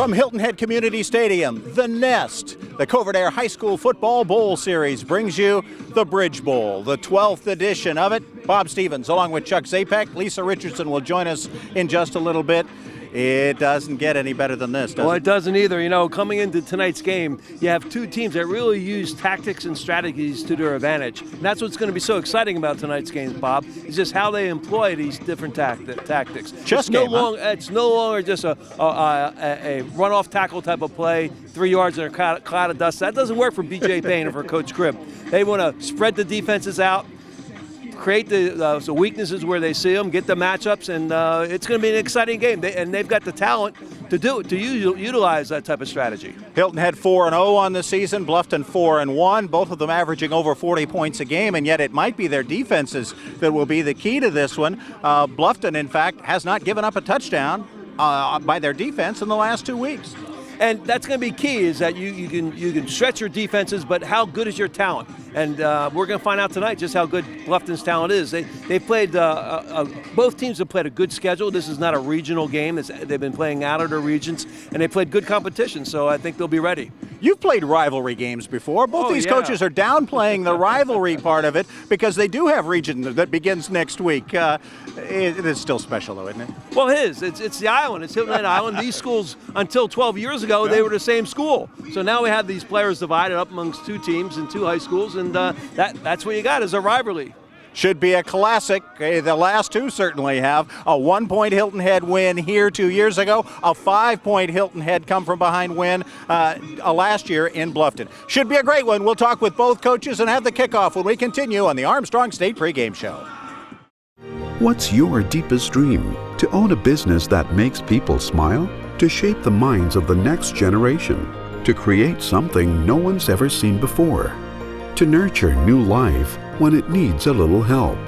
From Hilton Head Community Stadium, The Nest, the Covert Aire High School Football Bowl Series brings you the Bridge Bowl, the 12th edition of it. Bob Stevens, along with Chuck Zapek. Lisa Richardson will join us in just a little bit. It doesn't get any better than this, does it? Well, it doesn't either. You know, coming into tonight's game, you have two teams that really use tactics and strategies to their advantage. And that's what's going to be so exciting about tonight's game, Bob, is just how they employ these different tactics. It's no longer just a run-off tackle type of play, 3 yards in a cloud of dust. That doesn't work for B.J. Payne or for Coach Cribb. They want to spread the defenses out, create the weaknesses where they see them, get the matchups, and it's going to be an exciting game. They've got the talent to utilize that type of strategy. Hilton Head 4-0 on the season, Bluffton 4-1, both of them averaging over 40 points a game, and yet it might be their defenses that will be the key to this one. Bluffton, in fact, has not given up a touchdown by their defense in the last 2 weeks. And that's going to be key, is that you can stretch your defenses, but how good is your talent? And we're going to find out tonight just how good Bluffton's talent is. They played, both teams have played a good schedule. This is not a regional game. They've been playing out of their regions, and they played good competition, so I think they'll be ready. You've played rivalry games before. Both these coaches are downplaying the rivalry part of it because they do have region that begins next week. It is still special, though, isn't it? Well, it's the island. It's Hilton Head Island. These schools, until 12 years ago, they were the same school. So now we have these players divided up amongst two teams and two high schools, and that's what you got is a rivalry. Should be a classic. The last two certainly have. A 1-point Hilton Head win here 2 years ago. A 5-point Hilton Head come-from-behind win last year in Bluffton. Should be a great one. We'll talk with both coaches and have the kickoff when we continue on the Armstrong State Pregame Show. What's your deepest dream? To own a business that makes people smile? To shape the minds of the next generation? To create something no one's ever seen before? To nurture new life when it needs a little help?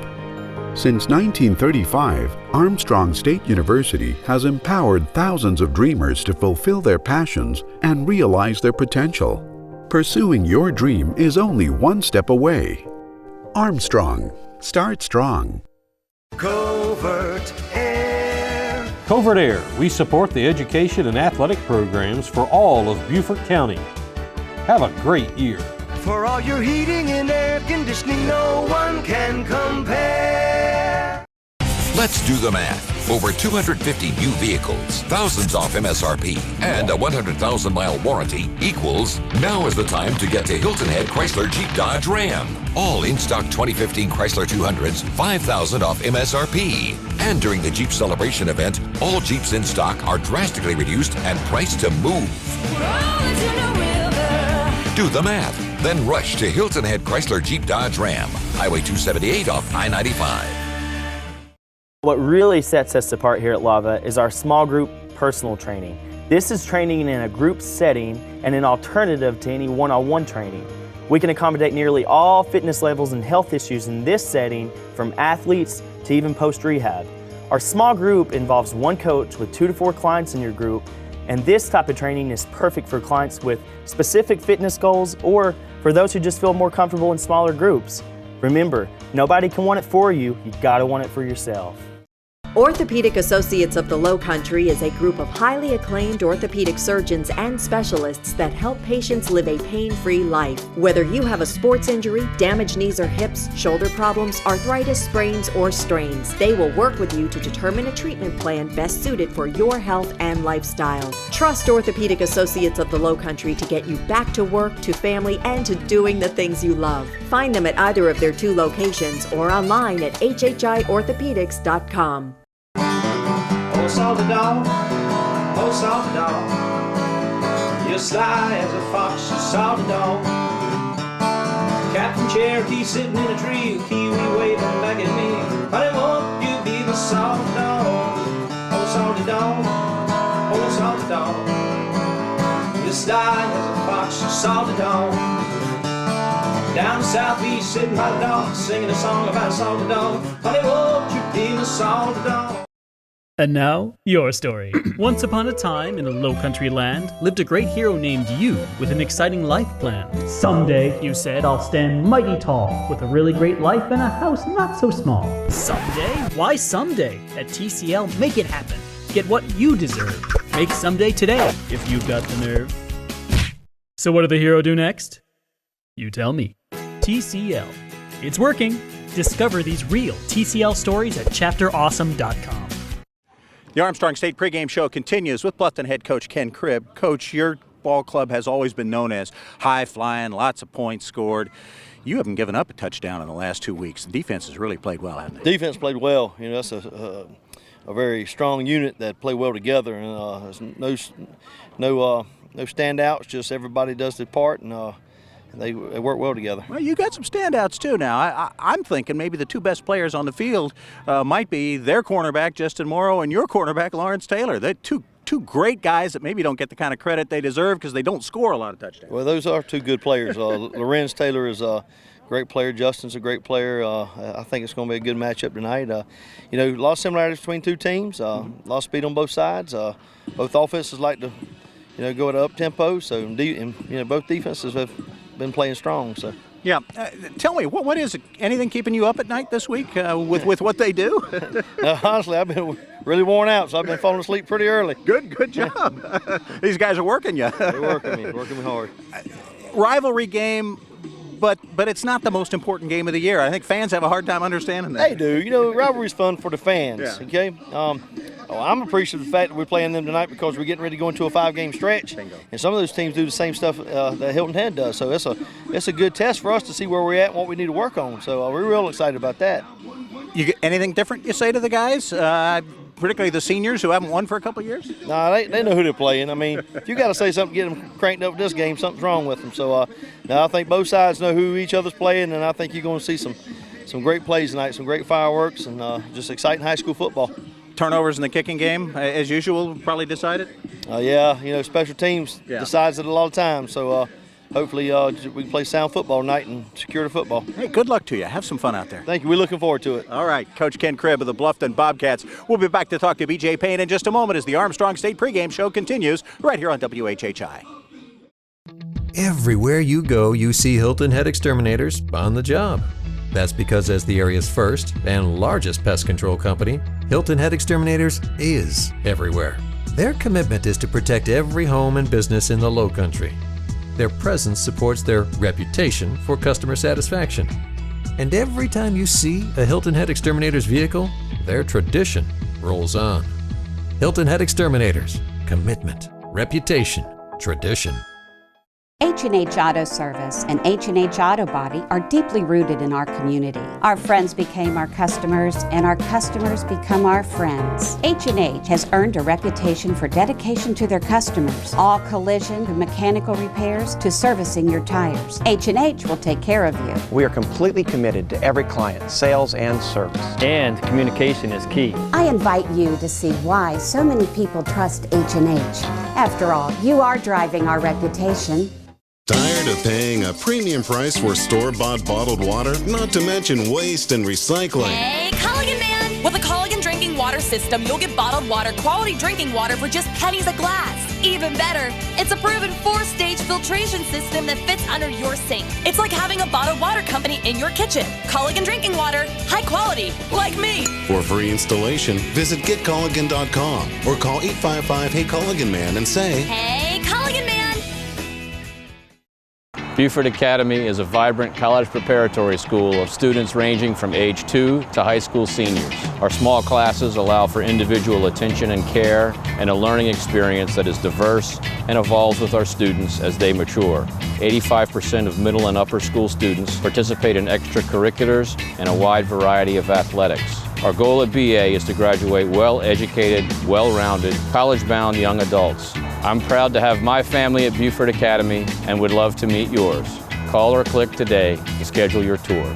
Since 1935, Armstrong State University has empowered thousands of dreamers to fulfill their passions and realize their potential. Pursuing your dream is only one step away. Armstrong. Start strong. Covert Aire. Covert Aire. We support the education and athletic programs for all of Beaufort County. Have a great year. For all your heating and air conditioning, no one can compare. Let's do the math. Over 250 new vehicles, thousands off MSRP, and a 100,000-mile warranty equals now is the time to get to Hilton Head Chrysler Jeep Dodge Ram. All in-stock 2015 Chrysler 200s, $5,000 off MSRP. And during the Jeep Celebration event, all Jeeps in stock are drastically reduced and priced to move. Do the math. Then rush to Hilton Head Chrysler Jeep Dodge Ram, Highway 278 off I-95. What really sets us apart here at Lava is our small group personal training. This is training in a group setting and an alternative to any one-on-one training. We can accommodate nearly all fitness levels and health issues in this setting, from athletes to even post-rehab. Our small group involves one coach with 2 to 4 clients in your group, and this type of training is perfect for clients with specific fitness goals or for those who just feel more comfortable in smaller groups. Remember, nobody can want it for you. You gotta want it for yourself. Orthopedic Associates of the Lowcountry is a group of highly acclaimed orthopedic surgeons and specialists that help patients live a pain-free life. Whether you have a sports injury, damaged knees or hips, shoulder problems, arthritis, sprains, or strains, they will work with you to determine a treatment plan best suited for your health and lifestyle. Trust Orthopedic Associates of the Lowcountry to get you back to work, to family, and to doing the things you love. Find them at either of their 2 locations or online at WHHIorthopedics.com. Oh, salty dog, oh, salty dog, you're sly as a fox, you salty dog. Captain Cherokee sitting in a tree, kiwi waving back at me. Honey, won't you be my salty dog? Oh, salty dog, oh, salty dog, you're sly as a fox, you salty dog. Down southeast, sitting by the dog, singing a song about a salty dog. Honey, won't you be my salty dog? And now, your story. Once upon a time, in a low-country land, lived a great hero named you with an exciting life plan. Someday, you said, I'll stand mighty tall with a really great life and a house not so small. Someday? Why someday? At TCL, make it happen. Get what you deserve. Make someday today if you've got the nerve. So what did the hero do next? You tell me. TCL. It's working. Discover these real TCL stories at chapterawesome.com. The Armstrong State pregame show continues with Bluffton head coach Ken Cribb. Coach, your ball club has always been known as high flying, lots of points scored. You haven't given up a touchdown in the last 2 weeks. The defense has really played well, hasn't it? Defense played well. You know, that's a very strong unit that play well together, and there's no standouts. Just everybody does their part, and they work well together. Well, you got some standouts too now. I'm thinking maybe the two best players on the field might be their cornerback, Justin Morrow, and your cornerback, Lawrence Taylor. They're two great guys that maybe don't get the kind of credit they deserve because they don't score a lot of touchdowns. Well, those are two good players. Lawrence Taylor is a great player. Justin's a great player. I think it's going to be a good matchup tonight. You know, a lot of similarities between two teams. A lot of speed on both sides. Both offenses like to, go at an up tempo. So, both defenses have been playing strong. So. Yeah. Tell me, what is it? Anything keeping you up at night this week with what they do? Honestly, I've been really worn out, so I've been falling asleep pretty early. Good job. These guys are working you. They're working me hard. Rivalry game, but it's not the most important game of the year. I think fans have a hard time understanding that. They do. Rivalry's fun for the fans, okay? I'm appreciative of the fact that we're playing them tonight because we're getting ready to go into a 5-game stretch. Bingo. And some of those teams do the same stuff that Hilton Head does. So it's a good test for us to see where we're at and what we need to work on. So we're real excited about that. You get anything different you say to the guys, particularly the seniors who haven't won for a couple of years? No, they know who they're playing. I mean, if you got to say something, get them cranked up this game, something's wrong with them. So now I think both sides know who each other's playing, and I think you're going to see some great plays tonight, some great fireworks, and just exciting high school football. Turnovers in the kicking game, as usual, probably decided? Yeah, special teams decides it a lot of times. So hopefully we can play sound football tonight and secure the football. Hey, good luck to you. Have some fun out there. Thank you. We're looking forward to it. All right, Coach Ken Cribb of the Bluffton Bobcats. We'll be back to talk to BJ Payne in just a moment as the Armstrong State pregame show continues right here on WHHI. Everywhere you go, you see Hilton Head Exterminators on the job. That's because as the area's first and largest pest control company, Hilton Head Exterminators is everywhere. Their commitment is to protect every home and business in the Lowcountry. Their presence supports their reputation for customer satisfaction. And every time you see a Hilton Head Exterminators vehicle, their tradition rolls on. Hilton Head Exterminators. Commitment, reputation, tradition. H&H Auto Service and H&H Auto Body are deeply rooted in our community. Our friends became our customers, and our customers become our friends. H&H has earned a reputation for dedication to their customers. All collision and mechanical repairs to servicing your tires. H&H will take care of you. We are completely committed to every client, sales and service. And communication is key. I invite you to see why so many people trust H&H. After all, you are driving our reputation. Tired of paying a premium price for store-bought bottled water, not to mention waste and recycling? Hey, Culligan man! With the Culligan drinking water system, you'll get bottled water, quality drinking water for just pennies a glass. Even better, it's a proven 4-stage filtration system that fits under your sink. It's like having a bottled water company in your kitchen. Culligan drinking water, high quality, like me. For free installation, visit getculligan.com or call 855-HEY-CULLIGAN-MAN and say, Hey, Culligan man! Beaufort Academy is a vibrant college preparatory school of students ranging from age 2 to high school seniors. Our small classes allow for individual attention and care and a learning experience that is diverse and evolves with our students as they mature. 85% of middle and upper school students participate in extracurriculars and a wide variety of athletics. Our goal at BA is to graduate well-educated, well-rounded, college-bound young adults. I'm proud to have my family at Beaufort Academy and would love to meet yours. Call or click today to schedule your tour.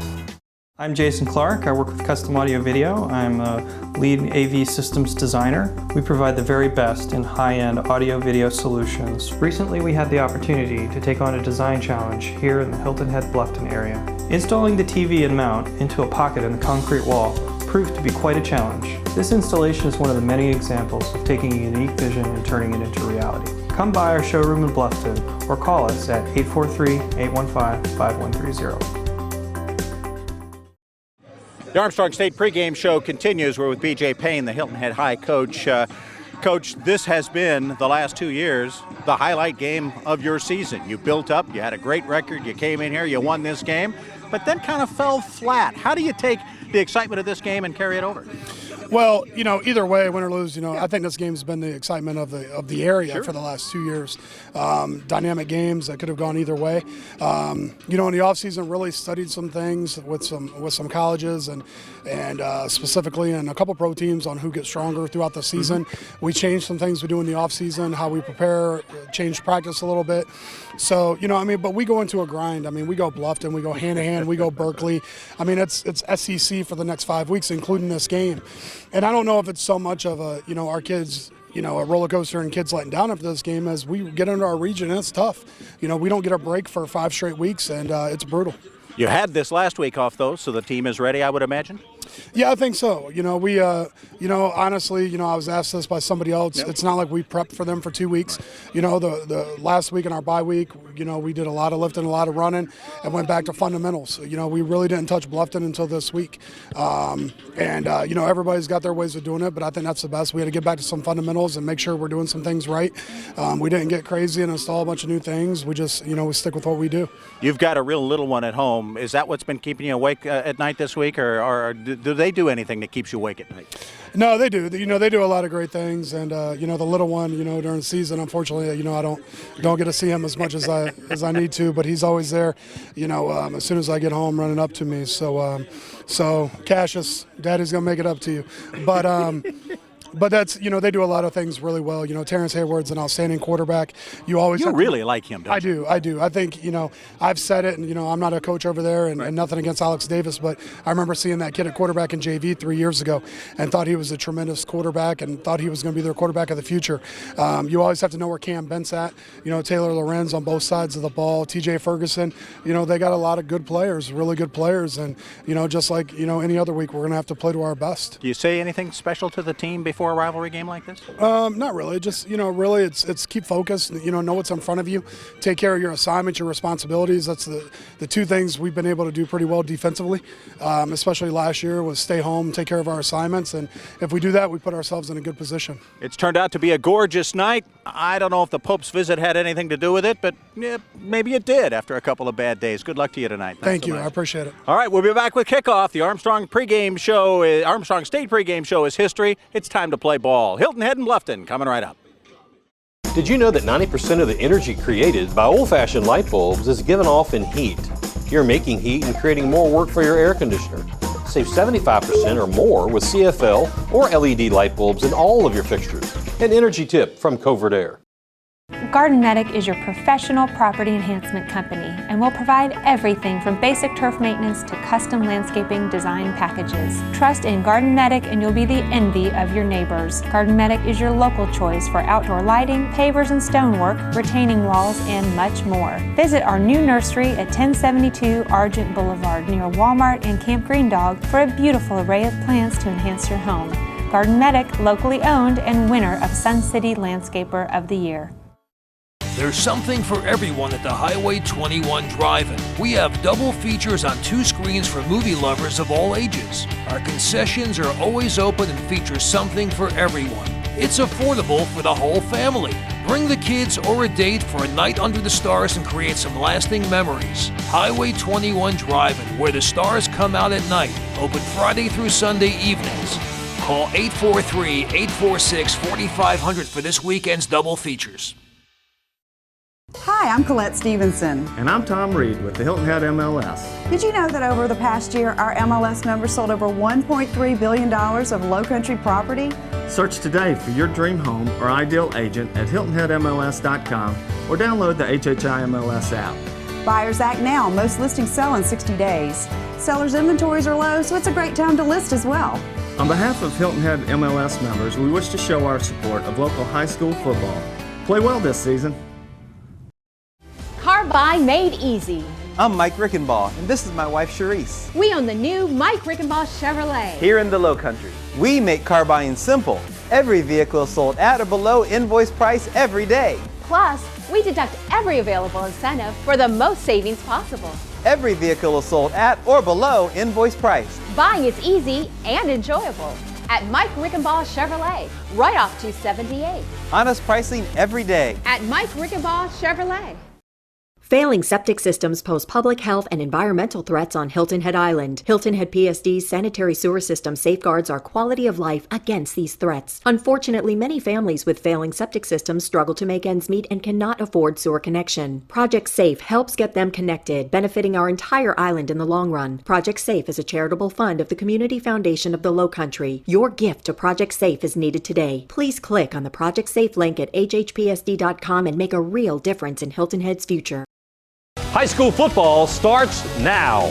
I'm Jason Clark. I work with Custom Audio Video. I'm a lead AV systems designer. We provide the very best in high-end audio-video solutions. Recently, we had the opportunity to take on a design challenge here in the Hilton Head Bluffton area. Installing the TV and mount into a pocket in the concrete wall proved to be quite a challenge. This installation is one of the many examples of taking a unique vision and turning it into reality. Come by our showroom in Bluffton or call us at 843-815-5130. The Armstrong State pregame show continues. We're with BJ Payne, the Hilton Head High coach. Coach, this has been, the last 2 years, the highlight game of your season. You built up, you had a great record, you came in here, you won this game, but then kind of fell flat. How do you take the excitement of this game and carry it over? Well, either way, win or lose, I think this game's been the excitement of the area for the last 2 years. Dynamic games that could have gone either way. In the offseason, really studied some things with some colleges and specifically in a couple pro teams on who gets stronger throughout the season. We changed some things we do in the offseason, how we prepare, changed practice a little bit. So, but we go into a grind. We go Bluffton, we go hand-to-hand, we go Berkeley. It's SEC for the next 5 weeks, including this game. And I don't know if it's so much of our kids, a roller coaster and kids letting down after this game as we get into our region and it's tough. We don't get a break for 5 straight weeks and it's brutal. You had this last week off, though, so the team is ready, I would imagine? Yeah, I think so. We, honestly, I was asked this by somebody else. Yep. It's not like we prepped for them for 2 weeks. The last week in our bye week, we did a lot of lifting, a lot of running, and went back to fundamentals. We really didn't touch Bluffton until this week. Everybody's got their ways of doing it, but I think that's the best. We had to get back to some fundamentals and make sure we're doing some things right. We didn't get crazy and install a bunch of new things. We just, we stick with what we do. You've got a real little one at home. Is that what's been keeping you awake at night this week, or do they do anything that keeps you awake at night? No, they do. They do a lot of great things, and the little one, during the season, unfortunately, I don't get to see him as much as I need to, but he's always there. As soon as I get home, running up to me. So Cassius, Daddy's gonna make it up to you, but that's, they do a lot of things really well. Terrence Hayward's an outstanding quarterback. You really like him, don't you? I do. I think, I've said it, and, I'm not a coach over there and nothing against Alex Davis, but I remember seeing that kid at quarterback in JV 3 years ago and thought he was a tremendous quarterback and thought he was going to be their quarterback of the future. You always have to know where Cam Bent's at. Taylor Lorenz on both sides of the ball, TJ Ferguson. They got a lot of good players, really good players. And, just like, any other week, we're going to have to play to our best. Do you say anything special to the team before a rivalry game like this? Not really. Just, really it's keep focused, know what's in front of you, take care of your assignments, your responsibilities. That's the two things we've been able to do pretty well defensively, especially last year, was stay home, take care of our assignments. And if we do that, we put ourselves in a good position. It's turned out to be a gorgeous night. I don't know if the Pope's visit had anything to do with it, but maybe it did after a couple of bad days. Good luck to you tonight. Thank you. I appreciate it. All right, we'll be back with kickoff. The Armstrong State pregame show is history. It's time to play ball. Hilton Head and Bluffton coming right up. Did you know that 90% of the energy created by old-fashioned light bulbs is given off in heat? You're making heat and creating more work for your air conditioner. Save 75% or more with CFL or LED light bulbs in all of your fixtures. An energy tip from Covert Aire. Garden Medic is your professional property enhancement company and will provide everything from basic turf maintenance to custom landscaping design packages. Trust in Garden Medic and you'll be the envy of your neighbors. Garden Medic is your local choice for outdoor lighting, pavers and stonework, retaining walls, and much more. Visit our new nursery at 1072 Argent Boulevard near Walmart and Camp Green Dog for a beautiful array of plants to enhance your home. Garden Medic, locally owned and winner of Sun City Landscaper of the Year. There's something for everyone at the Highway 21 Drive-In. We have double features on 2 screens for movie lovers of all ages. Our concessions are always open and feature something for everyone. It's affordable for the whole family. Bring the kids or a date for a night under the stars and create some lasting memories. Highway 21 Drive-In, where the stars come out at night. Open Friday through Sunday evenings. Call 843-846-4500 for this weekend's double features. Hi, I'm Colette Stevenson. And I'm Tom Reed with the Hilton Head MLS. Did you know that over the past year, our MLS members sold over $1.3 billion of Lowcountry property? Search today for your dream home or ideal agent at HiltonHeadMLS.com or download the HHI MLS app. Buyers act now. Most listings sell in 60 days. Sellers' inventories are low, so it's a great time to list as well. On behalf of Hilton Head MLS members, we wish to show our support of local high school football. Play well this season. Car buy made easy. I'm Mike Rickenbaugh, and this is my wife, Charisse. We own the new Mike Rickenbaugh Chevrolet. Here in the Lowcountry, we make car buying simple. Every vehicle is sold at or below invoice price every day. Plus, we deduct every available incentive for the most savings possible. Every vehicle is sold at or below invoice price. Buying is easy and enjoyable. At Mike Rickenbaugh Chevrolet, right off 278. Honest pricing every day. At Mike Rickenbaugh Chevrolet. Failing septic systems pose public health and environmental threats on Hilton Head Island. Hilton Head PSD's sanitary sewer system safeguards our quality of life against these threats. Unfortunately, many families with failing septic systems struggle to make ends meet and cannot afford sewer connection. Project SAFE helps get them connected, benefiting our entire island in the long run. Project SAFE is a charitable fund of the Community Foundation of the Lowcountry. Your gift to Project SAFE is needed today. Please click on the Project SAFE link at hhpsd.com and make a real difference in Hilton Head's future. High school football starts now.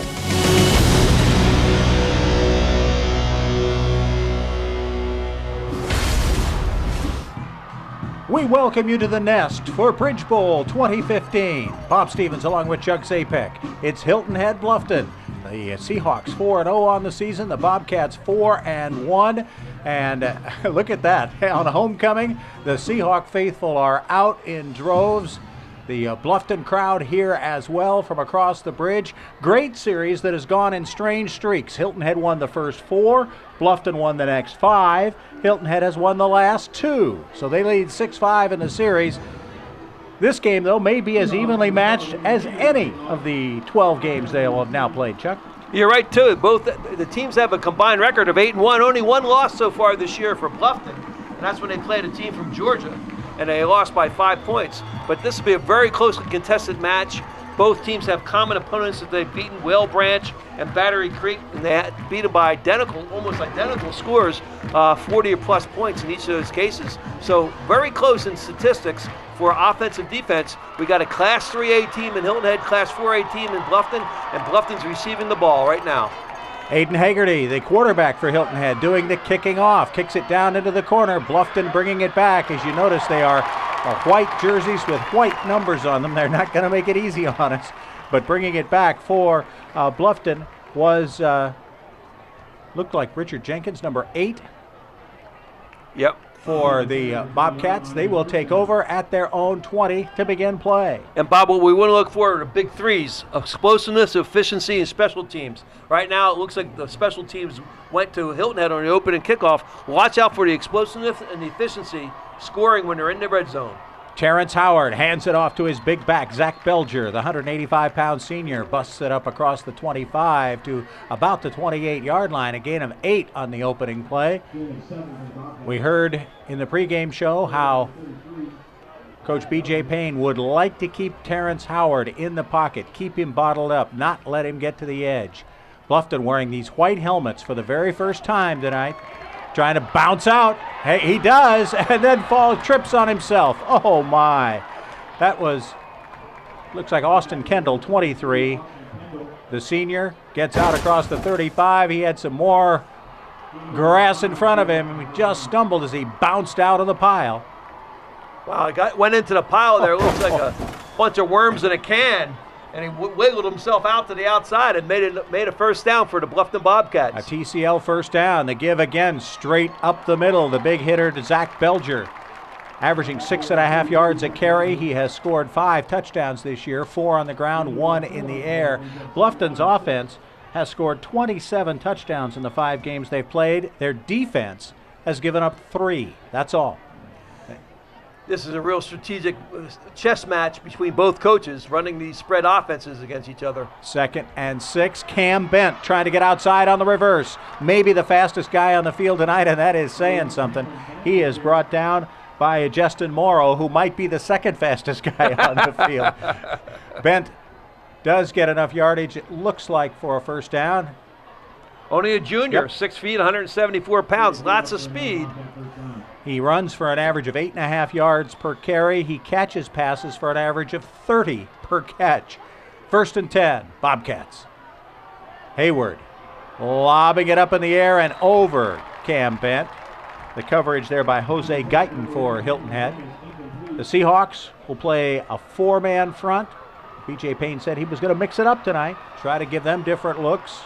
We welcome you to the Nest for Bridge Bowl 2015. Bob Stevens along with Chuck Zapek. It's Hilton Head Bluffton. The Seahawks 4-0 on the season. The Bobcats 4-1. And look at that. On homecoming, the Seahawk faithful are out in droves. The Bluffton crowd here as well from across the bridge. Great series that has gone in strange streaks. Hilton Head won the first 4. Bluffton won the next 5. Hilton Head has won the last 2. So they lead 6-5 in the series. This game, though, may be as evenly matched as any of the 12 games they will have now played. Chuck? You're right, too. Both the teams have a combined record of 8-1. Only one loss so far this year for Bluffton. And that's when they played a team from Georgia. And they lost by 5 points. But this will be a very closely contested match. Both teams have common opponents that they've beaten, Whale Branch and Battery Creek, and they beat them by almost identical scores, 40 or plus points in each of those cases. So very close in statistics for offense and defense. We got a Class 3A team in Hilton Head, Class 4A team in Bluffton, and Bluffton's receiving the ball right now. Aiden Haggerty, the quarterback for Hilton Head, doing the kicking off. Kicks it down into the corner. Bluffton bringing it back. As you notice, they are white jerseys with white numbers on them. They're not going to make it easy on us. But bringing it back for Bluffton was, looked like Richard Jenkins, number 8. Yep. For the Bobcats, they will take over at their own 20 to begin play. And Bob, what we want to look for are the big threes: explosiveness, efficiency, and special teams. Right now, it looks like the special teams went to Hilton Head on the opening kickoff. Watch out for the explosiveness and the efficiency scoring when they're in the red zone. Terrence Howard hands it off to his big back, Zach Belger, the 185-pound senior, busts it up across the 25 to about the 28-yard line, a gain of 8 on the opening play. We heard in the pregame show how Coach B.J. Payne would like to keep Terrence Howard in the pocket, keep him bottled up, not let him get to the edge. Bluffton wearing these white helmets for the very first time tonight. Trying to bounce out. Hey, he does, and then trips on himself. Oh, my. That looks like Austin Kendall, 23. The senior gets out across the 35. He had some more grass in front of him. He just stumbled as he bounced out of the pile. Wow, went into the pile there. It looks like a bunch of worms in a can. And he wiggled himself out to the outside and made a first down for the Bluffton Bobcats. A TCL first down. The give again straight up the middle. The big hitter to Zach Belger. Averaging 6.5 yards a carry. He has scored 5 touchdowns this year, 4 on the ground, 1 in the air. Bluffton's offense has scored 27 touchdowns in the 5 games they've played. Their defense has given up 3. That's all. This is a real strategic chess match between both coaches running these spread offenses against each other. 2nd and 6. Cam Bent trying to get outside on the reverse. Maybe the fastest guy on the field tonight, and that is saying something. He is brought down by Justin Morrow, who might be the 2nd fastest guy on the field. Bent does get enough yardage, it looks like, for a first down. Only a junior, 6 feet, 174 pounds, lots of speed. He runs for an average of 8.5 yards per carry. He catches passes for an average of 30 per catch. 1st and 10, Bobcats. Hayward lobbing it up in the air and over Cam Bent. The coverage there by Jose Guyton for Hilton Head. The Seahawks will play a 4-man front. B.J. Payne said he was going to mix it up tonight, try to give them different looks,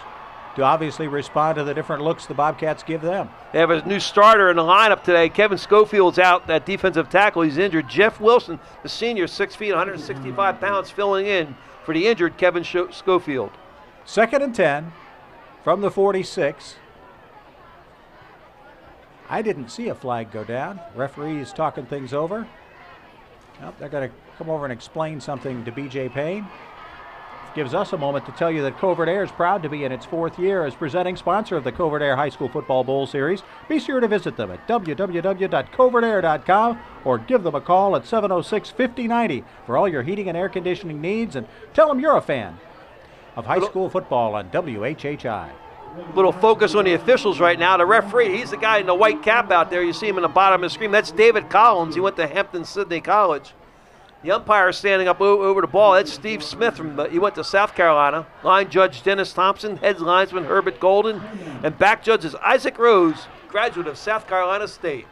to obviously respond to the different looks the Bobcats give them. They have a new starter in the lineup today. Kevin Schofield's out, that defensive tackle. He's injured. Jeff Wilson, the senior, 6 feet, 165 pounds, filling in for the injured Kevin Schofield. 2nd and 10 from the 46. I didn't see a flag go down. Referee is talking things over. Well, they're going to come over and explain something to B.J. Payne. Gives us a moment to tell you that Covert Aire is proud to be in its 4th year as presenting sponsor of the Covert Aire High School Football Bowl Series. Be sure to visit them at www.covertaire.com or give them a call at 706-5090 for all your heating and air conditioning needs, and tell them you're a fan of high school football on WHHI. Little focus on the officials right now. The referee, he's the guy in the white cap out there. You see him in the bottom of the screen. That's David Collins. He went to Hampton Sydney College. The umpire is standing up over the ball. That's Steve Smith. He went to South Carolina. Line judge Dennis Thompson. Head linesman Herbert Golden. And back judge is Isaac Rose, graduate of South Carolina State.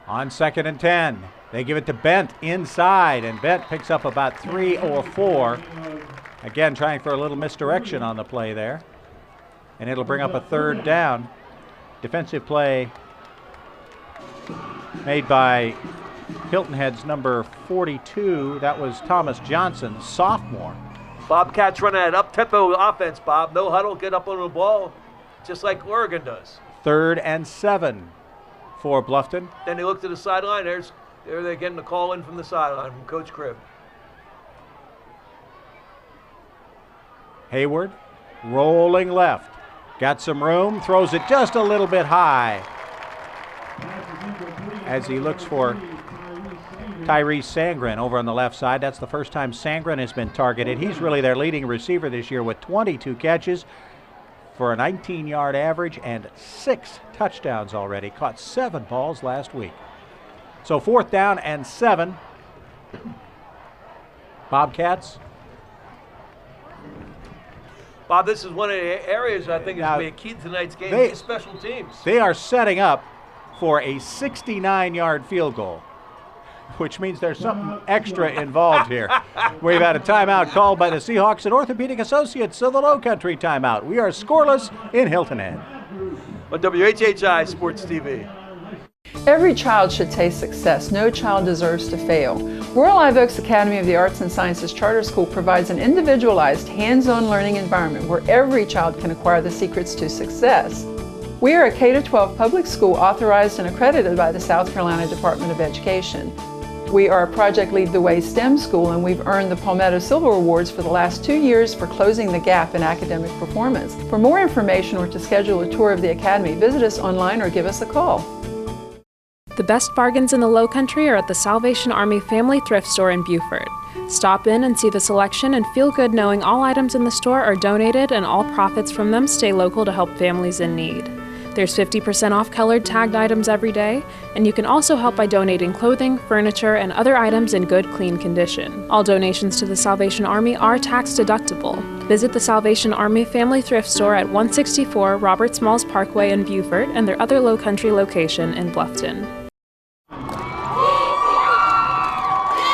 On 2nd and 10, they give it to Bent inside, and Bent picks up about 3 or 4. Again, trying for a little misdirection on the play there. And it'll bring up a 3rd down. Defensive play made by Hilton Head's number 42. That was Thomas Johnson, sophomore. Bobcats running an up-tempo offense, Bob. No huddle, get up on the ball, just like Oregon does. 3rd and 7 for Bluffton. Then they look to the sideline. There they're getting the call in from the sideline from Coach Cribb. Hayward rolling left. Got some room, throws it just a little bit high as he looks for Tyrese Sangren over on the left side. That's the first time Sangren has been targeted. He's really their leading receiver this year with 22 catches for a 19-yard average and 6 touchdowns already. Caught 7 balls last week. So 4th down and 7. Bobcats. Bob, this is one of the areas I think is going to be a key to tonight's game. These special teams. They are setting up for a 69-yard field goal, which means there's something extra involved here. We've had a timeout called by the Seahawks and Orthopedic Associates, so the Lowcountry timeout. We are scoreless in Hilton Head. On WHHI Sports TV. Every child should taste success. No child deserves to fail. Royal Live Oaks Academy of the Arts and Sciences Charter School provides an individualized, hands-on learning environment where every child can acquire the secrets to success. We are a K-12 public school authorized and accredited by the South Carolina Department of Education. We are a Project Lead the Way STEM school, and we've earned the Palmetto Silver Awards for the last 2 years for closing the gap in academic performance. For more information or to schedule a tour of the Academy, visit us online or give us a call. The best bargains in the Lowcountry are at the Salvation Army Family Thrift Store in Beaufort. Stop in and see the selection and feel good knowing all items in the store are donated and all profits from them stay local to help families in need. There's 50% off colored tagged items every day, and you can also help by donating clothing, furniture, and other items in good, clean condition. All donations to the Salvation Army are tax deductible. Visit the Salvation Army Family Thrift Store at 164 Robert Smalls Parkway in Beaufort and their other Lowcountry location in Bluffton.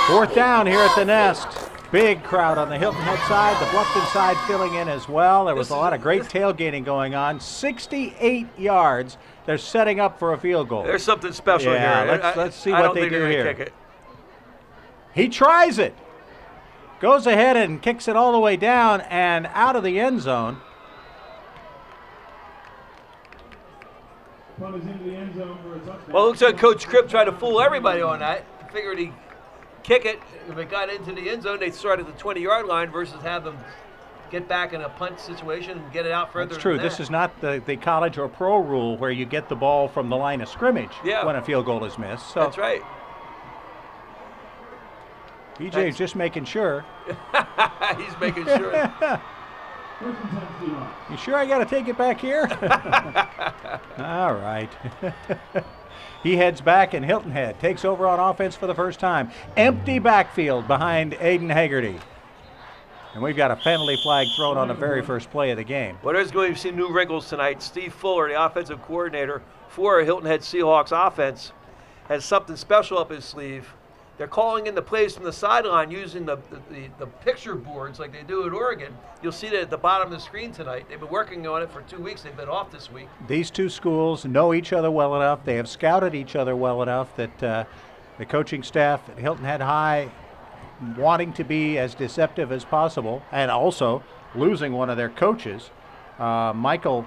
4th down here at the Nest. Big crowd on the Hilton Head side, the Bluffton side filling in as well. There was a lot of great tailgating going on. 68 yards. They're setting up for a field goal. There's something special here. Let's see what they do here. Kick it. He tries it. Goes ahead and kicks it all the way down and out of the end zone. Well, it looks like Coach Cribb tried to fool everybody on that. Figured he'd kick it. If it got into the end zone, they'd start at the 20-yard line versus have them get back in a punt situation and get it out further. That's true. Than that. This is not the college or pro rule where you get the ball from the line of scrimmage when a field goal is missed. So that's right. BJ is just making sure. He's making sure. You sure I got to take it back here? All right. He heads back, and Hilton Head takes over on offense for the first time. Empty backfield behind Aiden Haggerty. And we've got a penalty flag thrown on the very first play of the game. Well, there's going to be some new wrinkles tonight. Steve Fuller, the offensive coordinator for Hilton Head Seahawks offense, has something special up his sleeve. They're calling in the plays from the sideline using the picture boards like they do at Oregon. You'll see that at the bottom of the screen tonight. They've been working on it for 2 weeks. They've been off this week. These two schools know each other well enough. They have scouted each other well enough that the coaching staff at Hilton Head High wanting to be as deceptive as possible, and also losing one of their coaches, Michael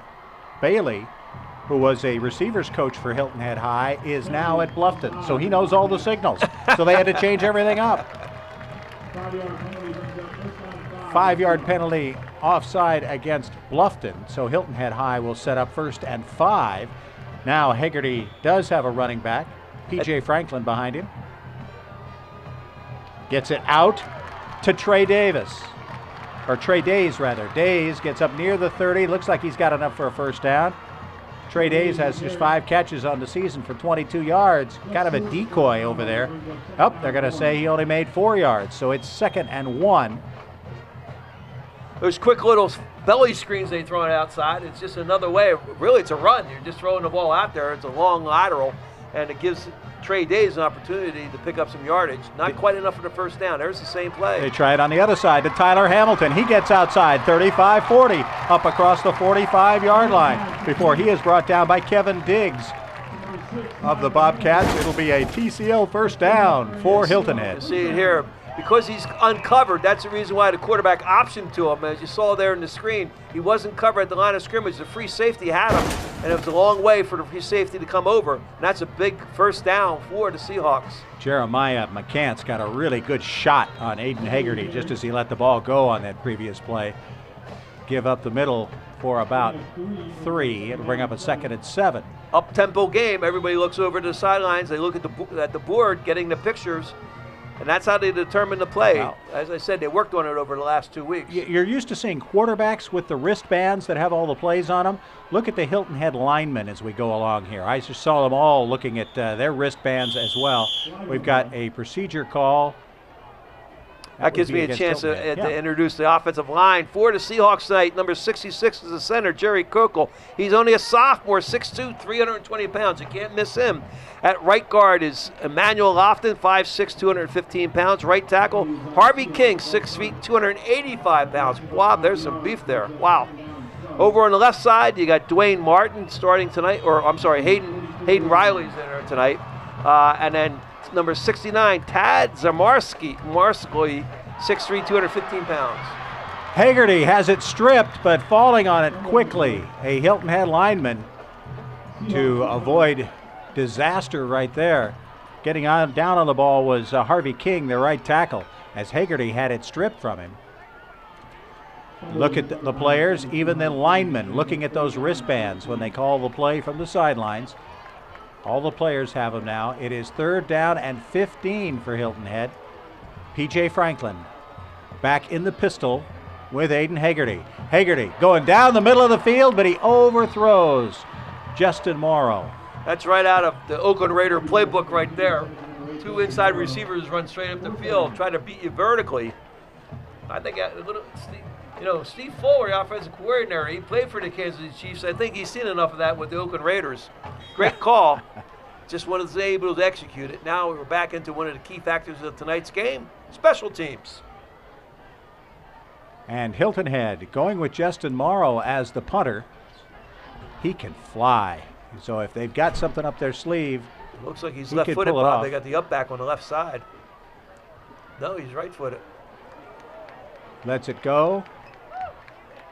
Bailey, who was a receivers coach for Hilton Head High, is now at Bluffton. So he knows all the signals. So they had to change everything up. 5-yard penalty offside against Bluffton. So Hilton Head High will set up 1st and 5. Now Hagerty does have a running back. P.J. Franklin behind him. Gets it out to Trey Davis. Or Trey Days, rather. Days gets up near the 30. Looks like he's got enough for a first down. Trey Days has just 5 catches on the season for 22 yards. Kind of a decoy over there. Oh, they're going to say he only made 4 yards. So it's 2nd and 1. Those quick little belly screens they throw it outside. It's just another way. Really, it's a run. You're just throwing the ball out there. It's a long lateral, and it gives Trey Days an opportunity to pick up some yardage. Not quite enough for the first down. There's the same play. They try it on the other side to Tyler Hamilton. He gets outside, 35-40, up across the 45-yard line before he is brought down by Kevin Diggs of the Bobcats. It'll be a TCL first down for Hilton Head. You see it here. Because he's uncovered, that's the reason why the quarterback optioned to him. As you saw there in the screen, he wasn't covered at the line of scrimmage. The free safety had him, and it was a long way for the free safety to come over. And that's a big first down for the Seahawks. Jeremiah McCants got a really good shot on Aiden Hagerty just as he let the ball go on that previous play. Give up the middle for about 3. It'll bring up a 2nd and 7. Up-tempo game. Everybody looks over to the sidelines. They look at the board, getting the pictures. And that's how they determine the play. Wow. As I said, they worked on it over the last 2 weeks. You're used to seeing quarterbacks with the wristbands that have all the plays on them. Look at the Hilton Head linemen as we go along here. I just saw them all looking at their wristbands as well. We've got a procedure call. That gives me a chance to introduce the offensive line for the Seahawks tonight. Number 66 is the center, Jerry Kokel. He's only a sophomore, 6'2", 320 pounds. You can't miss him. At right guard is Emmanuel Lofton, 5'6", 215 pounds. Right tackle, Harvey King, 6 feet, 285 pounds. Wow, there's some beef there. Wow. Over on the left side, you got Dwayne Martin starting tonight, or I'm sorry, Hayden Riley's in there tonight. And then number 69, Tad Zamarski, 6'3", 215 pounds. Hagerty has it stripped, but falling on it quickly. A Hilton Head lineman to avoid disaster right there. Getting down on the ball was Harvey King, the right tackle, as Hagerty had it stripped from him. Look at the players, even the linemen looking at those wristbands when they call the play from the sidelines. All the players have them now. It is 3rd down and 15 for Hilton Head. P.J. Franklin back in the pistol with Aiden Hagerty. Hagerty going down the middle of the field, but he overthrows Justin Morrow. That's right out of the Oakland Raider playbook right there. 2 inside receivers run straight up the field, try to beat you vertically. I think Steve Fuller, the offensive coordinator, he played for the Kansas City Chiefs. I think he's seen enough of that with the Oakland Raiders. Great call. Just wasn't able to execute it. Now we're back into one of the key factors of tonight's game, special teams. And Hilton Head going with Justin Morrow as the punter. He can fly. So if they've got something up their sleeve, looks like he's left-footed, Bob. They got the up back on the left side. No, he's right-footed. Lets it go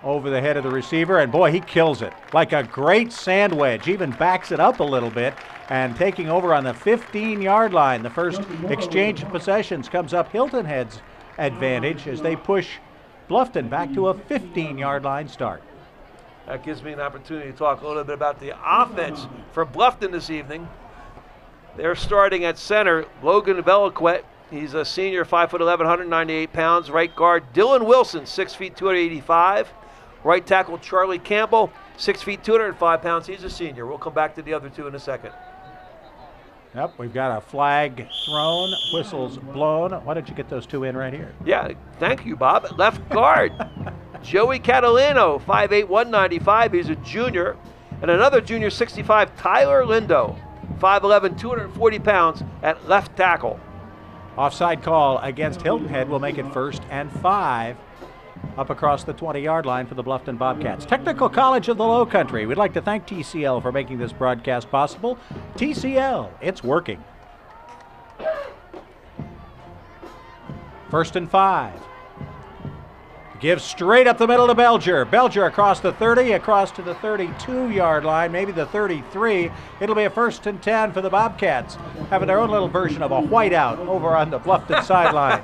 over the head of the receiver, and boy, he kills it like a great sand wedge. Even backs it up a little bit, and taking over on the 15-yard line. The first exchange of possessions comes up Hilton Head's advantage as they push Bluffton back to a 15-yard line start. That gives me an opportunity to talk a little bit about the offense for Bluffton this evening. They're starting at center, Logan Veliquette. He's a senior, 5'11", 198 pounds. Right guard, Dylan Wilson, 6 feet, 285. Right tackle, Charlie Campbell, 6 feet, 205 pounds. He's a senior. We'll come back to the other 2 in a second. Yep, we've got a flag thrown, whistles blown. Why don't you get those 2 in right here? Yeah, thank you, Bob. Left guard, Joey Catalino, 5'8", 195. He's a junior. And another junior, 65, Tyler Lindo, 5'11", 240 pounds at left tackle. Offside call against Hilton Head will make it 1st and 5 up across the 20-yard line for the Bluffton Bobcats. Technical College of the Lowcountry. We'd like to thank TCL for making this broadcast possible. TCL, it's working. 1st and 5. Gives straight up the middle to Belger. Belger across the 30, across to the 32-yard line, maybe the 33. It'll be a 1st and 10 for the Bobcats, having their own little version of a whiteout over on the Bluffton sideline.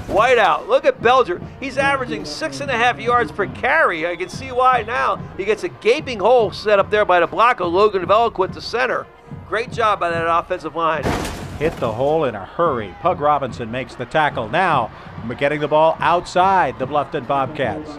Whiteout. Look at Belger. He's averaging 6.5 yards per carry. I can see why now. He gets a gaping hole set up there by the block of Logan Velquit to center. Great job by that offensive line. Hit the hole in a hurry. Pug Robinson makes the tackle. Now we're getting the ball outside the Bluffton Bobcats.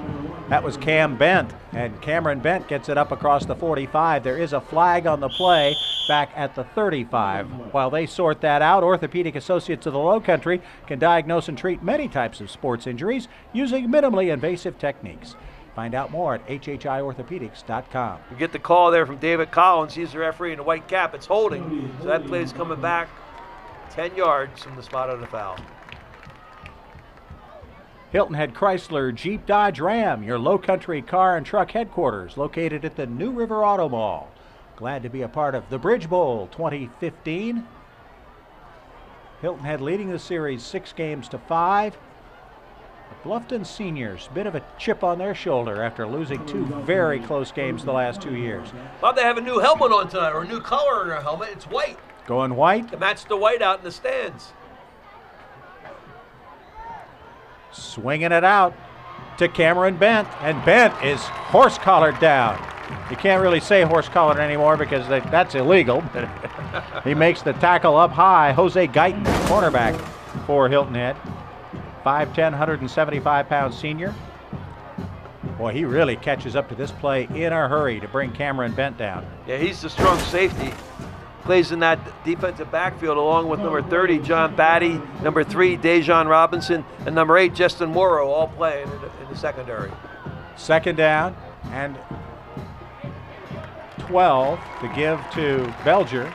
That was Cam Bent, and Cameron Bent gets it up across the 45. There is a flag on the play back at the 35. While they sort that out, Orthopedic Associates of the Lowcountry can diagnose and treat many types of sports injuries using minimally invasive techniques. Find out more at WHHIorthopedics.com. We get the call there from David Collins. He's the referee in the white cap. It's holding, so that play's coming back 10 yards from the spot of the foul. Hilton Head Chrysler Jeep Dodge Ram, your Lowcountry car and truck headquarters, located at the New River Auto Mall. Glad to be a part of the Bridge Bowl 2015. Hilton Head leading the series 6-5. The Bluffton seniors, bit of a chip on their shoulder after losing 2 very close games the last 2 years. Bob, they have a new helmet on tonight, or a new color in their helmet. It's white. Going white. To match the white out in the stands. Swinging it out to Cameron Bent, and Bent is horse-collared down. You can't really say horse-collared anymore because that's illegal. He makes the tackle up high. Jose Guyton, cornerback for Hilton Head. 5'10", 175-pound senior. Boy, he really catches up to this play in a hurry to bring Cameron Bent down. Yeah, he's the strong safety. Plays in that defensive backfield along with number 30, John Batty, number 3, Dejon Robinson, and number 8, Justin Morrow, all playing in the secondary. 2nd down and 12 to give to Belger.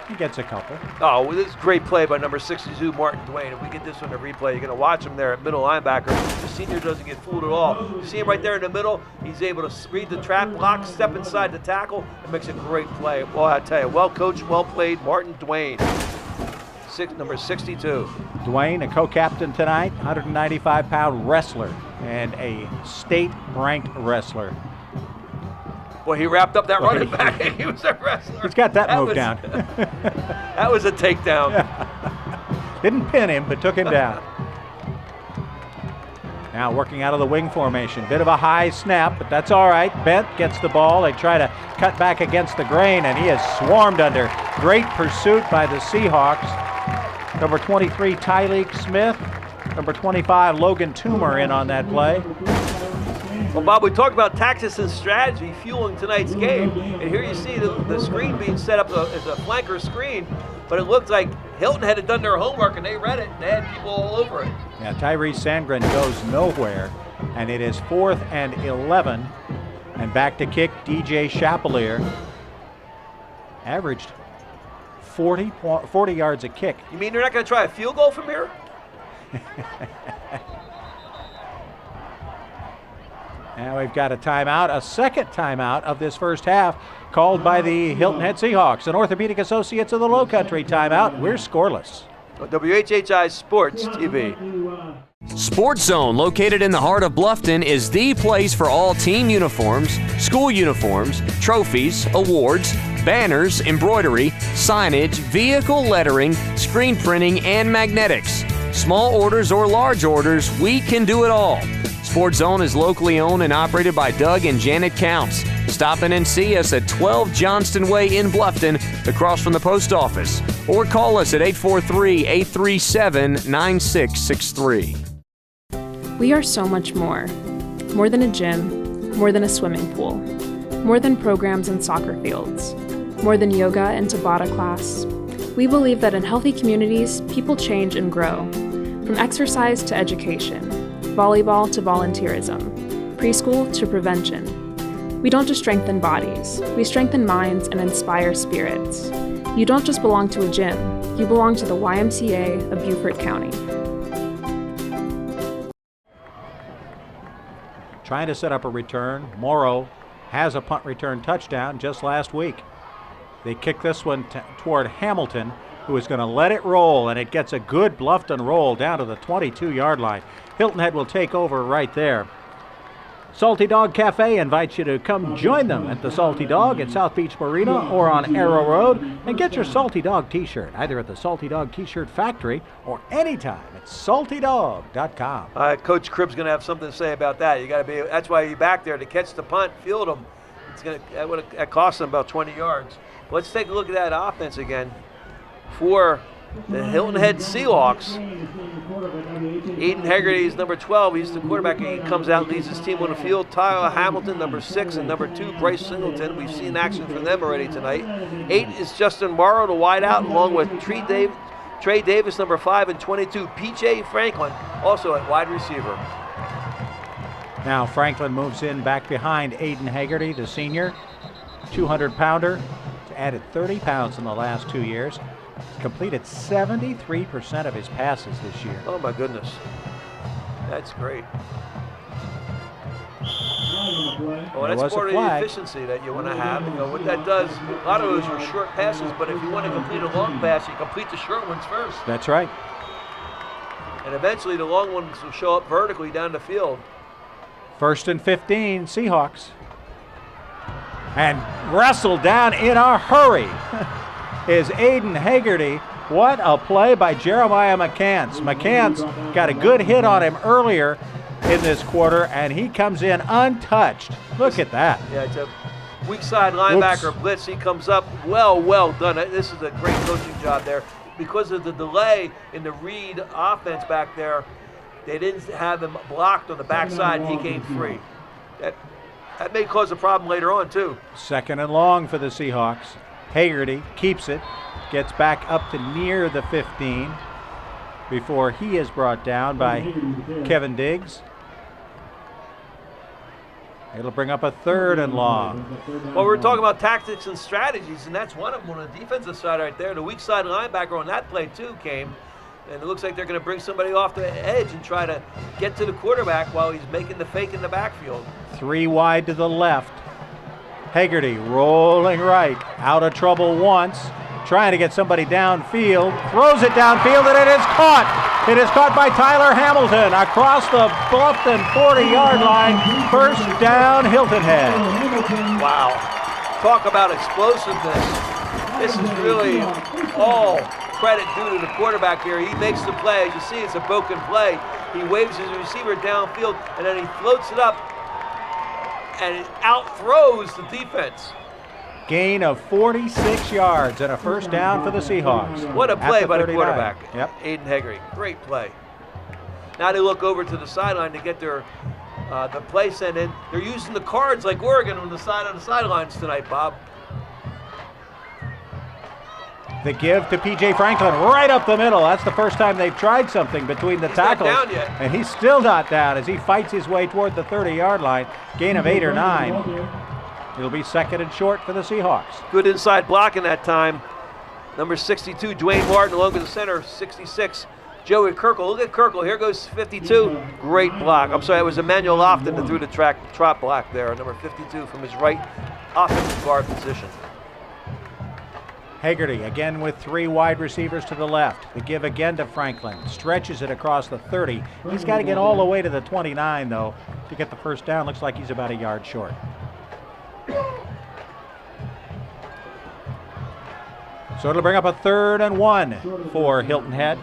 He gets a couple. Oh, well, this is a great play by number 62, Martin Dwayne. If we get this on the replay, you're going to watch him there at middle linebacker. The senior doesn't get fooled at all. You see him right there in the middle. He's able to read the trap block, step inside the tackle, and makes a great play. Well, I tell you, well coached, well played, Martin Dwayne. Number 62. Dwayne, a co-captain tonight, 195-pound wrestler and a state-ranked wrestler. Boy, he wrapped up that running back. He was a wrestler. He's got that move down. That was a takedown. Yeah. Didn't pin him, but took him down. Now working out of the wing formation. Bit of a high snap, but that's all right. Bent gets the ball. They try to cut back against the grain, and he is swarmed under. Great pursuit by the Seahawks. Number 23, Tyleek Smith. Number 25, Logan Toomer in on that play. Well, Bob, we talked about tactics and strategy fueling tonight's game, and here you see the screen being set up as a flanker screen, but it looked like Hilton had done their homework, and they read it, and they had people all over it. Yeah, Tyrese Sandgren goes nowhere, and it is 4th and 11, and back to kick, DJ Chapelier. Averaged 40 yards a kick. You mean they're not going to try a field goal from here? Now we've got a timeout, a second timeout of this first half, called by the Hilton Head Seahawks. An Orthopedic Associates of the Lowcountry timeout. We're scoreless. WHHI Sports TV. Sports Zone, located in the heart of Bluffton, is the place for all team uniforms, school uniforms, trophies, awards, banners, embroidery, signage, vehicle lettering, screen printing, and magnetics. Small orders or large orders, we can do it all. Sports Zone is locally owned and operated by Doug and Janet Counts. Stop in and see us at 12 Johnston Way in Bluffton, across from the post office. Or call us at 843-837-9663. We are so much more. More than a gym, more than a swimming pool, more than programs and soccer fields, more than yoga and Tabata class. We believe that in healthy communities, people change and grow. From exercise to education, volleyball to volunteerism, preschool to prevention. We don't just strengthen bodies, we strengthen minds and inspire spirits. You don't just belong to a gym, you belong to the YMCA of Beaufort County. Trying to set up a return. Morrow has a punt return touchdown just last week. They kick this one toward Hamilton. who is going to let it roll, and it gets a good Bluffton roll down to the 22-yard line. Hilton Head will take over right there. Salty Dog Cafe invites you to come join them at the Salty Dog at South Beach Marina or on Aire Road and get your Salty Dog t-shirt either at the Salty Dog T-shirt Factory or anytime at saltydog.com. Coach Cribb's going to have something to say about that. You got to be. That's why you're back there to catch the punt, field them. It's going to that costs them about 20 yards. Let's take a look at that offense again for the Hilton Head Seahawks. Aiden Haggerty is number 12. He's the quarterback. He comes out and leads his team on the field. Tyler Hamilton, number 6, and number 2, Bryce Singleton. We've seen action from them already tonight. 8 is Justin Morrow, the wideout, along with Trey Davis, number 5, and 22, P.J. Franklin, also at wide receiver. Now Franklin moves in back behind Aiden Haggerty, the senior, 200-pounder. He's added 30 pounds in the last 2 years. Completed 73% of his passes this year. Oh my goodness, that's great. Well, that's part of the efficiency that you want to have. You know what that does. A lot of those are short passes, but if you want to complete a long pass, you complete the short ones first. That's right. And eventually, the long ones will show up vertically down the field. 1st and 15, Seahawks. And wrestled down in a hurry is Aiden Haggerty. What a play by Jeremiah McCants. McCants got a good hit on him earlier in this quarter, and he comes in untouched. Look at that. Yeah, it's a weak side linebacker blitz. He comes up well done. This is a great coaching job there. Because of the delay in the read offense back there, they didn't have him blocked on the backside, and he came free. That may cause a problem later on, too. 2nd and long for the Seahawks. Haggerty keeps it, gets back up to near the 15 before he is brought down by Kevin Diggs. It'll bring up a 3rd and long. Well, we're talking about tactics and strategies, and that's one of them on the defensive side right there. The weak side linebacker on that play, too, came. And it looks like they're going to bring somebody off the edge and try to get to the quarterback while he's making the fake in the backfield. 3 wide to the left. Haggerty rolling right, out of trouble once, trying to get somebody downfield, throws it downfield, and it is caught. It is caught by Tyler Hamilton across the Bluffton 40-yard line. 1st down, Hilton Head. Wow. Talk about explosiveness. This is really all credit due to the quarterback here. He makes the play. As you see, it's a broken play. He waves his receiver downfield, and then he floats it up, and it outthrows the defense. Gain of 46 yards and a 1st down for the Seahawks. What a play by the 39. quarterback, Yep. Aiden Haggerty. Great play. Now they look over to the sideline to get their the play sent in. They're using the cards like Oregon on the sidelines tonight, Bob. The give to P.J. Franklin right up the middle. That's the first time they've tried something between the tackles. Not down yet. And he's still not down as he fights his way toward the 30-yard line. Gain of 8 or 9. It'll be 2nd and short for the Seahawks. Good inside blocking that time. Number 62, Dwayne Martin, along with the center, 66, Joey Kirkle. Look at Kirkle. Here goes 52. Great block. I'm sorry, it was Emmanuel Lofton that threw the trot block there. Number 52 from his right offensive guard position. Haggerty again with 3 wide receivers to the left. The give again to Franklin. Stretches it across the 30. He's got to get all the way to the 29, though, to get the 1st down. Looks like he's about a yard short. So it'll bring up a 3rd and 1 for Hilton Head.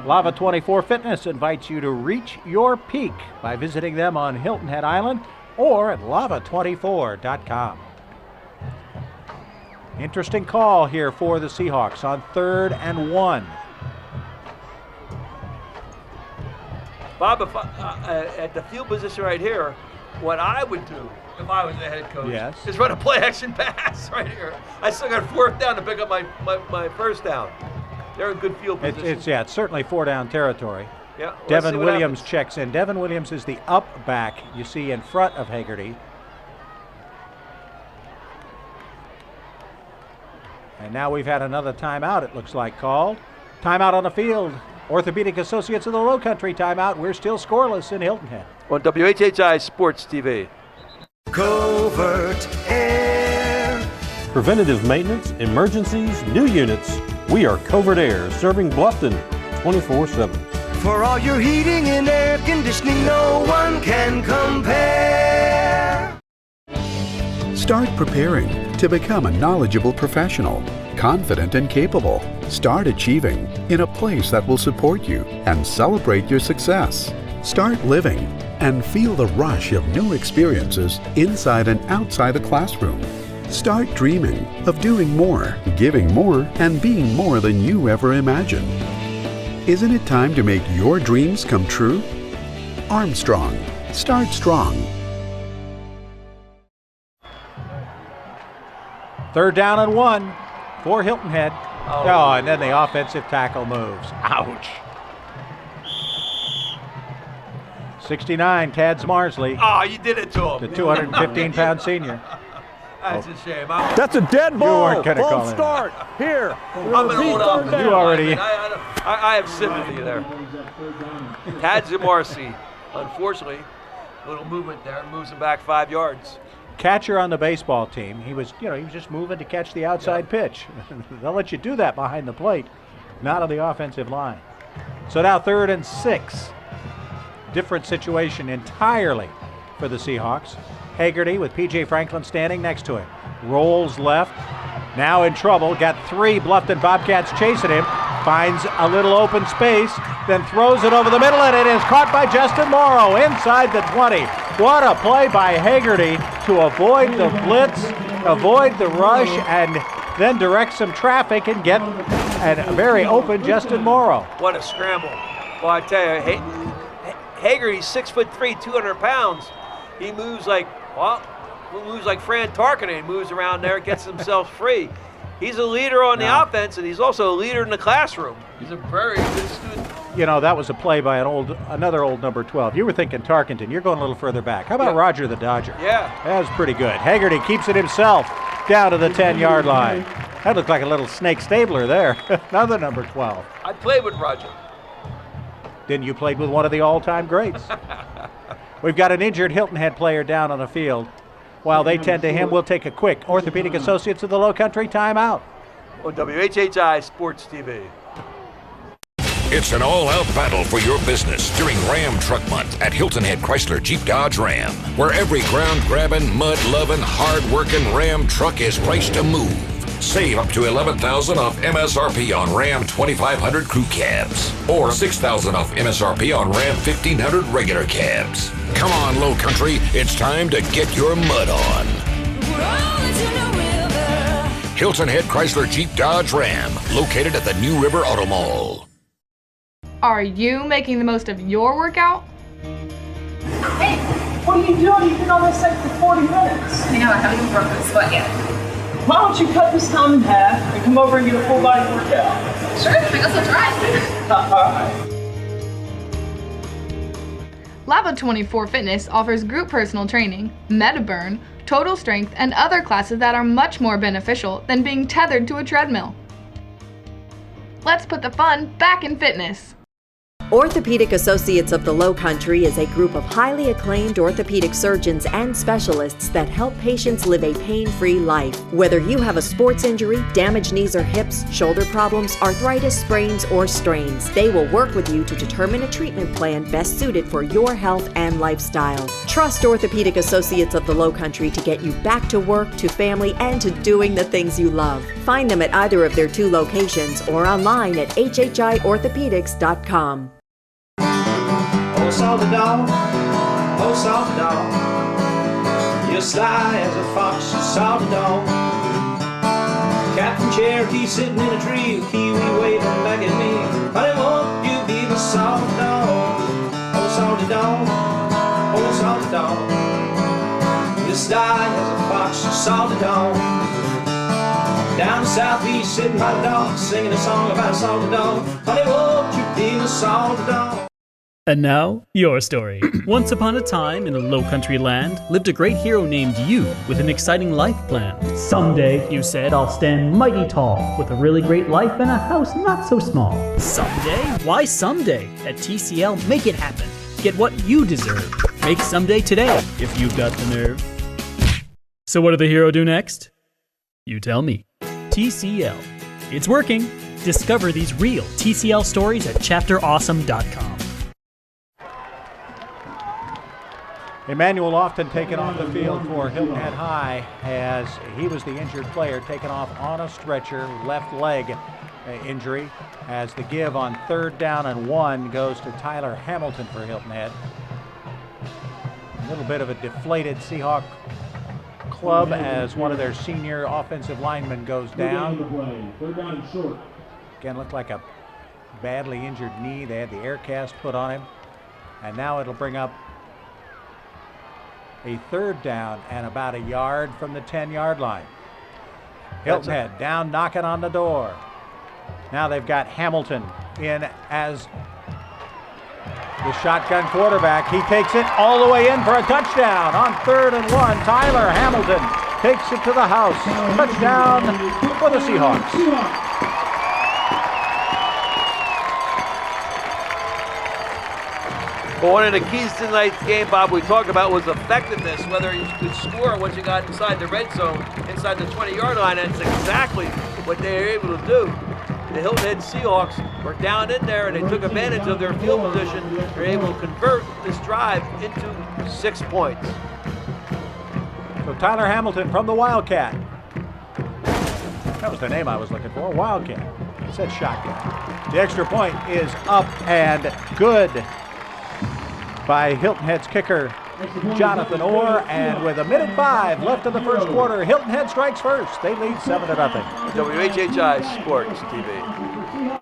Lava 24 Fitness invites you to reach your peak by visiting them on Hilton Head Island or at lava24.com. Interesting call here for the Seahawks on 3rd and 1. Bob, if at the field position right here, what I would do if I was the head coach is run a play-action pass right here. I still got 4th down to pick up my 1st down. They're in good field position. It's certainly 4-down territory. Yeah, Devin Williams checks in. Devin Williams is the up back you see in front of Haggerty. And now we've had another timeout, it looks like, called. Timeout on the field. Orthopedic Associates of the Lowcountry timeout. We're still scoreless in Hilton Head. On WHHI Sports TV. Covert Aire. Preventative maintenance, emergencies, new units. We are Covert Aire, serving Bluffton 24/7. For all your heating and air conditioning, no one can compare. Start preparing to become a knowledgeable professional, confident and capable. Start achieving in a place that will support you and celebrate your success. Start living and feel the rush of new experiences inside and outside the classroom. Start dreaming of doing more, giving more, and being more than you ever imagined. Isn't it time to make your dreams come true? Armstrong. Start strong. Third down and 1 for Hilton Head. Oh, and then the offensive tackle moves. Ouch. 69, Tad Marsley. Oh, you did it to him. The 215-pound senior. That's a shame. That's a dead ball. You weren't going to call False it. Start. Here. I'm an old offensive You already. I have sympathy there. Tad Marsley, unfortunately, a little movement there, moves him back 5 yards. Catcher on the baseball team. He was just moving to catch the outside pitch. They'll let you do that behind the plate, not on the offensive line. So now 3rd and 6. Different situation entirely for the Seahawks. Hagerty with P.J. Franklin standing next to him. Rolls left. Now in trouble. Got 3 Bluffton Bobcats chasing him. Finds a little open space. Then throws it over the middle, and it is caught by Justin Morrow inside the 20. What a play by Hagerty to avoid the blitz, avoid the rush, and then direct some traffic and get a very open Justin Morrow. What a scramble. Well, I tell you, Hagerty's 6'3", 200 pounds. He moves like Fran Tarkenton. He moves around there, gets himself free. He's a leader on the offense, and he's also a leader in the classroom. He's a very good student. You know, that was a play by another old number 12. You were thinking Tarkenton. You're going a little further back. How about Roger the Dodger? Yeah. That was pretty good. Hagerty keeps it himself down to the 10-yard line. That looked like a little snake stabler there. Another number 12. I played with Roger. Then you played with one of the all-time greats. We've got an injured Hilton Head player down on the field. While they tend to him, we'll take a quick Orthopedic Associates of the Lowcountry timeout. On WHHI Sports TV. It's an all-out battle for your business during Ram Truck Month at Hilton Head Chrysler Jeep Dodge Ram, where every ground-grabbing, mud-loving, hard-working Ram truck is priced to move. Save up to $11,000 off MSRP on Ram 2500 crew cabs, or $6,000 off MSRP on Ram 1500 regular cabs. Come on, Lowcountry, it's time to get your mud on. Hilton Head Chrysler Jeep Dodge Ram, located at the New River Auto Mall. Are you making the most of your workout? Hey, what are you doing? You've been on this site for 40 minutes. I know, I haven't even broken a sweat yet. Why don't you cut this time in half and come over and get a full body workout? Sure, I guess I'll try. Labo 24 Fitness offers group personal training, MetaBurn, total strength, and other classes that are much more beneficial than being tethered to a treadmill. Let's put the fun back in fitness. Orthopedic Associates of the Lowcountry is a group of highly acclaimed orthopedic surgeons and specialists that help patients live a pain-free life. Whether you have a sports injury, damaged knees or hips, shoulder problems, arthritis, sprains, or strains, they will work with you to determine a treatment plan best suited for your health and lifestyle. Trust Orthopedic Associates of the Lowcountry to get you back to work, to family, and to doing the things you love. Find them at either of their 2 locations or online at WHHIorthopedics.com. Oh, salty dog, oh, salty dog, you're sly as a fox, you salty dog. Captain Cherokee sitting in a tree, kiwi waving back at me. Honey, won't you be my salty dog? Oh, salty dog, oh, salty dog, you're sly as a fox, you salty dog. Down southeast, sitting by the dock, singing a song about a salty dog. Honey, won't you be my salty dog? And now, your story. Once upon a time in a low-country land lived a great hero named you with an exciting life plan. Someday, you said, I'll stand mighty tall with a really great life and a house not so small. Someday? Why someday? At TCL, make it happen. Get what you deserve. Make someday today, if you've got the nerve. So what did the hero do next? You tell me. TCL. It's working. Discover these real TCL stories at chapterawesome.com. Emmanuel Lofton taken off the field for Hilton Head High as he was the injured player, taken off on a stretcher, left leg injury, as the give on 3rd down and 1 goes to Tyler Hamilton for Hilton Head. A little bit of a deflated Seahawk club as one of their senior offensive linemen goes down. 3rd down and short. Again, looked like a badly injured knee. They had the air cast put on him. And now it'll bring up a 3rd down and about a yard from the 10-yard line. Hilton Head down, knocking on the door. Now they've got Hamilton in as the shotgun quarterback. He takes it all the way in for a touchdown on 3rd and 1. Tyler Hamilton takes it to the house. Touchdown for the Seahawks. Well, one of the keys to tonight's game, Bob, we talked about was effectiveness, whether you could score once you got inside the red zone, inside the 20-yard line, and it's exactly what they were able to do. The Hilton Head Seahawks were down in there, and they took advantage of their field position. They're able to convert this drive into 6 points. So Tyler Hamilton from the Wildcat. That was the name I was looking for, Wildcat. It said shotgun. The extra point is up and good by Hilton Head's kicker, Jonathan Orr, and with 1:05 left in the first quarter, Hilton Head strikes first. They lead 7-0. WHHI Sports TV.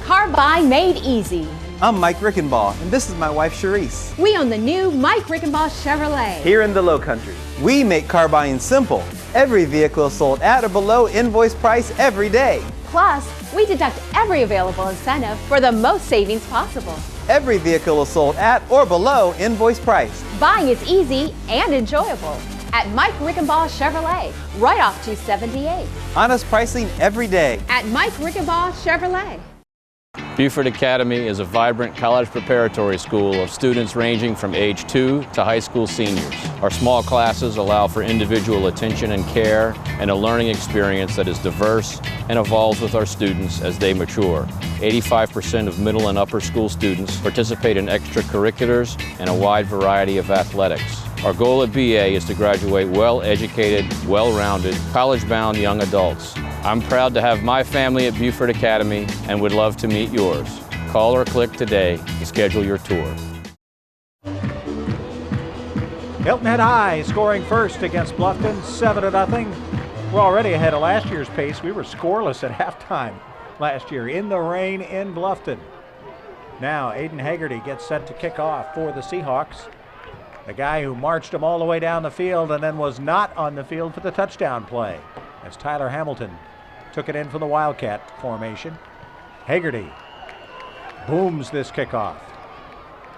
Car buy made easy. I'm Mike Rickenbaugh, and this is my wife, Charisse. We own the new Mike Rickenbaugh Chevrolet. Here in the Lowcountry, we make car buying simple. Every vehicle is sold at or below invoice price every day. Plus, we deduct every available incentive for the most savings possible. Every vehicle is sold at or below invoice price. Buying is easy and enjoyable at Mike Rickenbaugh Chevrolet, right off 278. Honest pricing every day. At Mike Rickenbaugh Chevrolet. Beaufort Academy is a vibrant college preparatory school of students ranging from age 2 to high school seniors. Our small classes allow for individual attention and care and a learning experience that is diverse and evolves with our students as they mature. 85% of middle and upper school students participate in extracurriculars and a wide variety of athletics. Our goal at BA is to graduate well-educated, well-rounded, college-bound young adults. I'm proud to have my family at Beaufort Academy and would love to meet yours. Call or click today to schedule your tour. Hilton Head High scoring first against Bluffton, 7-0. We're already ahead of last year's pace. We were scoreless at halftime last year in the rain in Bluffton. Now Aiden Haggerty gets set to kick off for the Seahawks. The guy who marched them all the way down the field and then was not on the field for the touchdown play, as Tyler Hamilton took it in for the Wildcat formation. Haggerty booms this kickoff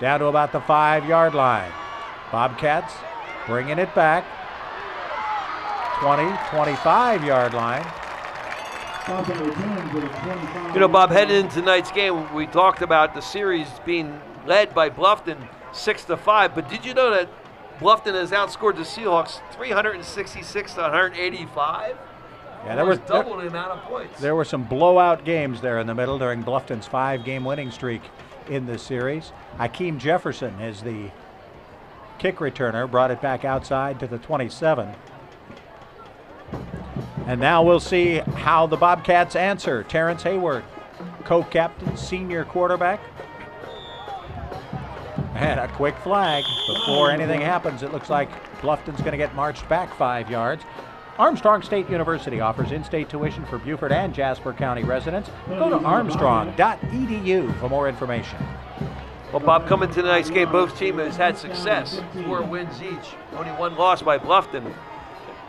down to about the 5-yard line. Bobcats bringing it back. 20, 25-yard line. You know, Bob, heading into tonight's game, we talked about the series being led by Bluffton 6-5, but did you know that Bluffton has outscored the Seahawks 366 to 185? Yeah, there was double the amount of points. There were some blowout games there in the middle during Bluffton's 5-game winning streak in this series. Hakeem Jefferson is the kick returner, brought it back outside to the 27. And now we'll see how the Bobcats answer. Terrence Hayward, co-captain, senior quarterback. And a quick flag. Before anything happens, it looks like Bluffton's going to get marched back 5 yards. Armstrong State University offers in-state tuition for Beaufort and Jasper County residents. Go to armstrong.edu for more information. Well, Bob, coming to tonight's game, both teams has had success. 4 wins each, only 1 loss by Bluffton.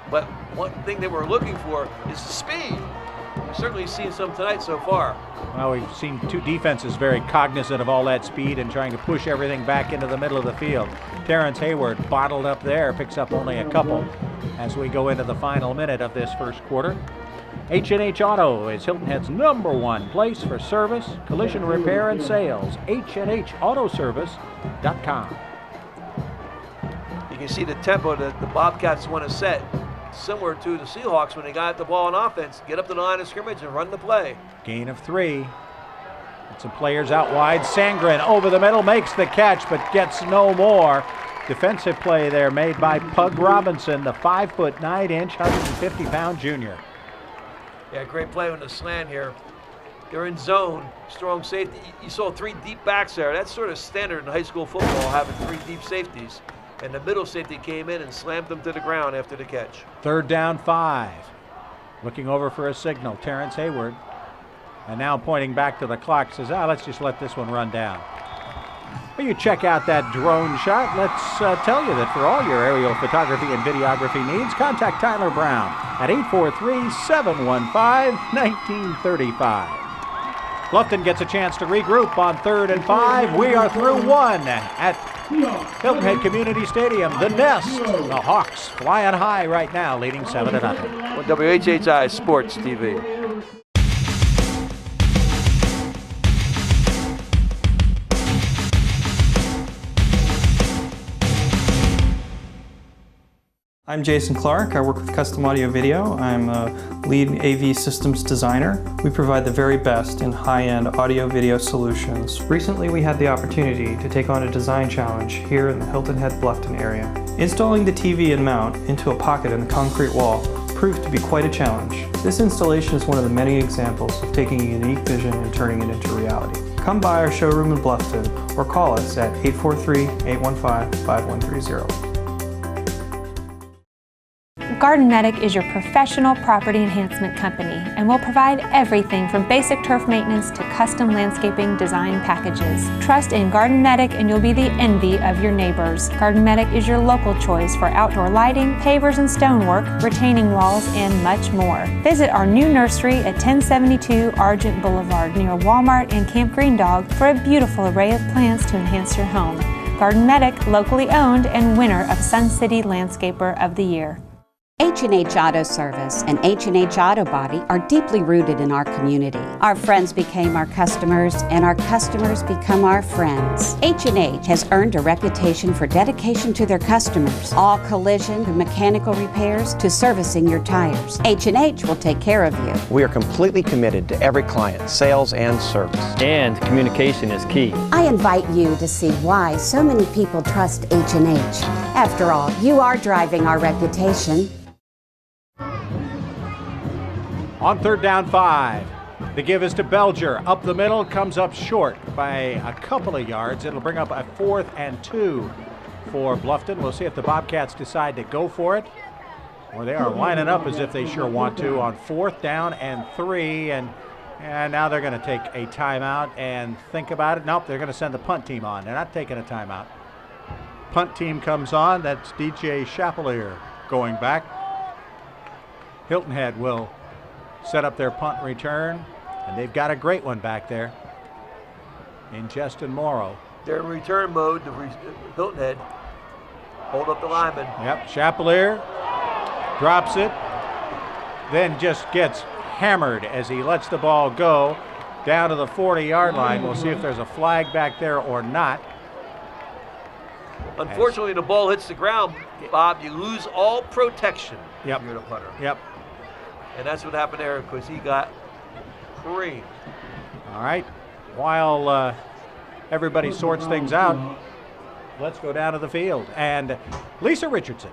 But one thing that we're looking for is the speed. We've certainly seen some tonight so far. Well, we've seen two defenses very cognizant of all that speed and trying to push everything back into the middle of the field. Terrence Hayward bottled up there, picks up only a couple as we go into the final minute of this first quarter. H&H Auto is Hilton Head's #1 place for service, collision repair, and sales. HNHautoservice.com. You can see the tempo that the Bobcats want to set. similar to the Seahawks when they got the ball on offense, get up to the line of scrimmage and run the play. Gain of 3. Some players out wide. Sangren over the middle, makes the catch, but gets no more. Defensive play there made by Pug Robinson, the 5'9", 150-pound junior. Yeah, great play on the slant here. They're in zone, strong safety. You saw 3 deep backs there. That's sort of standard in high school football, having 3 deep safeties. And the middle safety came in and slammed them to the ground after the catch. 3rd down 5. Looking over for a signal, Terrence Hayward. And now pointing back to the clock, says, let's just let this one run down. Well, you check out that drone shot. Let's tell you that for all your aerial photography and videography needs, contact Tyler Brown at 843-715-1935. Bluffton gets a chance to regroup on 3rd and 5. We are through 1 at Hilton Head Community Stadium. The Nest, the Hawks flying high right now, leading 7-0. On WHHI Sports TV. I'm Jason Clark. I work with Custom Audio Video. I'm a lead AV systems designer. We provide the very best in high-end audio video solutions. Recently, we had the opportunity to take on a design challenge here in the Hilton Head Bluffton area. Installing the TV and mount into a pocket in the concrete wall proved to be quite a challenge. This installation is one of the many examples of taking a unique vision and turning it into reality. Come by our showroom in Bluffton or call us at 843-815-5130. Garden Medic is your professional property enhancement company and will provide everything from basic turf maintenance to custom landscaping design packages. Trust in Garden Medic and you'll be the envy of your neighbors. Garden Medic is your local choice for outdoor lighting, pavers and stonework, retaining walls, and much more. Visit our new nursery at 1072 Argent Boulevard near Walmart and Camp Green Dog for a beautiful array of plants to enhance your home. Garden Medic, locally owned and winner of Sun City Landscaper of the Year. H&H Auto Service and H&H Auto Body are deeply rooted in our community. Our friends became our customers, and our customers become our friends. H&H has earned a reputation for dedication to their customers. All collision and mechanical repairs to servicing your tires. H&H will take care of you. We are completely committed to every client, sales and service. And communication is key. I invite you to see why so many people trust H&H. After all, you are driving our reputation. On 3rd down 5, the give is to Belger. Up the middle, comes up short by a couple of yards. It'll bring up a 4th and 2 for Bluffton. We'll see if the Bobcats decide to go for it, or they are lining up as if they sure want to on 4th down and 3. And now they're going to take a timeout and think about it. Nope, they're going to send the punt team on. They're not taking a timeout. Punt team comes on. That's DJ Chapelier going back. Hilton Head will set up their punt return, and they've got a great one back there in Justin Morrow. They're in return mode. The Hilton Head hold up the lineman. Yep, Chapelier drops it, then just gets hammered as he lets the ball go down to the 40-yard line. We'll see if there's a flag back there or not. Unfortunately, the ball hits the ground, Bob. You lose all protection. Yep. You're the punter. Yep. And that's what happened there because he got creamed. All right. While everybody sorts things out, let's go down to the field. And Lisa Richardson.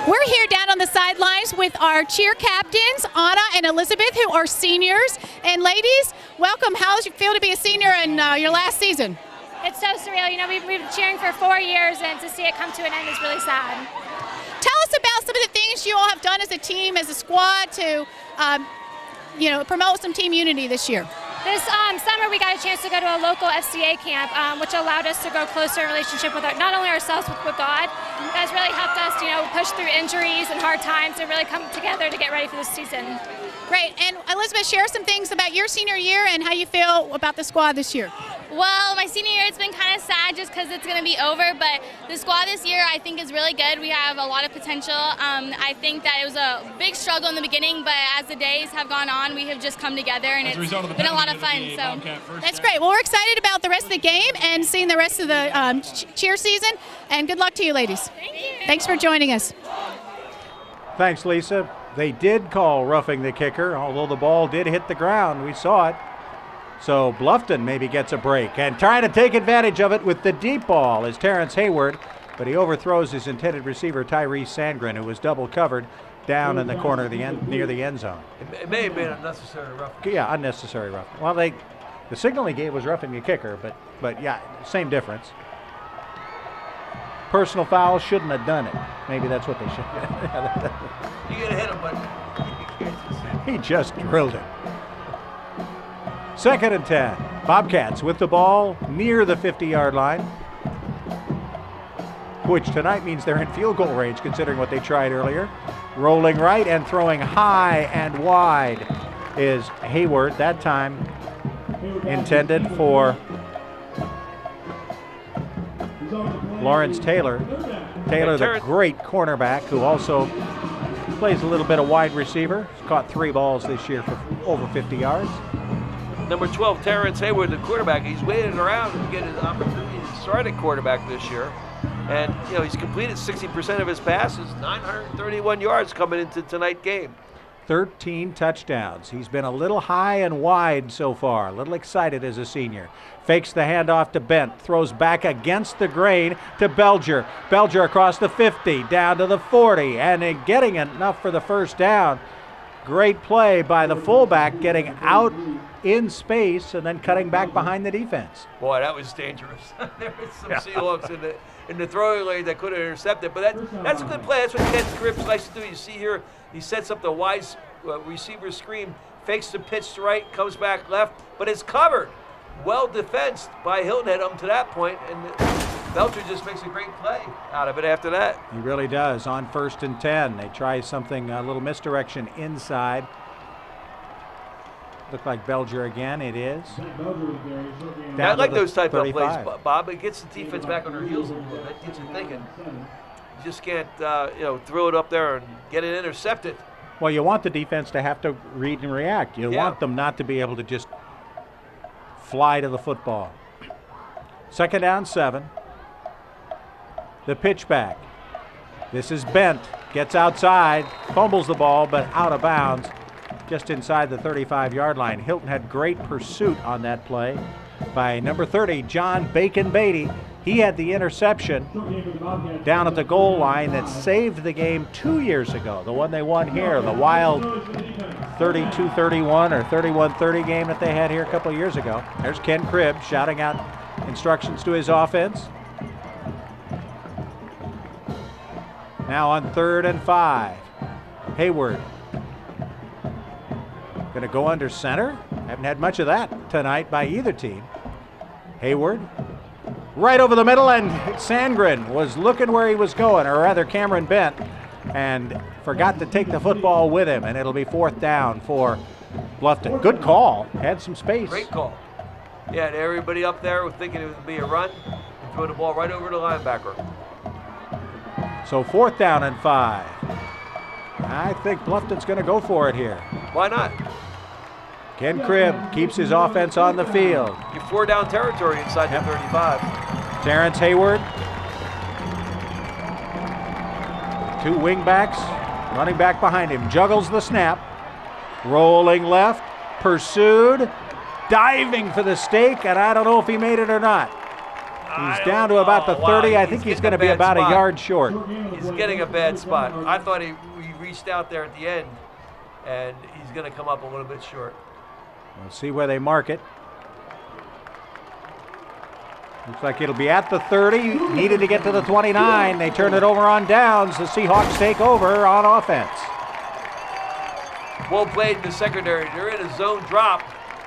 We're here down on the sidelines with our cheer captains, Anna and Elizabeth, who are seniors. And ladies, welcome. How does it feel to be a senior in your last season? It's so surreal. You know, we've been cheering for 4 years, and to see it come to an end is really sad. Tell us about some of the things you all have done as a team, as a squad, to promote some team unity this year. This summer, we got a chance to go to a local FCA camp, which allowed us to grow closer in relationship with not only ourselves, but with God. It has really helped us, push through injuries and hard times and really come together to get ready for this season. Great. And Elizabeth, share some things about your senior year and how you feel about the squad this year. Well, my senior year, it's been kind of sad just because it's going to be over, but the squad this year I think is really good. We have a lot of potential. I think that it was a big struggle in the beginning, but as the days have gone on, we have just come together, and it's been a lot of fun. So that's great. Well, we're excited about the rest of the game and seeing the rest of the cheer season, and good luck to you, ladies. Thank you. Thanks for joining us. Thanks, Lisa. They did call roughing the kicker, although the ball did hit the ground. We saw it. So Bluffton maybe gets a break, and trying to take advantage of it with the deep ball is Terrence Hayward, but he overthrows his intended receiver Tyrese Sandgren, who was double covered down in the corner of the end, near the end zone. It may have been unnecessary roughing. Yeah, unnecessary roughing. Well, the signal he gave was roughing the kicker, but yeah, same difference. Personal foul, shouldn't have done it. Maybe that's what they should have. You gotta hit him, but he just drilled it. 2nd and 10. Bobcats with the ball near the 50-yard line, which tonight means they're in field goal range considering what they tried earlier. Rolling right and throwing high and wide is Hayward, that time intended for Lawrence Taylor. Taylor, the great cornerback, who also plays a little bit of wide receiver. He's caught 3 balls this year for over 50 yards. Number 12, Terrence Hayward, the quarterback. He's waiting around to get an opportunity to start at quarterback this year. And, you know, he's completed 60% of his passes, 931 yards coming into tonight's game. 13 touchdowns. He's been a little high and wide so far, a little excited as a senior. Fakes the handoff to Bent, throws back against the grain to Belger. Belger across the 50, down to the 40, and getting enough for the first down. Great play by the fullback, getting out in space and then cutting back behind the defense. Boy, that was dangerous. There was some Seahawks in the throwing lane that could have intercepted, but that's a good play. That's what Ken Cripps likes to do. You see here, he sets up the wide receiver screen, fakes the pitch to right, comes back left, but it's covered. Well defensed by Hilton Head up to that point, and Belcher just makes a great play out of it after that. He really does. On 1st and 10, they try something, a little misdirection inside. Look like Belger again. It is. I like those type of plays, Bob. It gets the defense back on their heels a little bit, gets you thinking. You just can't, throw it up there and get it intercepted. Well, you want the defense to have to read and react. You want them not to be able to just fly to the football. 2nd down, 7. The pitch back. This is Bent. Gets outside, fumbles the ball, but out of bounds. Just inside the 35-yard line. Hilton had great pursuit on that play by number 30, John Bacon Beatty. He had the interception down at the goal line that saved the game 2 years ago, the one they won here, the wild 32-31 or 31-30 game that they had here a couple of years ago. There's Ken Cribb shouting out instructions to his offense. Now on 3rd and 5, Hayward. Going to go under center. Haven't had much of that tonight by either team. Hayward right over the middle, and Sandgren was looking where he was going, or rather Cameron Bent, and forgot to take the football with him, and it'll be 4th down for Bluffton. Good call. Had some space. Great call. Yeah, and everybody up there was thinking it would be a run and throw the ball right over the linebacker. So 4th down and 5. I think Bluffton's going to go for it here. Why not? Ken Cribb keeps his offense on the field. You're 4-down territory inside the 35. Terrence Hayward. 2 wingbacks running back behind him. Juggles the snap. Rolling left. Pursued. Diving for the stake, and I don't know if he made it or not. He's down to about the 30. Wow. I think he's going to be about a yard short. He's getting a bad spot. I thought he reached out there at the end, and he's going to come up a little bit short. We'll see where they mark it. Looks like it'll be at the 30. Needed to get to the 29. They turn it over on downs. The Seahawks take over on offense. Well played in the secondary. They're in a zone drop.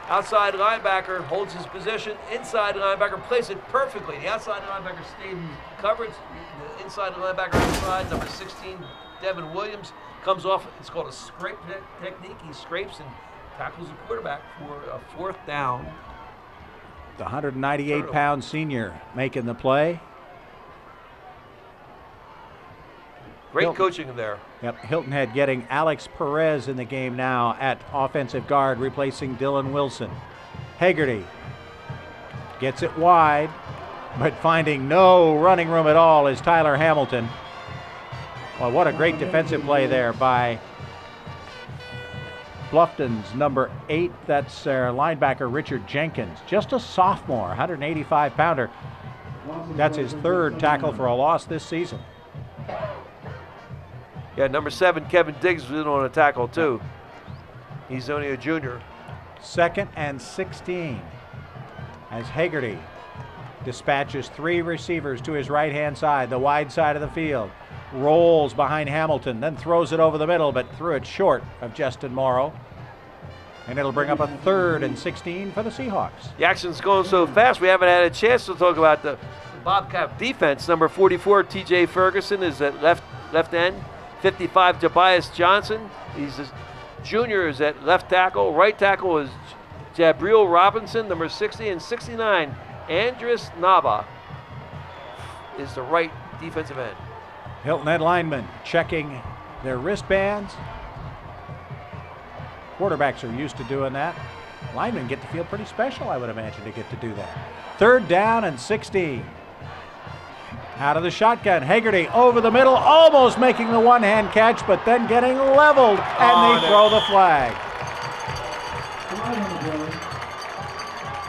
Outside linebacker holds his position. Inside linebacker plays it perfectly. The outside linebacker stayed in coverage. The inside linebacker inside, number 16, Devin Williams, comes off. It's called a scrape technique. He scrapes and tackles the quarterback for a 4th down. The 198-pound senior making the play. Great Hilton. coaching there. Yep, Hilton Head getting Alex Perez in the game now at offensive guard, replacing Dylan Wilson. Haggerty gets it wide, but finding no running room at all is Tyler Hamilton. Well, what a great defensive play there by Bluffton's number 8. That's their linebacker, Richard Jenkins. Just a sophomore, 185-pounder. That's his 3rd tackle for a loss this season. Yeah, number 7, Kevin Diggs, was in on a tackle too. He's only a junior. 2nd and 16 as Hargray dispatches 3 receivers to his right-hand side, the wide side of the field. Rolls behind Hamilton, then throws it over the middle, but threw it short of Justin Morrow. And it'll bring up a 3rd and 16 for the Seahawks. The action's going so fast, we haven't had a chance to talk about the Bobcat defense. Number 44, T.J. Ferguson, is at left end. 55, Tobias Johnson. He's a junior, is at left tackle. Right tackle is Jabril Robinson, number 60, and 69, Andres Nava is the right defensive end. Hilton Head linemen checking their wristbands. Quarterbacks are used to doing that. Linemen get to feel pretty special, I would imagine, to get to do that. 3rd down and 16. Out of the shotgun, Hargray over the middle, almost making the one-hand catch, but then getting leveled, and they throw the flag.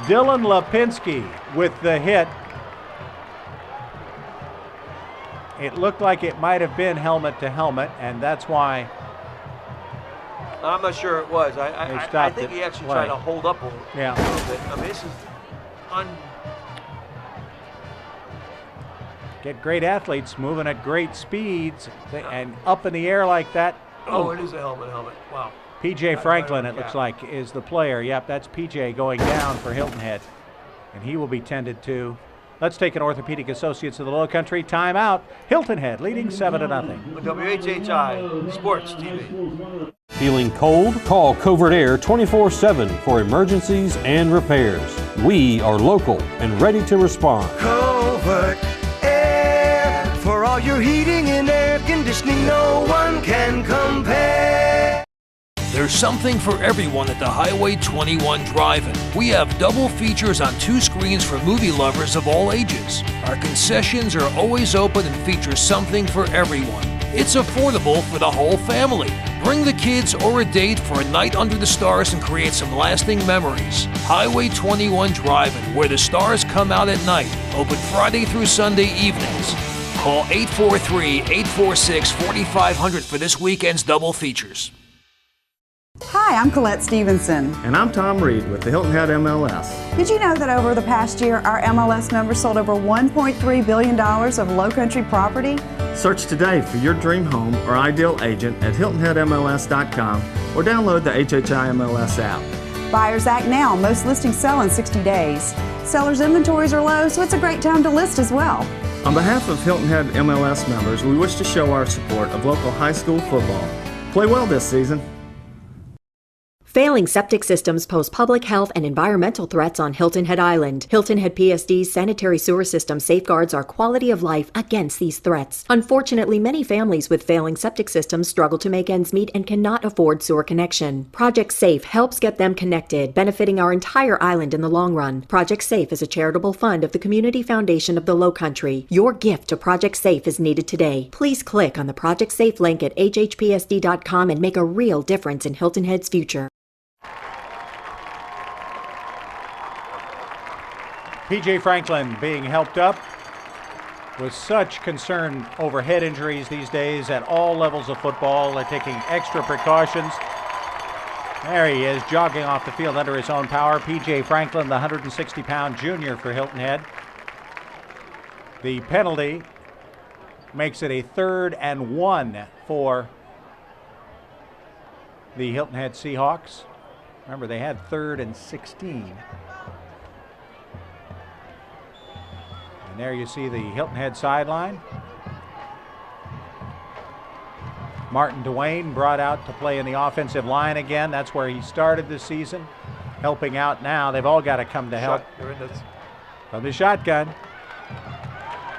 Dylan Lipinski with the hit. It looked like it might have been helmet to helmet, and that's why I'm not sure it was. I think he actually tried to hold up a little bit. I mean, this is Get great athletes moving at great speeds and up in the air like that. Oh, it is a helmet. Wow. P.J. Franklin, it looks like, is the player. Yep, that's P.J. going down for Hilton Head, and he will be tended to. Let's take an Orthopedic Associates of the Lowcountry timeout. Hilton Head leading 7-0. WHHI Sports TV. Feeling cold? Call Covert Aire 24/7 for emergencies and repairs. We are local and ready to respond. Covert Aire, for all your heating and air conditioning, no one can compare. There's something for everyone at the Highway 21 Drive-In. We have double features on 2 screens for movie lovers of all ages. Our concessions are always open and feature something for everyone. It's affordable for the whole family. Bring the kids or a date for a night under the stars and create some lasting memories. Highway 21 Drive-In, where the stars come out at night. Open Friday through Sunday evenings. Call 843-846-4500 for this weekend's double features. Hi, I'm Colette Stevenson. And I'm Tom Reed with the Hilton Head MLS. Did you know that over the past year, our MLS members sold over $1.3 billion of Lowcountry property? Search today for your dream home or ideal agent at HiltonHeadMLS.com or download the HHI MLS app. Buyers act now. Most listings sell in 60 days. Sellers' inventories are low, so it's a great time to list as well. On behalf of Hilton Head MLS members, we wish to show our support of local high school football. Play well this season. Failing septic systems pose public health and environmental threats on Hilton Head Island. Hilton Head PSD's sanitary sewer system safeguards our quality of life against these threats. Unfortunately, many families with failing septic systems struggle to make ends meet and cannot afford sewer connection. Project SAFE helps get them connected, benefiting our entire island in the long run. Project SAFE is a charitable fund of the Community Foundation of the Lowcountry. Your gift to Project SAFE is needed today. Please click on the Project SAFE link at hhpsd.com and make a real difference in Hilton Head's future. P.J. Franklin being helped up with such concern over head injuries these days at all levels of football. They're taking extra precautions. There he is, jogging off the field under his own power. P.J. Franklin, the 160-pound junior for Hilton Head. The penalty makes it a 3rd and 1 for the Hilton Head Seahawks. Remember, they had 3rd and 16. And there you see the Hilton Head sideline. Martin Duane brought out to play in the offensive line again. That's where he started this season, helping out now. They've all got to come to help. From the shotgun.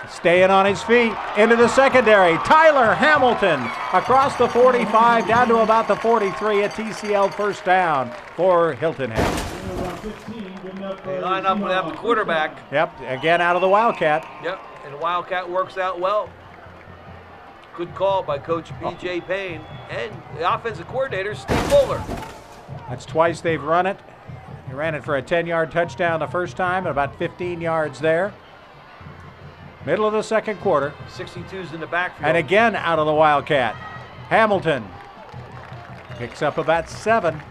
Staying on his feet, into the secondary. Tyler Hamilton across the 45 down to about the 43 at TCL, first down for Hilton Head. They line up without the quarterback. Yep, again out of the Wildcat. Yep, and the Wildcat works out well. Good call by Coach B.J. Payne and the offensive coordinator, Steve Bowler. That's twice they've run it. He ran it for a 10-yard touchdown the first time, and about 15 yards there. Middle of the second quarter. 62's in the backfield. And again out of the Wildcat. Hamilton picks up about 7.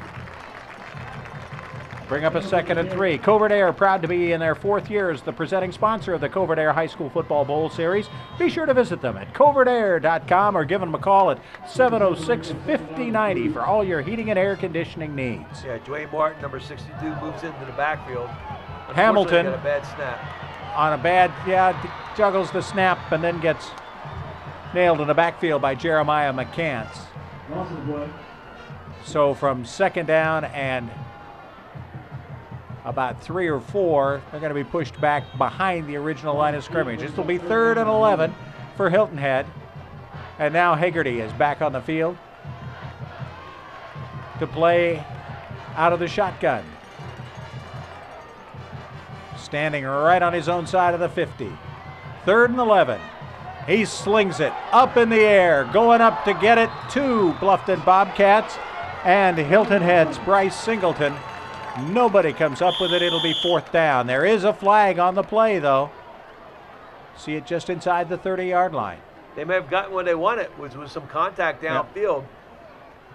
Bring up a 2nd and 3. Covert Aire proud to be in their 4th year as the presenting sponsor of the Covert Aire High School Football Bowl Series. Be sure to visit them at covertaire.com or give them a call at 706-5090 for all your heating and air conditioning needs. Yeah, Dwayne Martin, number 62, moves into the backfield. Hamilton got a bad snap. on a bad, juggles the snap and then gets nailed in the backfield by Jeremiah McCants. So from 2nd down and about 3 or 4, they're going to be pushed back behind the original line of scrimmage. This will be 3rd and 11 for Hilton Head. And now Hagerty is back on the field to play out of the shotgun. Standing right on his own side of the 50. 3rd and 11. He slings it up in the air, going up to get it to Bluffton Bobcats. And Hilton Head's Bryce Singleton. Nobody comes up with it. It'll be 4th down. There is a flag on the play, though. See it just inside the 30-yard line. They may have gotten what they wanted, which was some contact downfield.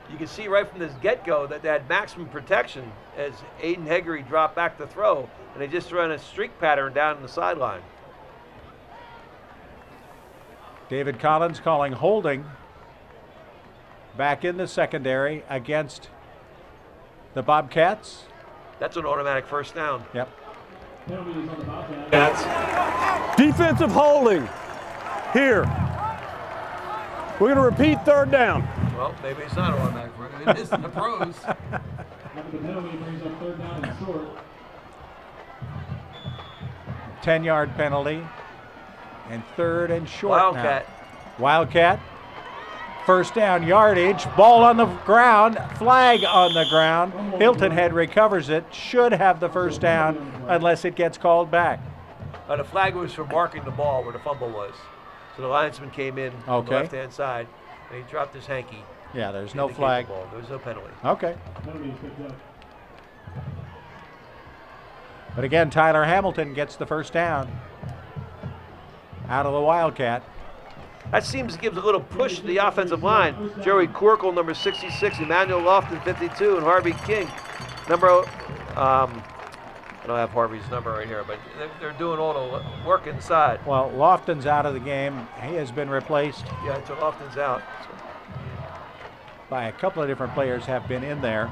You can see right from this get-go that they had maximum protection as Aiden Hagerty dropped back to throw, and they just ran a streak pattern down the sideline. David Collins calling holding back in the secondary against the Bobcats. That's an automatic 1st down. Yep. Defensive holding here. We're going to repeat 3rd down. Well, maybe it's not automatic. It is in the pros. 10-yard penalty and 3rd and short. Wildcat. Now. Wildcat. 1st down yardage. Ball on the ground. Flag on the ground. Hilton Head recovers it. Should have the 1st down unless it gets called back. The flag was for marking the ball where the fumble was. So the linesman came in on the left-hand side, and he dropped his hanky. Yeah, there's no flag. There was no penalty. Okay. But again, Tyler Hamilton gets the 1st down out of the Wildcat. That seems to give a little push to the offensive line. Joey Corkle, number 66, Emmanuel Lofton, 52, and Harvey King, number, I don't have Harvey's number right here, but they're doing all the work inside. Well, Lofton's out of the game. He has been replaced. Yeah, so Lofton's out. By a couple of different players have been in there.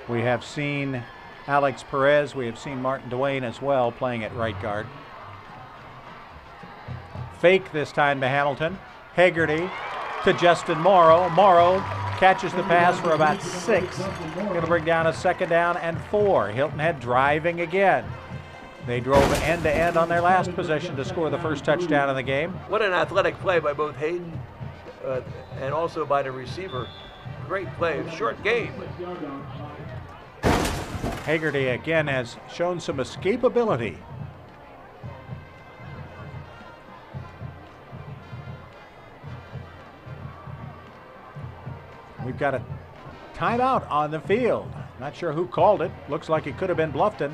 We have seen Alex Perez. We have seen Martin Duane as well playing at right guard. Fake this time to Hamilton. Hagerty to Justin Morrow. Morrow catches the pass for about 6. Going to bring down a 2nd down and 4. Hilton Head driving again. They drove end to end on their last possession to score the 1st touchdown of the game. What an athletic play by both Hayden and also by the receiver. Great play, short game. Hagerty again has shown some escapability. We've got a timeout on the field. Not sure who called it. Looks like it could have been Bluffton.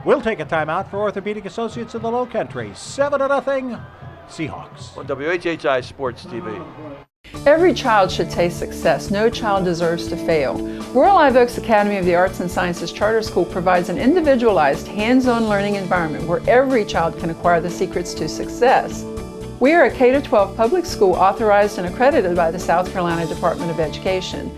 We'll take a timeout for Orthopedic Associates of the Lowcountry. 7-0 Seahawks. On WHHI Sports TV. Every child should taste success. No child deserves to fail. Royal Live Oaks Academy of the Arts and Sciences Charter School provides an individualized, hands-on learning environment where every child can acquire the secrets to success. We are a K-12 public school authorized and accredited by the South Carolina Department of Education.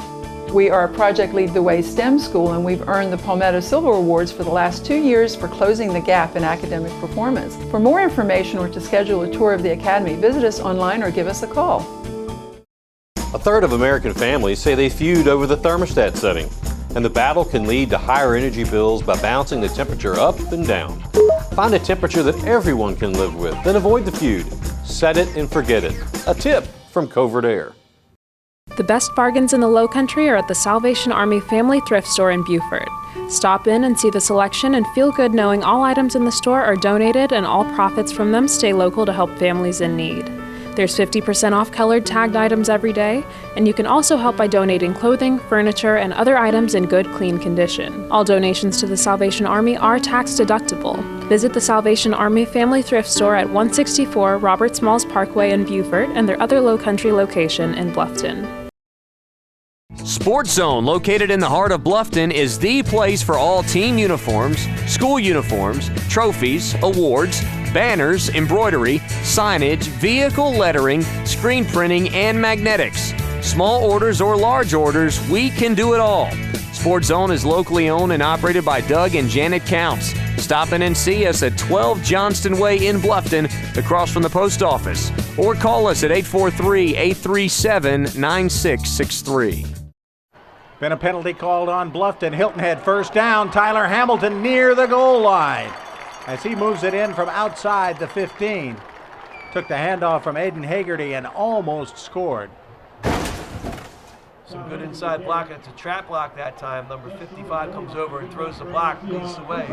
We are a Project Lead the Way STEM school, and we've earned the Palmetto Silver Awards for the last 2 years for closing the gap in academic performance. For more information or to schedule a tour of the Academy, visit us online or give us a call. 1/3 of American families say they feud over the thermostat setting, and the battle can lead to higher energy bills by bouncing the temperature up and down. Find a temperature that everyone can live with, then avoid the feud. Set it and forget it. A tip from Covert Aire. The best bargains in the Lowcountry are at the Salvation Army Family Thrift Store in Beaufort. Stop in and see the selection and feel good knowing all items in the store are donated and all profits from them stay local to help families in need. There's 50% off colored tagged items every day, and you can also help by donating clothing, furniture, and other items in good, clean condition. All donations to the Salvation Army are tax deductible. Visit the Salvation Army Family Thrift Store at 164 Robert Smalls Parkway in Beaufort and their other Lowcountry location in Bluffton. Sports Zone, located in the heart of Bluffton, is the place for all team uniforms, school uniforms, trophies, awards, banners, embroidery, signage, vehicle lettering, screen printing, and magnetics. Small orders or large orders, we can do it all. Sports Zone is locally owned and operated by Doug and Janet Counts. Stop in and see us at 12 Johnston Way in Bluffton, across from the post office, or call us at 843-837-9663. Been a penalty called on Bluffton. Hilton Head first down. Tyler Hamilton near the goal line as he moves it in from outside the 15. Took the handoff from Aiden Hagerty and almost scored. Some good inside block. It's a trap block that time. Number 55 comes over and throws the block, beats away.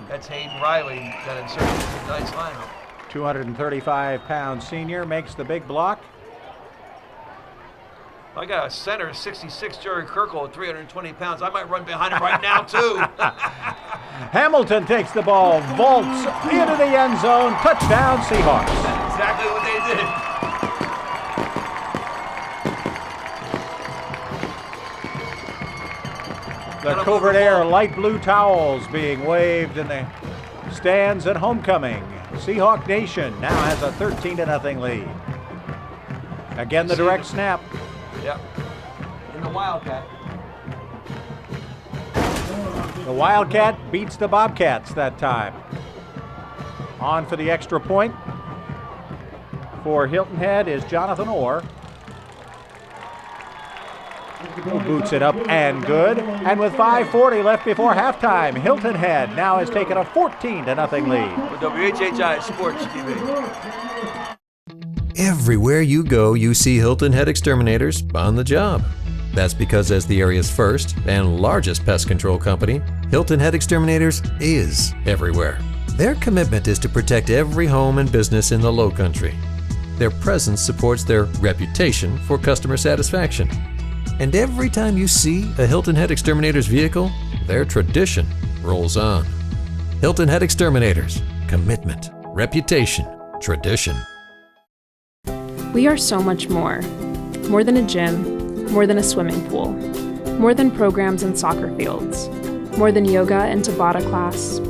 That's Hayden Riley that inserted a nice lineup. 235-pound senior makes the big block. I got a center, 66, Jerry Kirkle, at 320 pounds. I might run behind him right now, too. Hamilton takes the ball, vaults into the end zone. Touchdown, Seahawks. That's exactly what they did. The Covert Aire light blue towels being waved in the stands at homecoming. Seahawk Nation now has a 13-0 lead. Again, the direct snap. Yep. In the Wildcat. The Wildcat beats the Bobcats that time. On for the extra point for Hilton Head is Jonathan Orr. Who boots it up and good. And with 5:40 left before halftime, Hilton Head now has taken a 14-0 lead. For WHHI Sports TV. Everywhere you go, you see Hilton Head Exterminators on the job. That's because as the area's first and largest pest control company, Hilton Head Exterminators is everywhere. Their commitment is to protect every home and business in the Lowcountry. Their presence supports their reputation for customer satisfaction. And every time you see a Hilton Head Exterminators vehicle, their tradition rolls on. Hilton Head Exterminators. Commitment, reputation, tradition. We are so much more. More than a gym, more than a swimming pool, more than programs and soccer fields, more than yoga and Tabata class.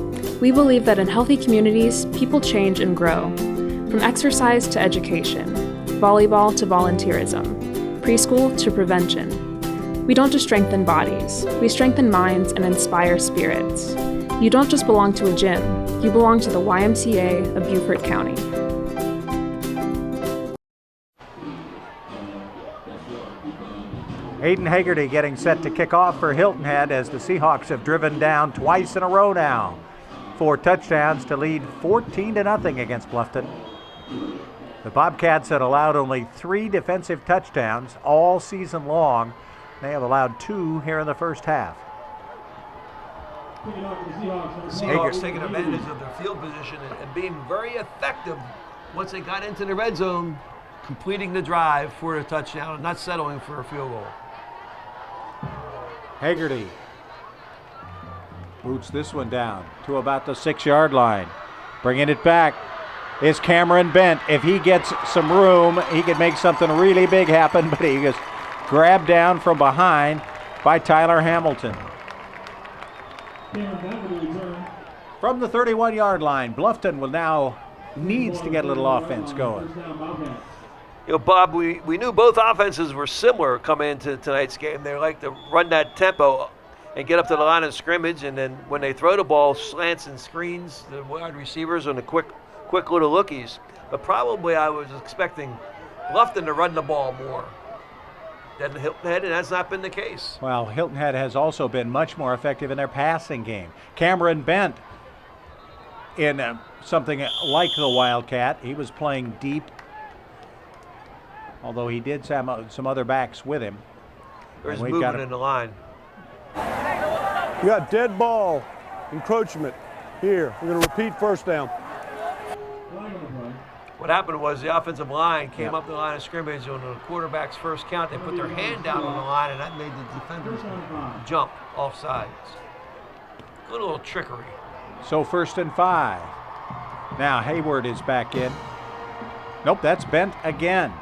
We believe that in healthy communities, people change and grow. From exercise to education, volleyball to volunteerism, preschool to prevention. We don't just strengthen bodies, we strengthen minds and inspire spirits. You don't just belong to a gym, you belong to the YMCA of Beaufort County. Aiden Hagerty getting set to kick off for Hilton Head as the Seahawks have driven down twice in a row now. 4 touchdowns to lead 14-0 against Bluffton. The Bobcats had allowed only 3 defensive touchdowns all season long. They have allowed 2 here in the first half. Seahawks taking advantage of their field position and being very effective once they got into the red zone, completing the drive for a touchdown and not settling for a field goal. Hagerty boots this one down to about the 6-yard line. Bringing it back is Cameron Bent. If he gets some room, he could make something really big happen, but he gets grabbed down from behind by Tyler Hamilton. From the 31-yard line, Bluffton will now needs to get a little offense going. You know, Bob, we knew both offenses were similar coming into tonight's game. They like to run that tempo and get up to the line of scrimmage, and then when they throw the ball, slants and screens the wide receivers and the quick little lookies. But probably I was expecting Bluffton to run the ball more than Hilton Head, and that's not been the case. Well, Hilton Head has also been much more effective in their passing game. Cameron Bent in something like the Wildcat. He was playing deep, although he did have some other backs with him. There's movement in the line. You got dead ball, encroachment here. We're going to repeat first down. What happened was the offensive line came up the line of scrimmage on the quarterback's first count. They put their hand down on the line, and that made the defenders jump off sides. Good little trickery. So 1st and 5. Now Hayward is back in. Nope, that's Bent again.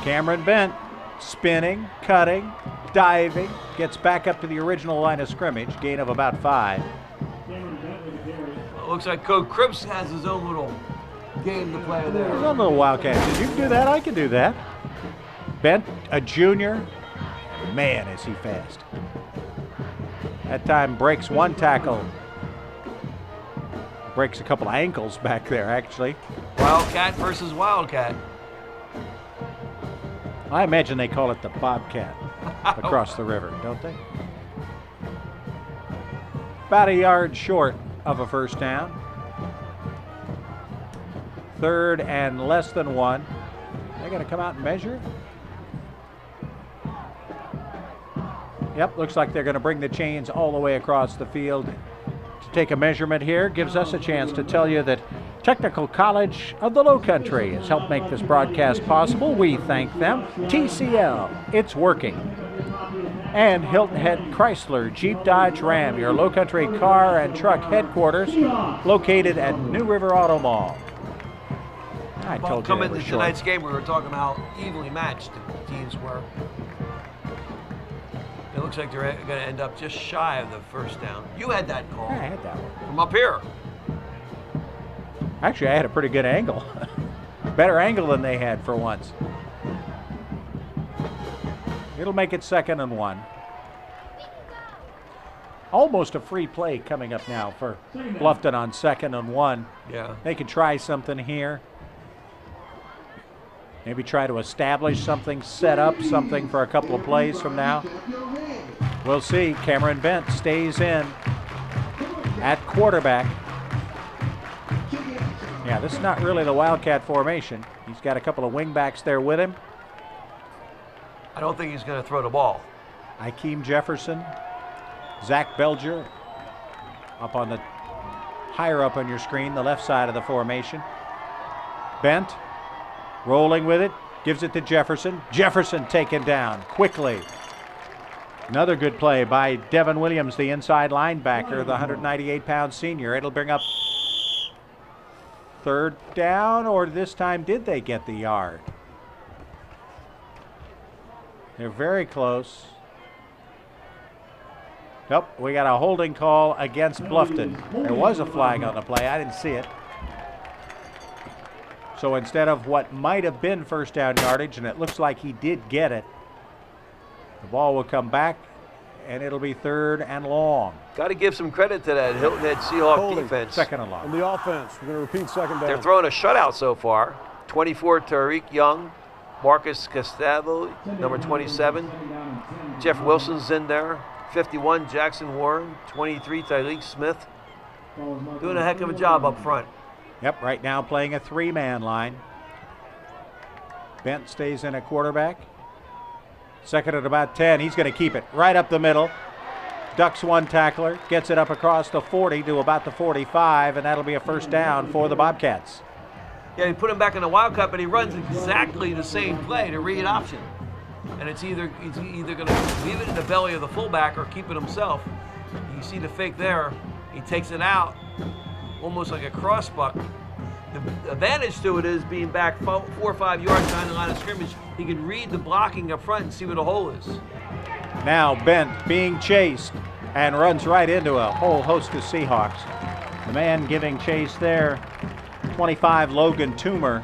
Cameron Bent spinning, cutting, diving, gets back up to the original line of scrimmage, gain of about 5. Well, it looks like Coach Cripps has his own little game to play there. His own little Wildcat. If you can do that, I can do that. Bent, a junior. Man, is he fast. That time breaks one tackle. Breaks a couple ankles back there, actually. Wildcat versus Wildcat. I imagine they call it the Bobcat across the river, don't they? About a yard short of a first down. 3rd and less than 1. They're going to come out and measure. Yep, looks like they're going to bring the chains all the way across the field. To take a measurement here gives us a chance to tell you that Technical College of the Lowcountry has helped make this broadcast possible. We thank them. TCL, it's working. And Hilton Head Chrysler Jeep Dodge Ram, your Lowcountry car and truck headquarters, located at New River Auto Mall. I told you coming they were to short. tonight's game, we were talking about how evenly matched the teams were. It looks like they're going to end up just shy of the first down. You had that call. I had that one. From up here. Actually, I had a pretty good angle. Better angle than they had for once. It'll make it 2nd and 1. Almost a free play coming up now for Bluffton on 2nd and 1. Yeah. They could try something here. Maybe try to establish something, set up something for a couple of plays from now. We'll see. Cameron Bent stays in at quarterback. Yeah, this is not really the Wildcat formation. He's got a couple of wingbacks there with him. I don't think he's going to throw the ball. Akeem Jefferson, Zach Belger, up on the higher up on your screen, the left side of the formation. Bent, rolling with it, gives it to Jefferson. Jefferson taken down quickly. Another good play by Devin Williams, the inside linebacker, the 198-pound senior. It'll bring up 3rd down, or this time did they get the yard? They're very close. Nope, we got a holding call against Bluffton. There was a flag on the play. I didn't see it. So instead of what might have been first down yardage, and it looks like he did get it, the ball will come back, and it'll be 3rd and long. Got to give some credit to that Hilton Head Seahawks defense. 2nd and long. And the offense, we're going to repeat 2nd down. They're throwing a shutout so far. 24, Tariq Young. Marcus Costello, number 27. Jeff Wilson's in there. 51, Jackson Warren. 23, Tyleek Smith. Doing a heck of a job up front. Yep, right now playing a 3-man line. Bent stays in at quarterback. 2nd at about 10. He's going to keep it right up the middle. Ducks one tackler, gets it up across the 40 to about the 45, and that'll be a first down for the Bobcats. Yeah, he put him back in the Wildcat, but he runs exactly the same play, the read option. And he's either going to leave it in the belly of the fullback or keep it himself. You see the fake there. He takes it out, almost like a crossbuck. The advantage to it is being back 4 or 5 yards behind the line of scrimmage. He can read the blocking up front and see where the hole is. Now Bent being chased and runs right into a whole host of Seahawks. The man giving chase there, 25 Logan Toomer,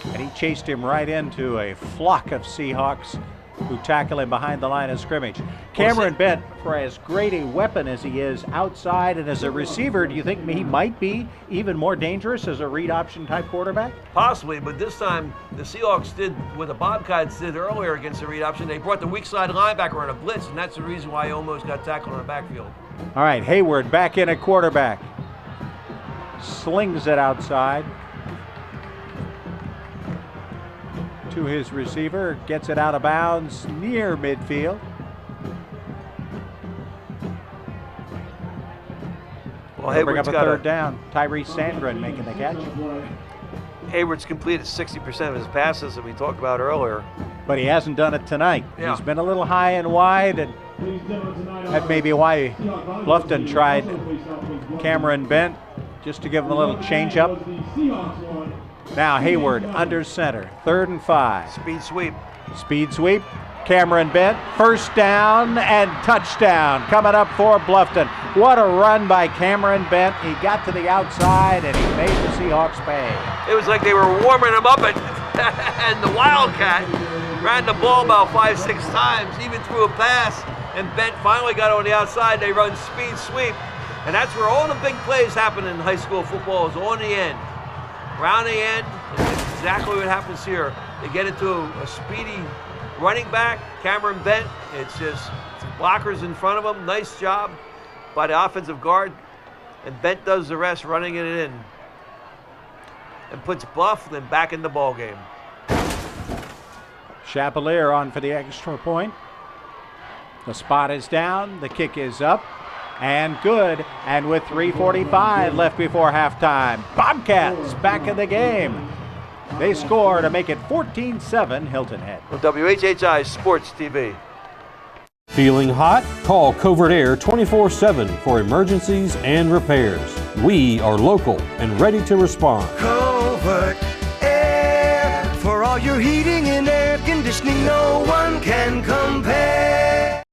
and he chased him right into a flock of Seahawks who tackle him behind the line of scrimmage. Cameron Bent, for as great a weapon as he is outside and as a receiver, do you think he might be even more dangerous as a read option type quarterback? Possibly, but this time the Seahawks did what the Bobcats did earlier against the read option. They brought the weak side linebacker on a blitz, and that's the reason why he almost got tackled on the backfield. All right, Hayward back in at quarterback. Slings it outside to his receiver, gets it out of bounds near midfield. Well, They'll bring up Hayward's a got 3rd down. Tyrese Sandgren making the catch. Hayward's completed 60% of his passes that we talked about earlier. But he hasn't done it tonight. Yeah. He's been a little high and wide, and that may be why Bluffton tried Cameron Bent, just to give him a little change up. Now Hayward under center, 3rd and 5. Speed sweep. Speed sweep. Cameron Bent, first down and touchdown coming up for Bluffton. What a run by Cameron Bent. He got to the outside and he made the Seahawks pay. It was like they were warming him up, and the Wildcat ran the ball about 5-6 times, even threw a pass, and Bent finally got on the outside. They run speed sweep, and that's where all the big plays happen in high school football, is on the end. Around the end, and that's exactly what happens here. They get into a speedy running back, Cameron Bent. It's just blockers in front of him. Nice job by the offensive guard. And Bent does the rest, running it in. And puts Bluffton back in the ball game. Chapelier on for the extra point. The spot is down. The kick is up. And good. And with 3:45 left before halftime, Bobcats back in the game. They score to make it 14-7 Hilton Head. WHHI Sports TV. Feeling hot? Call Covert Aire 24/7 for emergencies and repairs. We are local and ready to respond. Covert Aire, for all your heating and air conditioning, no one can compare.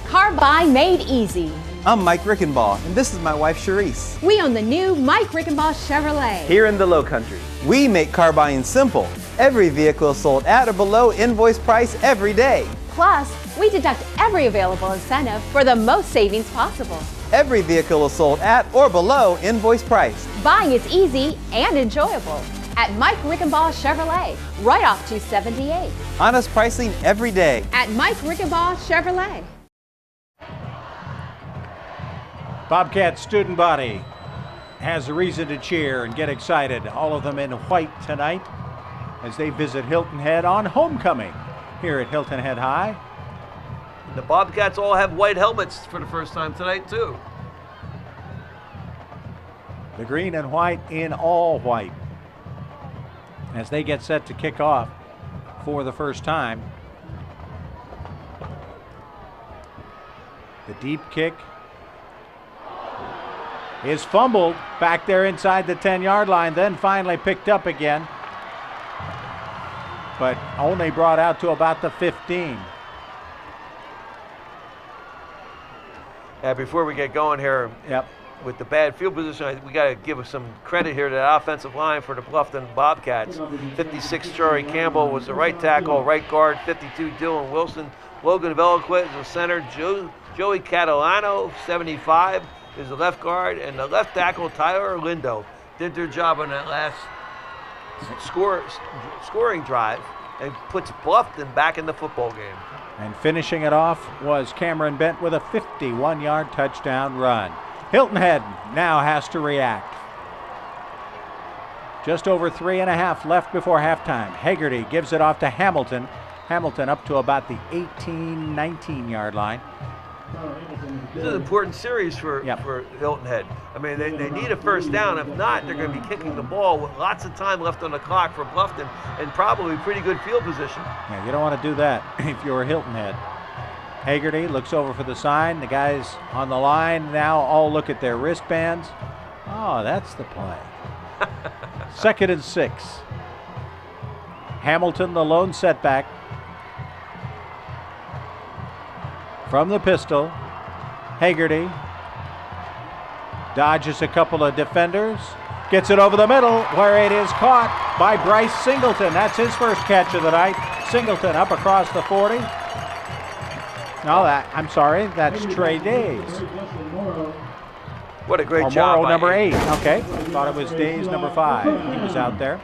Car buy made easy. I'm Mike Rickenbaugh, and this is my wife, Charisse. We own the new Mike Rickenbaugh Chevrolet. Here in the Lowcountry, we make car buying simple. Every vehicle is sold at or below invoice price every day. Plus, we deduct every available incentive for the most savings possible. Every vehicle is sold at or below invoice price. Buying is easy and enjoyable at Mike Rickenbaugh Chevrolet, right off 278. Honest pricing every day. At Mike Rickenbaugh Chevrolet. Bobcat student body has a reason to cheer and get excited. All of them in white tonight as they visit Hilton Head on homecoming here at Hilton Head High. The Bobcats all have white helmets for the first time tonight, too. The green and white in all white as they get set to kick off for the first time. The deep kick is fumbled back there inside the 10-yard line, then finally picked up again, but only brought out to about the 15. Before we get going here, with the bad field position, we got to give some credit here to the offensive line for the Bluffton Bobcats. 56 Jory Campbell was the right tackle, right guard. 52 Dylan Wilson. Logan Veloquit is the center. Joey Catalano, 75. Is the left guard, and the left tackle, Tyler Lindo, did their job on that last scoring drive and puts Bluffton back in the football game. And finishing it off was Cameron Bent with a 51-yard touchdown run. Hilton Head now has to react. Just over 3.5 left before halftime. Hagerty gives it off to Hamilton. Hamilton up to about the 19-yard line. This is an important series for Hilton Head. I mean, they need a first down. If not, they're going to be kicking the ball with lots of time left on the clock for Bluffton and probably pretty good field position. Yeah, you don't want to do that if you're Hilton Head. Hagerty looks over for the sign. The guys on the line now all look at their wristbands. Oh, that's the play. 2nd and 6. Hamilton, the lone setback. From the pistol, Hagerty dodges a couple of defenders, gets it over the middle where it is caught by Bryce Singleton. That's his first catch of the night. Singleton up across the 40. No, I'm sorry, that's Trey Days. What a great job Morrow, by number 8. Aiden. Okay, thought it was Days, number 5. He was out there.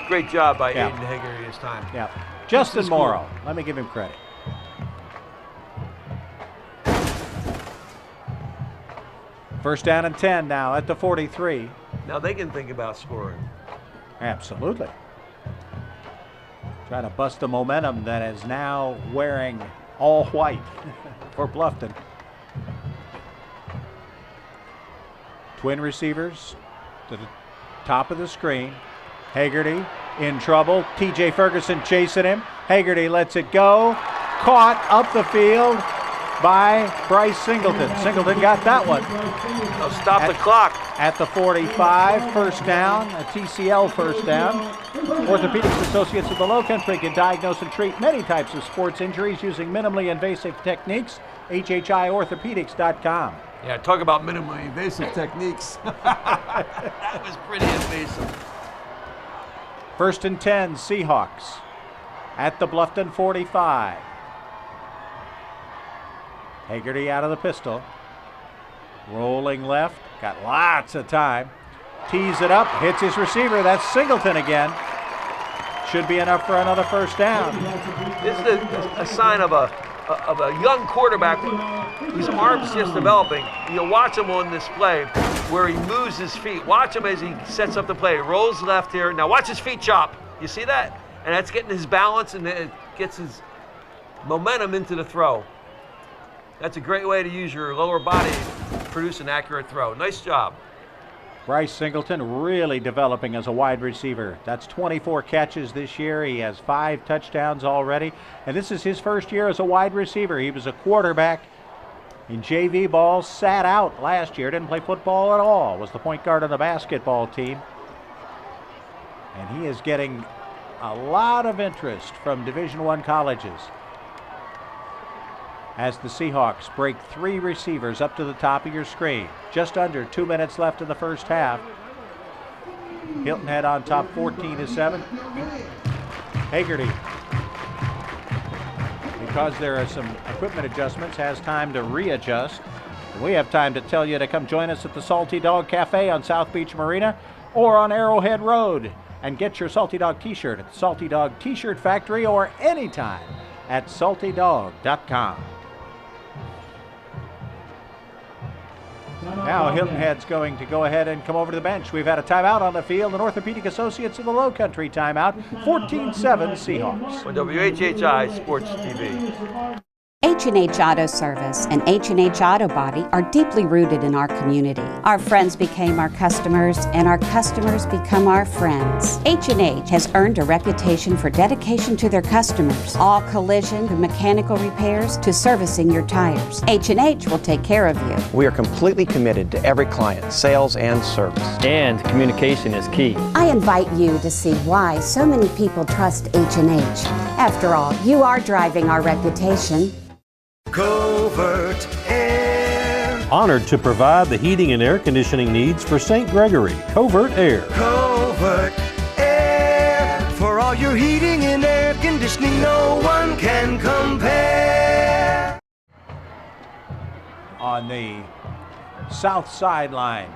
Great job by Aiden Hagerty this time. Yeah, Justin Morrow. Let me give him credit. First down and 10 now at the 43. Now they can think about scoring. Absolutely. Trying to bust the momentum that is now wearing all white for Bluffton. Twin receivers to the top of the screen. Hagerty in trouble. TJ Ferguson chasing him. Hagerty lets it go. Caught up the field by Bryce Singleton. Singleton got that one. Oh, stop the clock. At the 45, first down, a TCL first down. Orthopedics Associates of the Lowcountry can diagnose and treat many types of sports injuries using minimally invasive techniques. WHHIorthopedics.com. Yeah, talk about minimally invasive techniques. That was pretty invasive. 1st and 10, Seahawks at the Bluffton 45. Hagerty out of the pistol. Rolling left, got lots of time. Tees it up, hits his receiver. That's Singleton again. Should be enough for another first down. This is a sign of a young quarterback whose arm's just developing. You'll watch him on this play where he moves his feet. Watch him as he sets up the play. Rolls left here. Now watch his feet chop. You see that? And that's getting his balance and it gets his momentum into the throw. That's a great way to use your lower body to produce an accurate throw. Nice job. Bryce Singleton really developing as a wide receiver. That's 24 catches this year. He has 5 touchdowns already. And this is his first year as a wide receiver. He was a quarterback in JV ball, sat out last year, didn't play football at all, was the point guard on the basketball team. And he is getting a lot of interest from Division I colleges as the Seahawks break 3 receivers up to the top of your screen. Just under 2 minutes left in the first half. Hilton Head on top 14-7. Hagerty, because there are some equipment adjustments, has time to readjust. We have time to tell you to come join us at the Salty Dog Cafe on South Beach Marina or on Arrowhead Road and get your Salty Dog t-shirt at the Salty Dog T-shirt Factory or anytime at saltydog.com. Now Hilton Head's going to go ahead and come over to the bench. We've had a timeout on the field, and Orthopedic Associates of the Lowcountry timeout, 14-7 Seahawks. On WHHI Sports TV. H&H Auto Service and H&H Auto Body are deeply rooted in our community. Our friends became our customers, and our customers become our friends. H&H has earned a reputation for dedication to their customers. All collision and mechanical repairs to servicing your tires. H&H will take care of you. We are completely committed to every client, sales and service. And communication is key. I invite you to see why so many people trust H&H. After all, you are driving our reputation. Covert Aire. Honored to provide the heating and air conditioning needs for St. Gregory. Covert Aire. Covert Aire. For all your heating and air conditioning, no one can compare. On the south sideline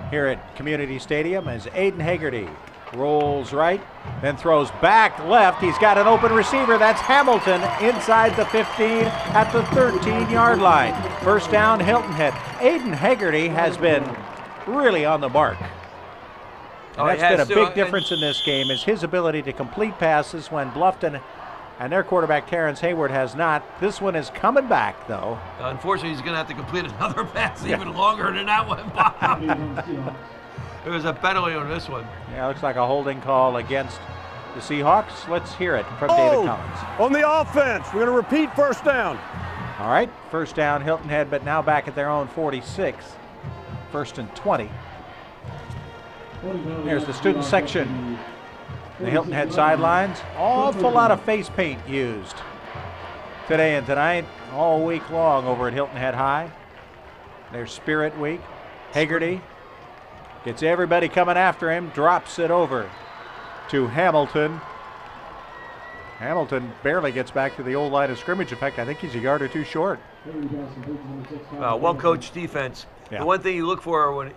here at Community Stadium as Aiden Hagerty rolls right, then throws back left. He's got an open receiver. That's Hamilton inside the 15 at the 13-yard line. First down, Hilton Head. Aiden Hagerty has been really on the mark. And that's been a big difference in this game, is his ability to complete passes when Bluffton and their quarterback Terrence Hayward has not. This one is coming back, though. Unfortunately, he's going to have to complete another pass even longer than that one, Bob. There was a penalty on this one. Yeah, looks like a holding call against the Seahawks. Let's hear it from David Collins. On the offense, we're going to repeat first down. All right, first down, Hilton Head, but now back at their own 46. 1st and 20. There's the student section. The Hilton Head sidelines. Awful lot of face paint used today and tonight, all week long over at Hilton Head High. Their Spirit Week. Hagerty gets everybody coming after him, drops it over to Hamilton. Hamilton barely gets back to the old line of scrimmage. In fact, I think he's a yard or two short. One-coach defense. Yeah. The one thing you look for when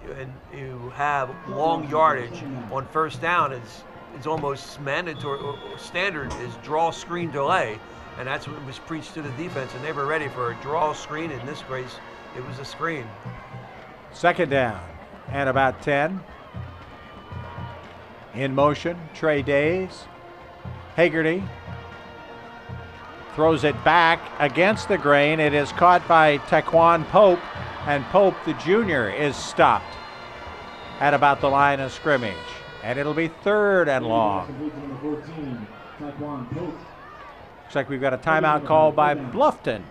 you have long yardage on first down is almost mandatory or standard is draw, screen, delay. And that's what was preached to the defense, and they were ready for a draw, screen. In this case, it was a screen. Second down and about 10. In motion, Trey Days. Hagerty throws it back against the grain. It is caught by Taquan Pope, and Pope, the junior, is stopped at about the line of scrimmage. And it'll be 3rd and long. Looks like we've got a timeout called by Bluffton.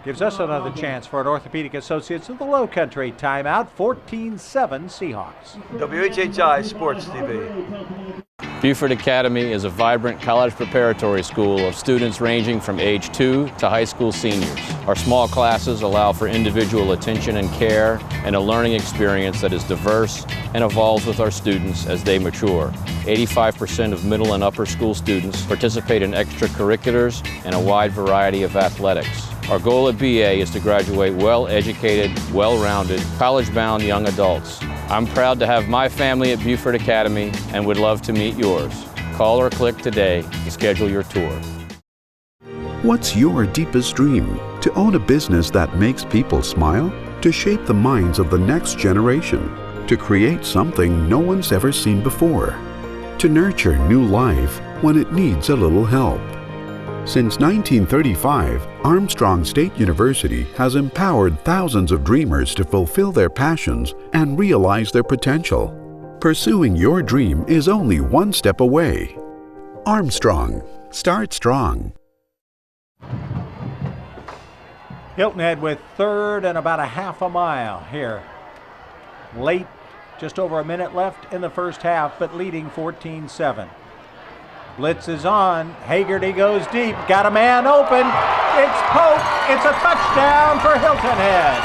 Gives us another chance for an Orthopedic Associates of the Lowcountry timeout. 14-7 Seahawks. WHHI Sports TV. Beaufort Academy is a vibrant college preparatory school of students ranging from age 2 to high school seniors. Our small classes allow for individual attention and care and a learning experience that is diverse and evolves with our students as they mature. 85% of middle and upper school students participate in extracurriculars and a wide variety of athletics. Our goal at BA is to graduate well-educated, well-rounded, college-bound young adults. I'm proud to have my family at Beaufort Academy and would love to meet yours. Call or click today to schedule your tour. What's your deepest dream? To own a business that makes people smile? To shape the minds of the next generation? To create something no one's ever seen before? To nurture new life when it needs a little help? Since 1935, Armstrong State University has empowered thousands of dreamers to fulfill their passions and realize their potential. Pursuing your dream is only one step away. Armstrong. Start strong. Hilton Head with 3rd and about a half a mile here. Late, just over a minute left in the first half, but leading 14-7. Blitz is on. Hagerty goes deep. Got a man open. It's Pope. It's a touchdown for Hilton Head.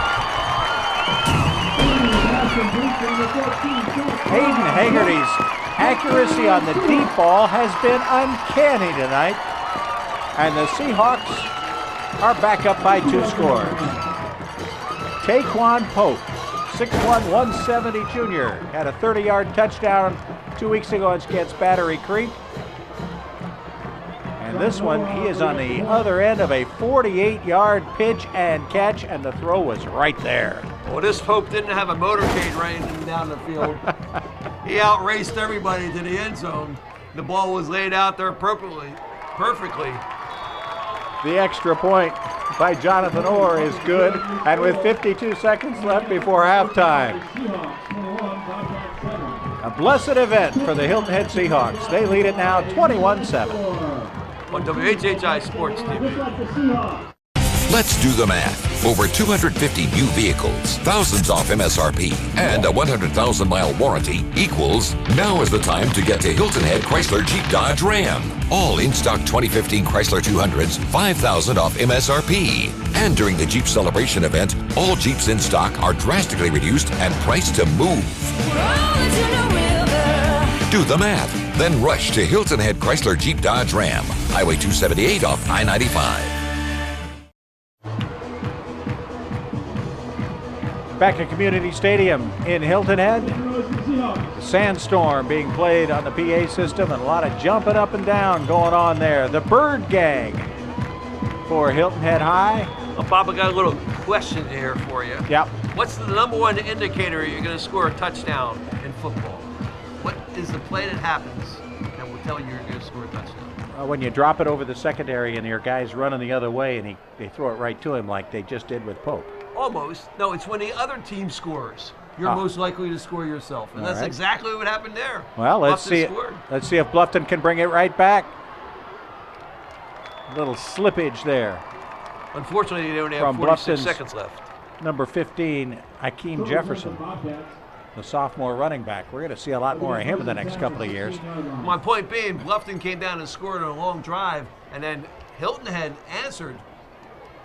Hayden Hagerty's accuracy on the deep ball has been uncanny tonight. And the Seahawks are back up by 2 scores. Taquan Pope, 6'1", 170 junior, had a 30-yard touchdown 2 weeks ago against Battery Creek. And this one, he is on the other end of a 48-yard pitch and catch, and the throw was right there. Well, this Pope didn't have a motorcade running down the field. He outraced everybody to the end zone. The ball was laid out there perfectly. The extra point by Jonathan Orr is good, and with 52 seconds left before halftime. A blessed event for the Hilton Head Seahawks. They lead it now 21-7. On WHHI Sports TV. Let's do the math. Over 250 new vehicles, thousands off MSRP, and a 100,000-mile warranty equals now is the time to get to Hilton Head Chrysler Jeep Dodge Ram. All in-stock 2015 Chrysler 200s, 5,000 off MSRP. And during the Jeep Celebration event, all Jeeps in stock are drastically reduced and priced to move. Do the math, then rush to Hilton Head Chrysler Jeep Dodge Ram, Highway 278 off I-95. Back at Community Stadium in Hilton Head. The Sandstorm being played on the PA system and a lot of jumping up and down going on there. The Bird Gang for Hilton Head High. Well, Papa, got a little question here for you. Yep. What's the #1 indicator you're going to score a touchdown in football? What is the play that happens that will tell you you're going to score a touchdown? When you drop it over the secondary and your guy's running the other way and they throw it right to him like they just did with Pope. Almost. No, it's when the other team scores. You're most likely to score yourself. And that's exactly what happened there. Well, let's see. Let's see if Bluffton can bring it right back. A little slippage there. Unfortunately, they only have 46 seconds left. Number 15, Akeem Jefferson, the sophomore running back. We're going to see a lot more of him in the next couple of years. My point being, Bluffton came down and scored on a long drive, and then Hilton Head answered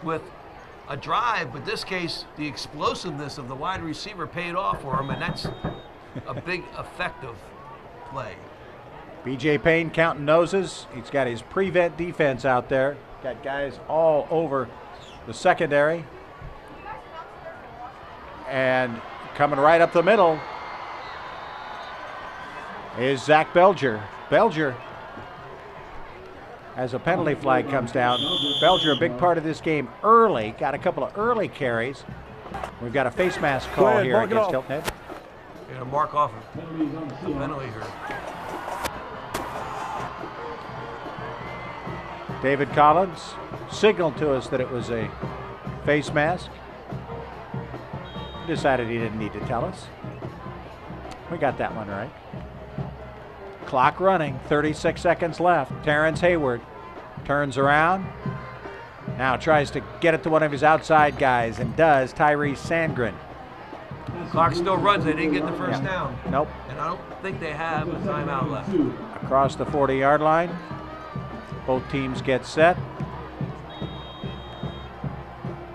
with a drive, but this case, the explosiveness of the wide receiver paid off for him, and that's a big, effective play. BJ Payne counting noses. He's got his prevent defense out there. Got guys all over the secondary. And coming right up the middle is Zach Belger. Belger, as a penalty flag comes down. Belger, a big part of this game early. Got a couple of early carries. We've got a face mask call here against Hilton Head. You're going to mark off a penalty here. David Collins signaled to us that it was a face mask. Decided he didn't need to tell us. We got that one right. Clock running, 36 seconds left. Terrence Hayward turns around. Now tries to get it to one of his outside guys and does. Tyrese Sandgren. Clock still runs. They didn't get the first down. Nope. And I don't think they have a timeout left. Across the 40-yard line. Both teams get set.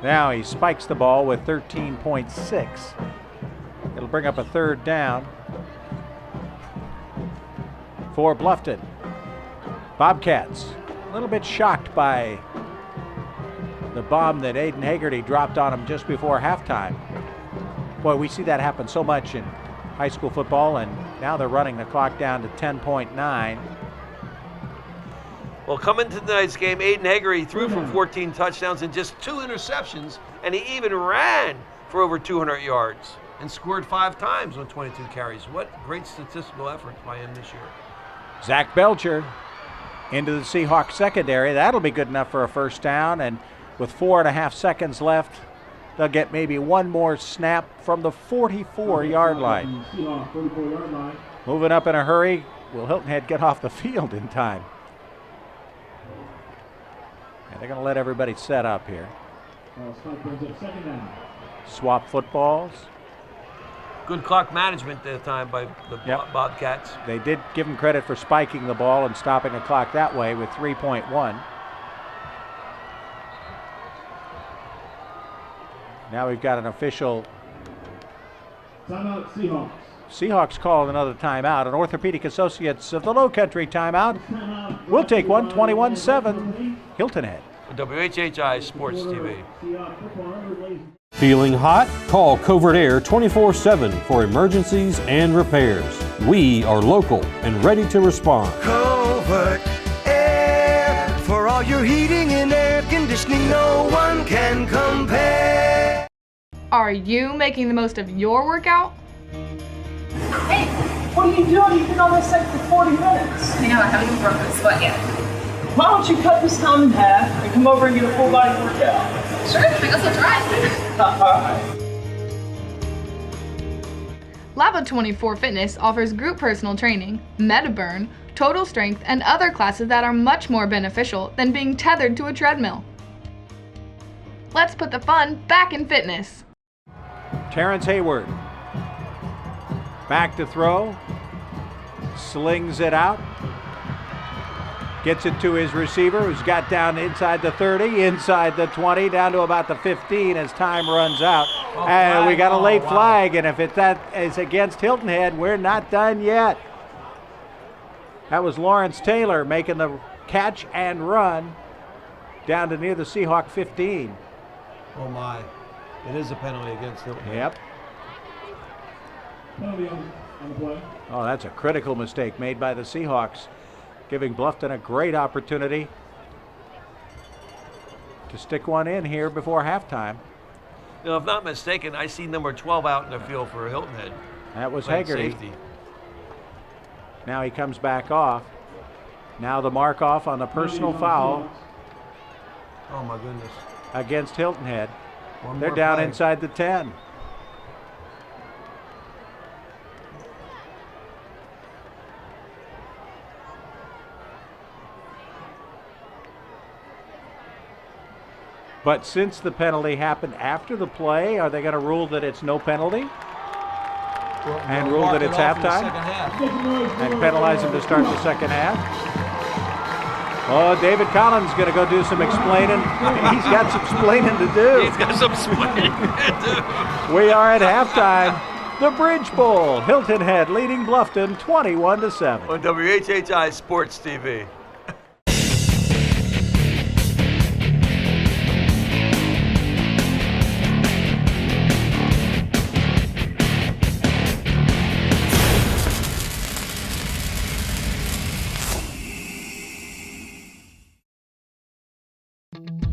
Now he spikes the ball with 13.6. It'll bring up a third down for Bluffton. Bobcats a little bit shocked by the bomb that Aiden Haggerty dropped on him just before halftime. Boy, we see that happen so much in high school football, and now they're running the clock down to 10.9. Well, coming to tonight's game, Aiden Haggerty threw for 14 touchdowns and just 2 interceptions, and he even ran for over 200 yards and scored 5 times on 22 carries. What great statistical effort by him this year. Zach Belcher into the Seahawks secondary. That'll be good enough for a first down, and with 4.5 seconds left, they'll get maybe one more snap from the 44-yard line. Moving up in a hurry. Will Hilton Head get off the field in time? And they're going to let everybody set up here. Swap footballs. Good clock management that time by the Bobcats. They did give them credit for spiking the ball and stopping the clock that way with 3.1. Now we've got an official. Timeout, Seahawks. Seahawks call another timeout. An Orthopedic Associates of the Lowcountry timeout. We'll take one, 21-7, Hilton Head. WHHI Sports TV. Feeling hot? Call Covert Aire 24/7 for emergencies and repairs. We are local and ready to respond. Covert Aire, for all your heating and air conditioning, no one can compare. Are you making the most of your workout? Hey, what are you doing? You've been on this thing for 40 minutes. I know, I haven't even broken a sweat yet. Why don't you cut this time in half and come over and get a full body workout? Sure, I guess I'll try. Lava 24 Fitness offers group personal training, MetaBurn, total strength, and other classes that are much more beneficial than being tethered to a treadmill. Let's put the fun back in fitness. Terrence Hayward. Back to throw. Slings it out. Gets it to his receiver, who's got down inside the 30, inside the 20, down to about the 15 as time runs out. And we got a late flag, and if that is against Hilton Head, we're not done yet. That was Lawrence Taylor making the catch and run down to near the Seahawk 15. Oh my, it is a penalty against Hilton Head. Yep. Penalty on the play. Oh, that's a critical mistake made by the Seahawks, giving Bluffton a great opportunity to stick one in here before halftime. You know, if not mistaken, I see number 12 out in the field for Hilton Head. That was Playing Haggerty. Safety. Now he comes back off. Now the mark off on the personal foul Oh my goodness. against Hilton Head. One They're more down play. inside the 10. But since the penalty happened after the play, are they going to rule that it's no penalty? And rule that it's halftime? And penalize him to start the second half? Oh, David Collins going to go do some explaining. He's got some explaining to do. He's got some explaining to do. We are at halftime. The Bridge Bowl. Hilton Head leading Bluffton 21-7. On WHHI Sports TV.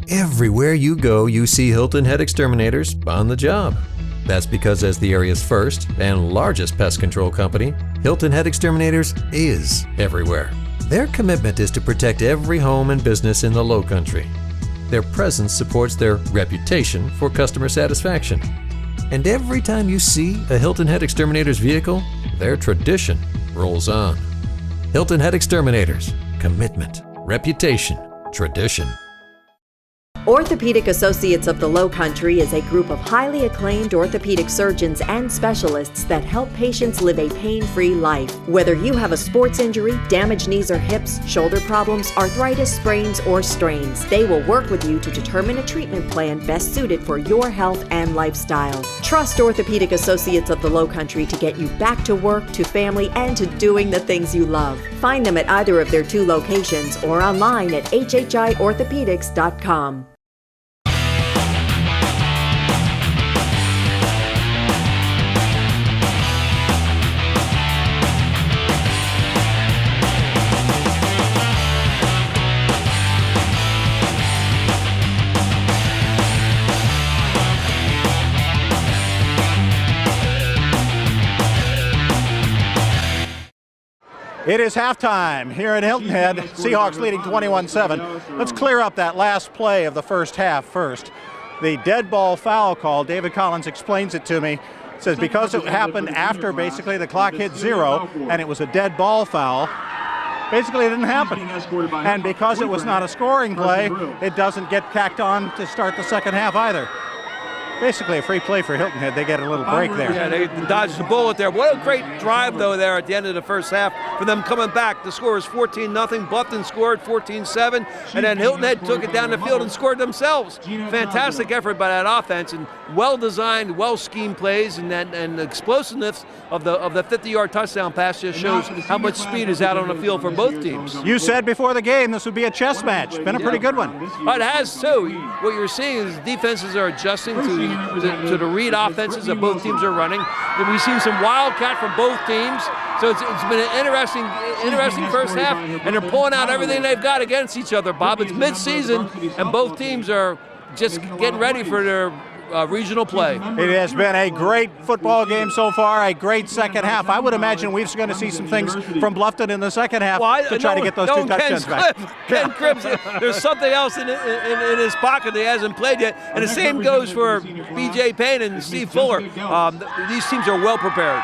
Everywhere you go, you see Hilton Head Exterminators on the job. That's because as the area's first and largest pest control company, Hilton Head Exterminators is everywhere. Their commitment is to protect every home and business in the Lowcountry. Their presence supports their reputation for customer satisfaction. And every time you see a Hilton Head Exterminators vehicle, their tradition rolls on. Hilton Head Exterminators. Commitment, reputation, tradition. Orthopedic Associates of the Lowcountry is a group of highly acclaimed orthopedic surgeons and specialists that help patients live a pain-free life. Whether you have a sports injury, damaged knees or hips, shoulder problems, arthritis, sprains, or strains, they will work with you to determine a treatment plan best suited for your health and lifestyle. Trust Orthopedic Associates of the Lowcountry to get you back to work, to family, and to doing the things you love. Find them at either of their 2 locations or online at WHHIorthopedics.com. It is halftime here at Hilton Head. Seahawks leading 21-7. Let's clear up that last play of the first half first. The dead ball foul call, David Collins explains it to me. Says because it happened after basically the clock hit 0 and it was a dead ball foul, basically it didn't happen. And because it was not a scoring play, it doesn't get tacked on to start the second half either. Basically a free play for Hilton Head. They get a little break there. Yeah, they dodged the bullet there. What a great drive, though, there at the end of the first half for them coming back. The score was 14-0. Bluffton scored 14-7, and then Hilton Head took it down the field and scored themselves. Fantastic effort by that offense, and well-designed, well-schemed plays, and the explosiveness of the 50-yard touchdown pass just shows how much speed is out on the field for both teams. You said before the game this would be a chess match. Been a pretty good one. It has, too. What you're seeing is defenses are adjusting to the read offenses that both teams are running. And we've seen some wildcat from both teams. So it's been an interesting first half, and they're pulling out everything they've got against each other, Bob. It's mid-season, and both teams are just getting ready for their regional play. It has been a great football game so far, a great second half. I would imagine we're going to see some things from Bluffton in the second half to try to get those 2 touchdowns back. Ken Cripps, there's something else in his pocket that he hasn't played yet, and the same goes for B.J. Payne and Steve Fuller. These teams are well prepared.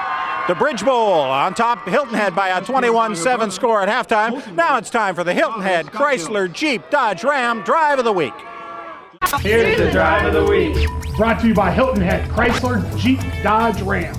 The Bridge Bowl on top, Hilton Head by a 21-7 score at halftime. Now it's time for the Hilton Head Chrysler Jeep Dodge Ram Drive of the Week. Here's the Drive of the Week. Brought to you by Hilton Head Chrysler Jeep Dodge Ram.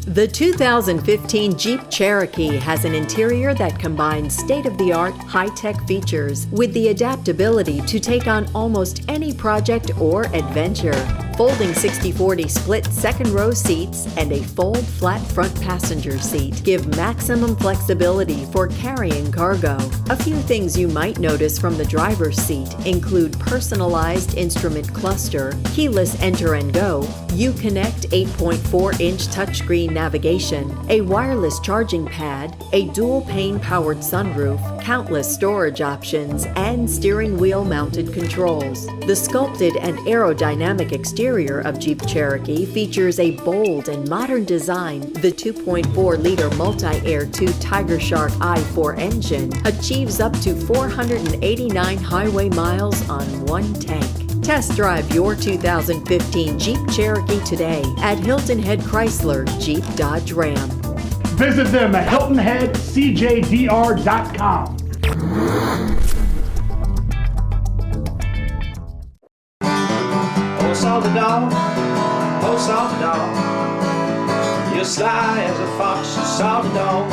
The 2015 Jeep Cherokee has an interior that combines state-of-the-art, high-tech features with the adaptability to take on almost any project or adventure. Folding 60/40 split second-row seats and a fold flat front passenger seat give maximum flexibility for carrying cargo. A few things you might notice from the driver's seat include personalized instrument cluster, keyless enter and go, Uconnect 8.4-inch touchscreen navigation, a wireless charging pad, a dual-pane powered sunroof, countless storage options, and steering wheel mounted controls. The sculpted and aerodynamic exterior of Jeep Cherokee features a bold and modern design. The 2.4-liter multi-air 2 Tiger Shark i4 engine achieves up to 489 highway miles on one tank. Test drive your 2015 Jeep Cherokee today at Hilton Head Chrysler Jeep Dodge Ram. Visit them at HiltonHeadCJDR.com. Oh, salty dog, oh, salty dog, you're sly as a fox, you salty dog.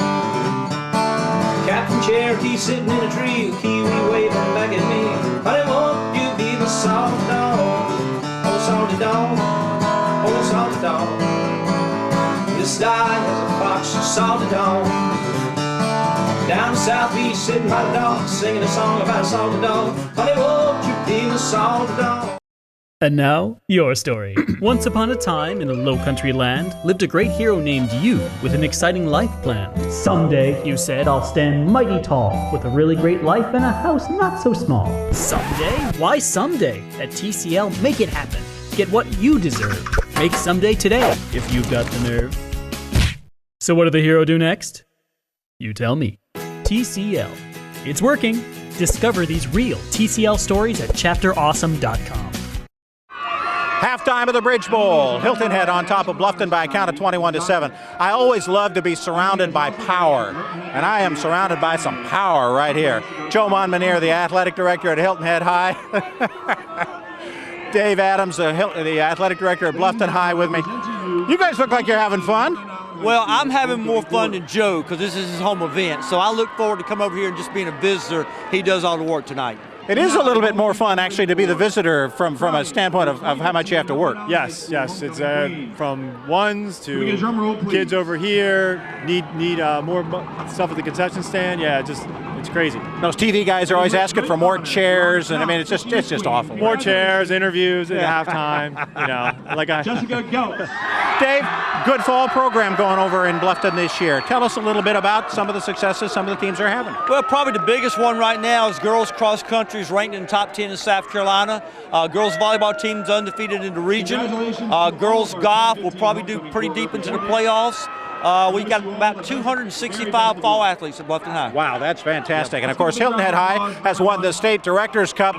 Captain Cherokee sitting in a tree, a kiwi waving back at me. Honey, won't you be the salty dog? Oh, salty dog, oh, salty dog, you're sly as a fox, you salty dog. Down southeast, sitting by the dog, singing a song about a salty dog. Honey, won't you be the salty dog? And now, your story. Once upon a time, in a low-country land, lived a great hero named you with an exciting life plan. Someday, you said, I'll stand mighty tall with a really great life and a house not so small. Someday? Why someday? At TCL, make it happen. Get what you deserve. Make someday today, if you've got the nerve. So what did the hero do next? You tell me. TCL. It's working. Discover these real TCL stories at chapterawesome.com. Halftime of the Bridge Bowl. Hilton Head on top of Bluffton by a count of 21-7. I always love to be surrounded by power, and I am surrounded by some power right here. Joe Monmonier, the athletic director at Hilton Head High. Dave Adams, the athletic director at Bluffton High with me. You guys look like you're having fun. Well, I'm having more fun than Joe because this is his home event. So I look forward to coming over here and just being a visitor. He does all the work tonight. It is a little bit more fun, actually, to be the visitor from a standpoint of how much you have to work. Yes. It's from ones to kids over here, need more stuff at the concession stand. Yeah, it's crazy. Those TV guys are always asking for more chairs, and I mean, it's just awful. More chairs, interviews at halftime, Jessica, go. Dave, good fall program going over in Bluffton this year. Tell us a little bit about some of the successes some of the teams are having. Well, probably the biggest one right now is girls cross country is ranked in the top 10 in South Carolina. Girls volleyball team's undefeated in the region. Girls golf will probably do pretty deep into the playoffs. We got about 265 fall athletes at Bluffton High. Wow, that's fantastic. And of course, Hilton Head High has won the State Directors Cup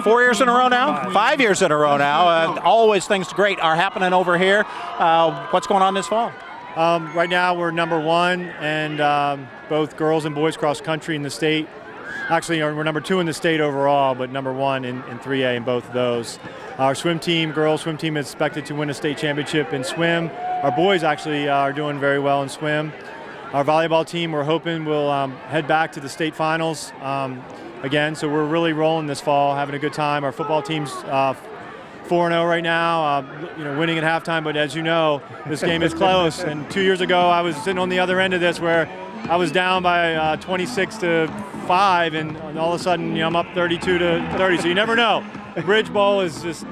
4 years in a row now, 5 years in a row now. Always things great are happening over here. What's going on this fall? Right now we're #1, and both girls and boys cross country in the state. Actually, we're #2 in the state overall, but #1 in 3A in both of those. Our girls swim team is expected to win a state championship in swim. Our boys actually are doing very well in swim. Our volleyball team, we're hoping will head back to the state finals again. So we're really rolling this fall, having a good time. Our football team's 4-0 right now, winning at halftime. But as you know, this game is close. And 2 years ago, I was sitting on the other end of this where I was down by 26-5, and all of a sudden, I'm up 32-30. So you never know. The Bridge Bowl is just,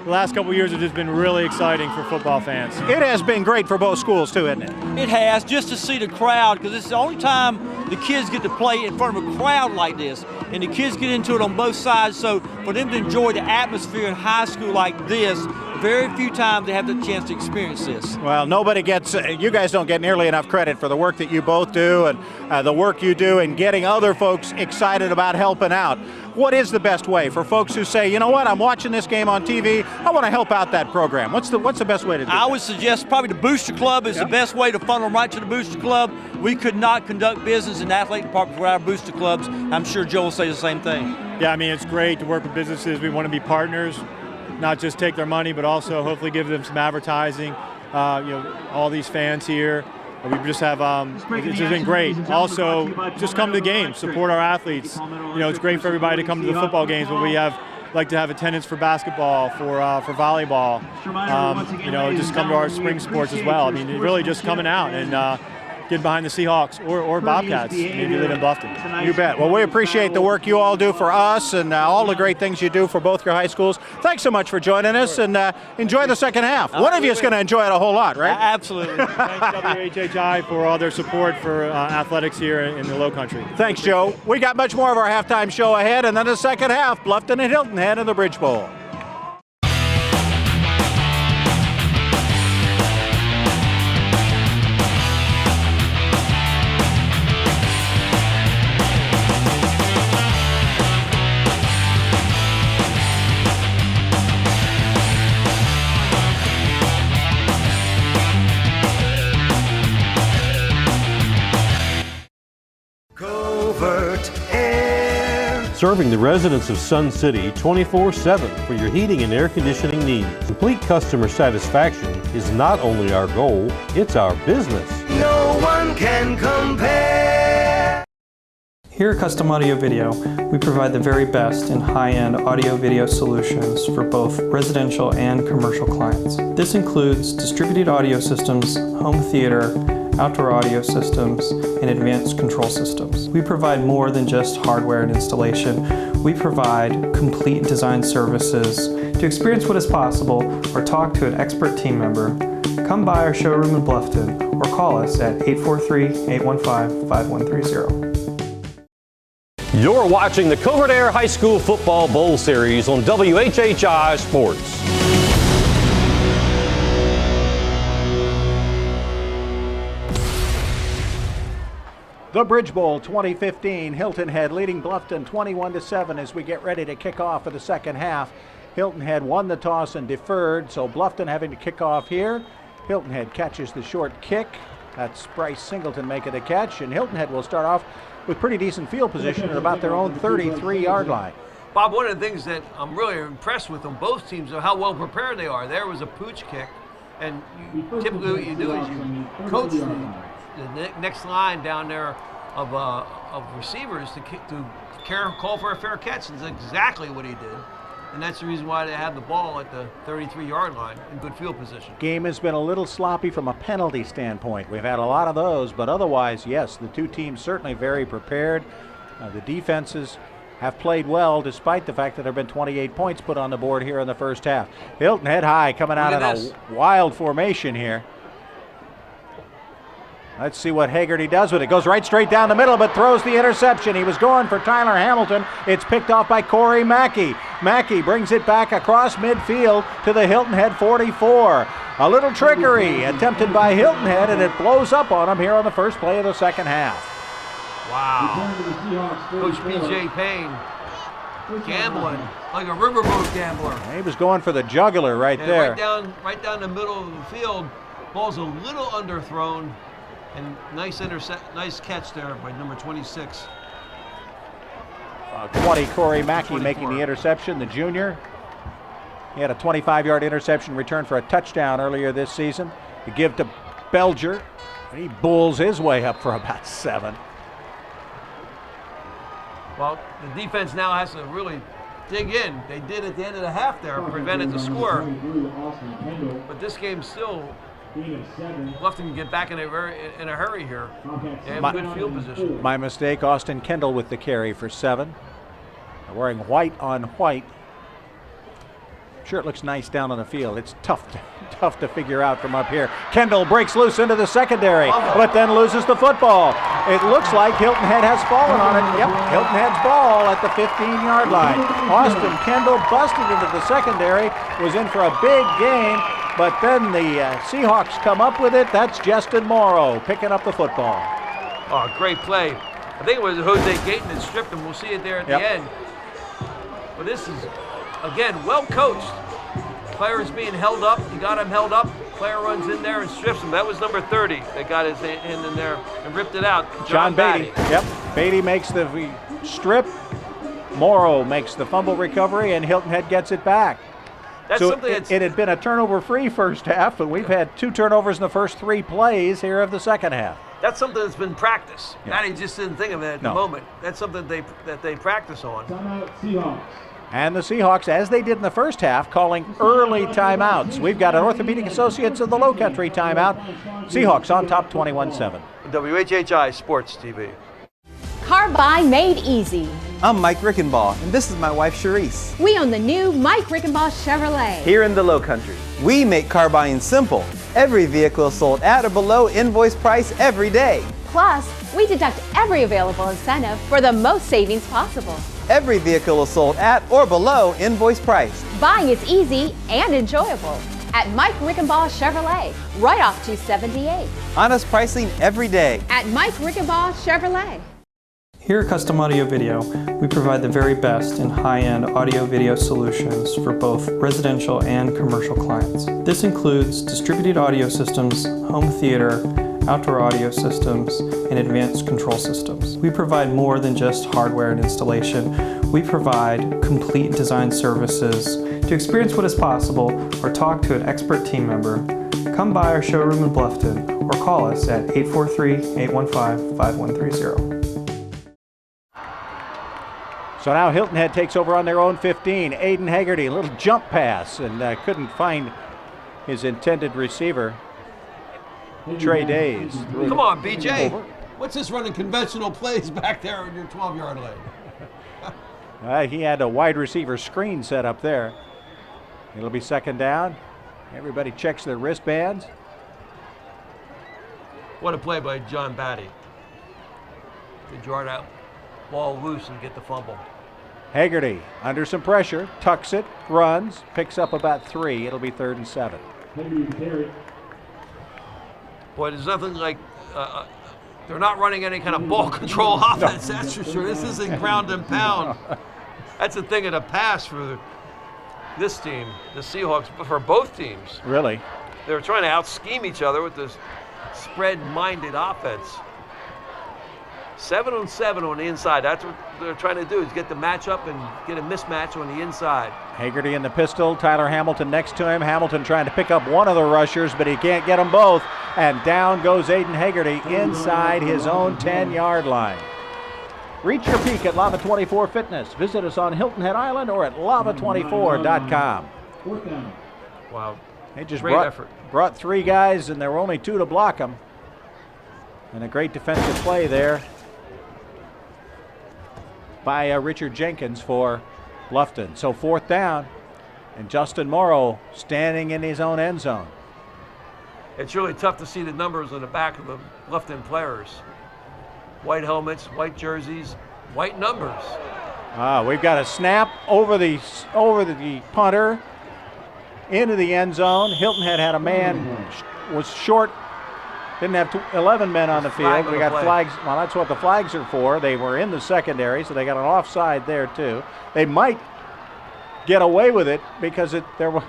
the last couple of years have just been really exciting for football fans. It has been great for both schools too, isn't it? It has, just to see the crowd, because it's the only time the kids get to play in front of a crowd like this, and the kids get into it on both sides. So for them to enjoy the atmosphere in high school like this, very few times they have the chance to experience this. Well, you guys don't get nearly enough credit for the work that you both do and the work you do in getting other folks excited about helping out. What is the best way for folks who say, you know what, I'm watching this game on TV, I want to help out that program? What's the best way to do that? I would suggest probably the Booster Club is the best way to funnel them right to the Booster Club. We could not conduct business in the athletic department without our Booster Clubs. I'm sure Joe will say the same thing. Yeah, I mean, it's great to work with businesses. We want to be partners, not just take their money, but also hopefully give them some advertising. All these fans here, we just have, it's just been great. Also, just come to the games, support our athletes. It's great for everybody to come to the football games, but we like to have attendance for basketball, for volleyball. Just come to our spring sports as well. I mean, really just coming out and get behind the Seahawks or Bobcats if you live in Bluffton. You bet. Well, we appreciate the work you all do for us and all the great things you do for both your high schools. Thanks so much for joining us, and enjoy the second half. One of you is going to enjoy it a whole lot, right? Absolutely. Thanks WHHI for all their support for athletics here in the Lowcountry. Thanks, Joe. We got much more of our halftime show ahead, and then the second half, Bluffton and Hilton Head in the Bridge Bowl. Covert Aire. Serving the residents of Sun City 24/7 for your heating and air conditioning needs. Complete customer satisfaction is not only our goal, it's our business. No one can compare. Here at Custom Audio Video, we provide the very best in high-end audio-video solutions for both residential and commercial clients. This includes distributed audio systems, home theater, outdoor audio systems, and advanced control systems. We provide more than just hardware and installation. We provide complete design services. To experience what is possible or talk to an expert team member, come by our showroom in Bluffton or call us at 843-815-5130. You're watching the Covert Aire High School Football Bowl Series on WHHI Sports. The Bridge Bowl 2015, Hilton Head leading Bluffton 21-7 as we get ready to kick off for the second half. Hilton Head won the toss and deferred, so Bluffton having to kick off here. Hilton Head catches the short kick. That's Bryce Singleton making the catch, and Hilton Head will start off with pretty decent field position at about their own 33-yard line. Bob, one of the things that I'm really impressed with on both teams are how well prepared they are. There was a pooch kick, and typically what you do is you coach the next line down there of receivers to call for a fair catch, and that's exactly what he did. And that's the reason why they had the ball at the 33-yard line in good field position. Game has been a little sloppy from a penalty standpoint. We've had a lot of those, but otherwise, yes, the two teams certainly very prepared. The defenses have played well despite the fact that there have been 28 points put on the board here in the first half. Hilton Head high coming out in a wild formation here. Let's see what Hargray does with it. Goes right straight down the middle, but throws the interception. He was going for Tyler Hamilton. It's picked off by Corey Mackey. Mackey brings it back across midfield to the Hilton Head 44. A little trickery attempted by Hilton Head, and it blows up on him here on the first play of the second half. Wow. Coach B.J. Payne gambling like a riverboat gambler. He was going for the jugular right there. Right down the middle of the field. Ball's a little underthrown. And nice catch there by number 26. 20, Corey Mackey making the interception, the junior. He had a 25-yard interception return for a touchdown earlier this season. To give to Belger, and he bulls his way up for about 7. Well, the defense now has to really dig in. They did at the end of the half there, prevented the score. But this game still, Bluffton can get back in a hurry here. They have good field position. My mistake, Austin Kendall with the carry for 7. Wearing white on white. Sure, it looks nice down on the field. It's tough to figure out from up here. Kendall breaks loose into the secondary, but then loses the football. It looks like Hilton Head has fallen on it. Yep, Hilton Head's ball at the 15-yard line. Austin Kendall busted into the secondary, was in for a big gain, but then the Seahawks come up with it. That's Justin Morrow picking up the football. Oh, great play. I think it was Jose Gayton that stripped him. We'll see it there at the end. But this is, again, well coached. Player is being held up. You got him held up. Player runs in there and strips him. That was number 30 that got his hand in there and ripped it out. John Beatty. Yep. Beatty makes the strip. Morrow makes the fumble recovery, and Hilton Head gets it back. That's so something it had been a turnover-free first half, but we've had 2 turnovers in the first 3 plays here of the second half. That's something that's been practiced. Yeah. He just didn't think of it at the moment. That's something that they practice on. Seahawks. And the Seahawks, as they did in the first half, calling early timeouts. We've got an Orthopedic Associates of the Lowcountry timeout. Seahawks on top 21-7. WHHI Sports TV. Car buy made easy. I'm Mike Rickenbaugh, and this is my wife, Charisse. We own the new Mike Rickenbaugh Chevrolet. Here in the Lowcountry, we make car buying simple. Every vehicle is sold at or below invoice price every day. Plus, we deduct every available incentive for the most savings possible. Every vehicle is sold at or below invoice price. Buying is easy and enjoyable at Mike Rickenbaugh Chevrolet, right off 278. Honest pricing every day at Mike Rickenbaugh Chevrolet. Here at Custom Audio Video, we provide the very best in high-end audio-video solutions for both residential and commercial clients. This includes distributed audio systems, home theater, outdoor audio systems, and advanced control systems. We provide more than just hardware and installation. We provide complete design services. To experience what is possible or talk to an expert team member, come by our showroom in Bluffton or call us at 843-815-5130. So now Hilton Head takes over on their own 15. Aiden Hargray, a little jump pass, and couldn't find his intended receiver. Trey Days. Come on, BJ. What's this running conventional plays back there on your 12-yard line? He had a wide receiver screen set up there. It'll be second down. Everybody checks their wristbands. What a play by John Batty. Good yard out. Ball loose and get the fumble. Hargray under some pressure, tucks it, runs, picks up about 3. It'll be 3rd and 7. Boy, there's nothing like, they're not running any kind of ball control offense, that's for sure. This isn't ground and pound. That's a thing of the past for this team, the Seahawks, for both teams. Really? They were trying to out-scheme each other with this spread-minded offense. 7-on-7 on the inside. That's what they're trying to do, is get the matchup and get a mismatch on the inside. Haggerty in the pistol, Tyler Hamilton next to him. Hamilton trying to pick up one of the rushers, but he can't get them both. And down goes Aiden Haggerty inside his own 10-yard line. Reach your peak at Lava 24 Fitness. Visit us on Hilton Head Island or at lava24.com. Wow. They just Great effort. brought 3 guys, and there were only 2 to block them. And a great defensive play there by Richard Jenkins for Bluffton. So 4th down, and Justin Morrow standing in his own end zone. It's really tough to see the numbers on the back of the Bluffton players. White helmets, white jerseys, white numbers. We've got a snap over the punter into the end zone. Hilton had a man, was short, didn't have 11 men on the field. We got flags. Well, that's what the flags are for. They were in the secondary, so they got an offside there too. They might get away with it because their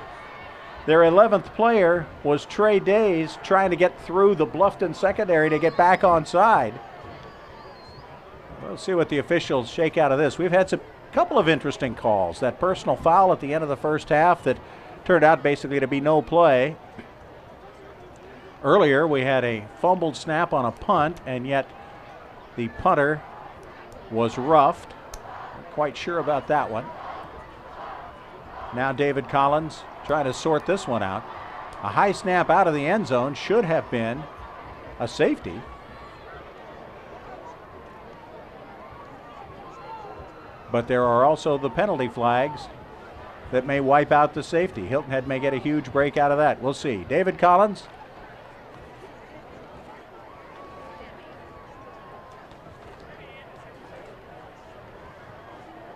11th player was Trey Days trying to get through the Bluffton secondary to get back onside. We'll see what the officials shake out of this. We've had a couple of interesting calls. That personal foul at the end of the first half that turned out basically to be no play. Earlier, we had a fumbled snap on a punt, and yet the punter was roughed. Not quite sure about that one. Now David Collins trying to sort this one out. A high snap out of the end zone should have been a safety. But there are also the penalty flags that may wipe out the safety. Hilton Head may get a huge break out of that. We'll see. David Collins.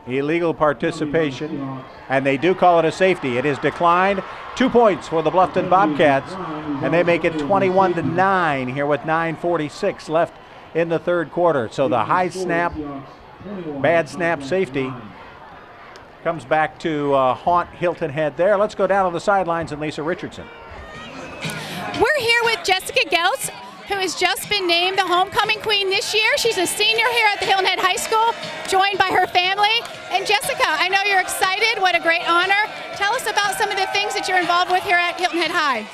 Illegal participation, and they do call it a safety. It is declined. 2 points for the Bluffton Bobcats, and they make it 21-9 here with 9:46 left in the third quarter. So the high snap, bad snap safety comes back to haunt Hilton Head there. Let's go down on the sidelines and Lisa Richardson. We're here with Jessica Geltz, who has just been named the homecoming queen this year. She's a senior here at the Hilton Head High School, joined by her family. And Jessica, I know you're excited. What a great honor. Tell us about some of the things that you're involved with here at Hilton Head High.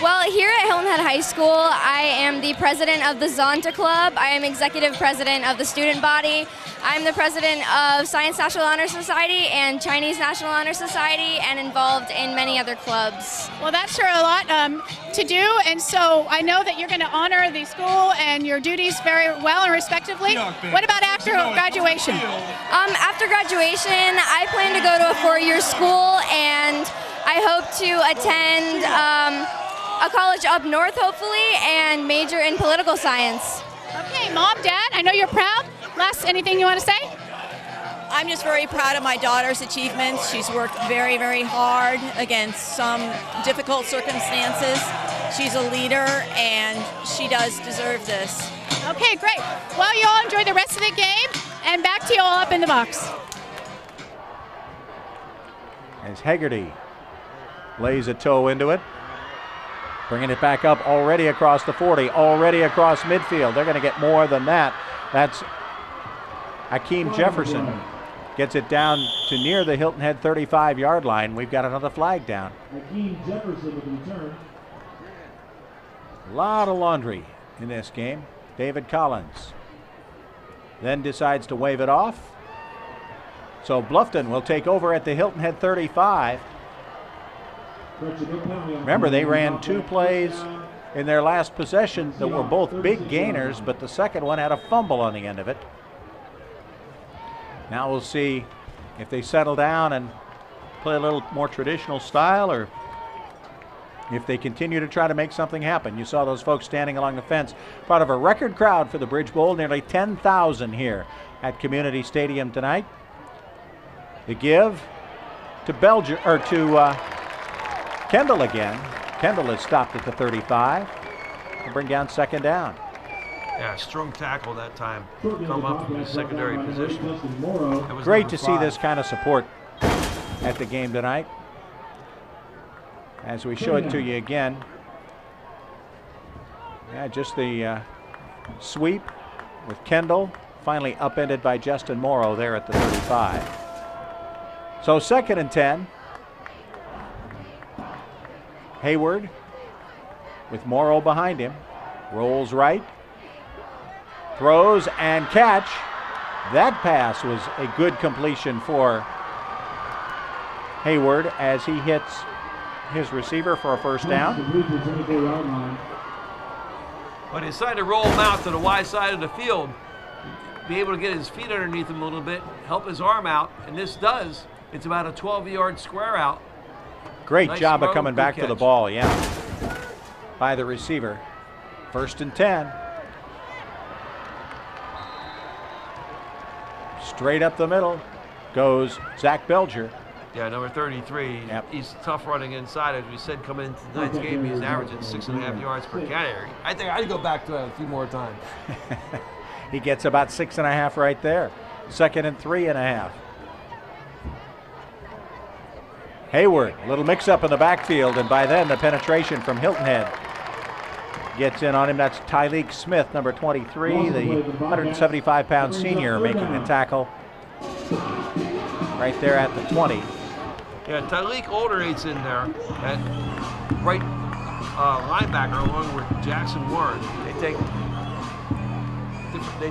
Well, here at Hilton Head High School, I am the president of the Zonta Club. I am executive president of the student body. I'm the president of Science National Honor Society and Chinese National Honor Society, and involved in many other clubs. Well, that's sure a lot to do, and so I know that you're going to honor the school and your duties very well and respectively. What about after graduation? After graduation, I plan to go to a 4-year school, and I hope to attend a college up north, hopefully, and major in political science. Okay, Mom, Dad, I know you're proud. Les, anything you want to say? I'm just very proud of my daughter's achievements. She's worked very, very hard against some difficult circumstances. She's a leader, and she does deserve this. Okay, great. Well, you all enjoy the rest of the game, and back to you all up in the box. As Haggerty lays a toe into it. Bringing it back up already across the 40, already across midfield. They're going to get more than that. That's Akeem Jefferson. Gets it down to near the Hilton Head 35-yard line. We've got another flag down. Akeem Jefferson with the return. A lot of laundry in this game. David Collins then decides to wave it off. So Bluffton will take over at the Hilton Head 35. Remember, they ran 2 plays in their last possession that were both big gainers, but the second one had a fumble on the end of it. Now we'll see if they settle down and play a little more traditional style, or if they continue to try to make something happen. You saw those folks standing along the fence. Part of a record crowd for the Bridge Bowl, nearly 10,000 here at Community Stadium tonight. The give to Kendall again. Kendall is stopped at the 35. We'll bring down second down. Yeah, strong tackle that time. Come up from the secondary position. Great to see this kind of support at the game tonight. as we show it to you again. Yeah, just the sweep with Kendall, finally upended by Justin Morrow there at the 35. So 2nd and 10. Hayward with Morrow behind him. Rolls right. Throws and catch. That pass was a good completion for Hayward as he hits his receiver for a first down. But he decided to roll him out to the wide side of the field, be able to get his feet underneath him a little bit, help his arm out, and this does. It's about a 12-yard square out. Great Nice job of throw, coming good back to the catch. ball, yeah, by the receiver. 1st and 10. Straight up the middle goes Zach Belger. Yeah, number 33. Yep. He's tough running inside. As we said, coming into tonight's game, he's averaging 6.5 yards per carry. I think I'd go back to that a few more times. He gets about 6.5 right there. 2nd and 3.5. Hayward, a little mix-up in the backfield, and by then the penetration from Hilton Head gets in on him. That's Tyleek Smith, number 23, the 175-pound senior, making the tackle right there at the 20. Yeah, Tyleek Alderate's in there at right linebacker along with Jackson Warren. They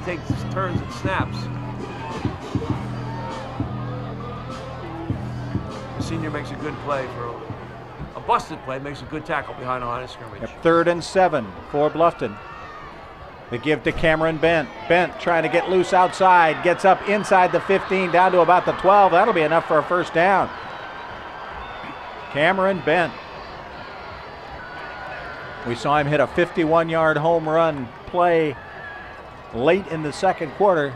take turns and snaps. The senior makes a good play for a busted play, makes a good tackle behind the line of scrimmage. 3rd and 7 for Bluffton. The give to Cameron Bent. Bent trying to get loose outside, gets up inside the 15, down to about the 12. That'll be enough for a first down. Cameron Bent. We saw him hit a 51-yard home run play late in the 2nd quarter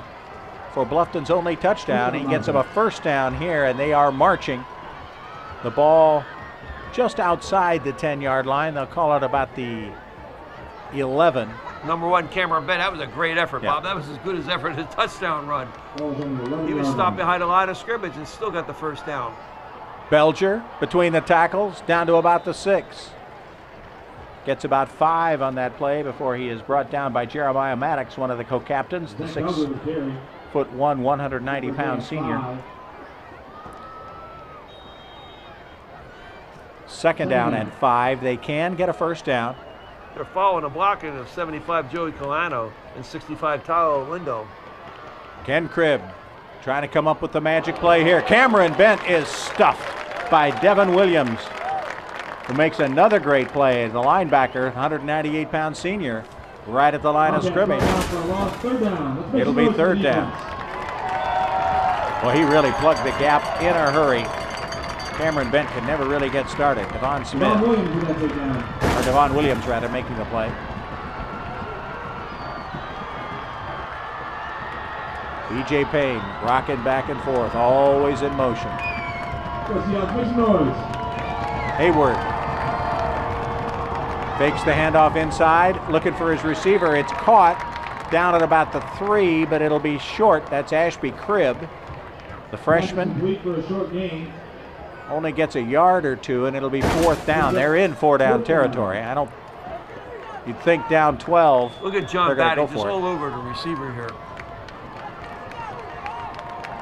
for Bluffton's only touchdown. He gets him a first down here, and they are marching. The ball just outside the 10-yard line. They'll call it about the 11. Number 1, Cameron Bent. That was a great effort, Yeah. Bob. That was as good as effort as a touchdown run. He was stopped behind the line of scrimmage and still got the first down. Belger between the tackles, down to about the 6. Gets about 5 on that play before he is brought down by Jeremiah Maddox, one of the co-captains, the 6'1", 190-pound senior. 2nd down and 5. They can get a first down. They're following the blocking of 75 Joey Colano and 65 Tyler Lindo. Ken Cribb trying to come up with the magic play here. Cameron Bent is stuffed by Devin Williams, who makes another great play. The linebacker, 198-pound senior, right at the line of scrimmage. It'll be 3rd down. Well, he really plugged the gap in a hurry. Cameron Bent could never really get started. Devon Williams rather, making the play. B.J. Payne rocking back and forth, always in motion. Hayward fakes the handoff inside, looking for his receiver. It's caught down at about the 3, but it'll be short. That's Ashby Cribb, the freshman. Only gets a yard or 2, and it'll be 4th down. They're in 4-down territory. You'd think down 12. Look at John Batty just all over the receiver here.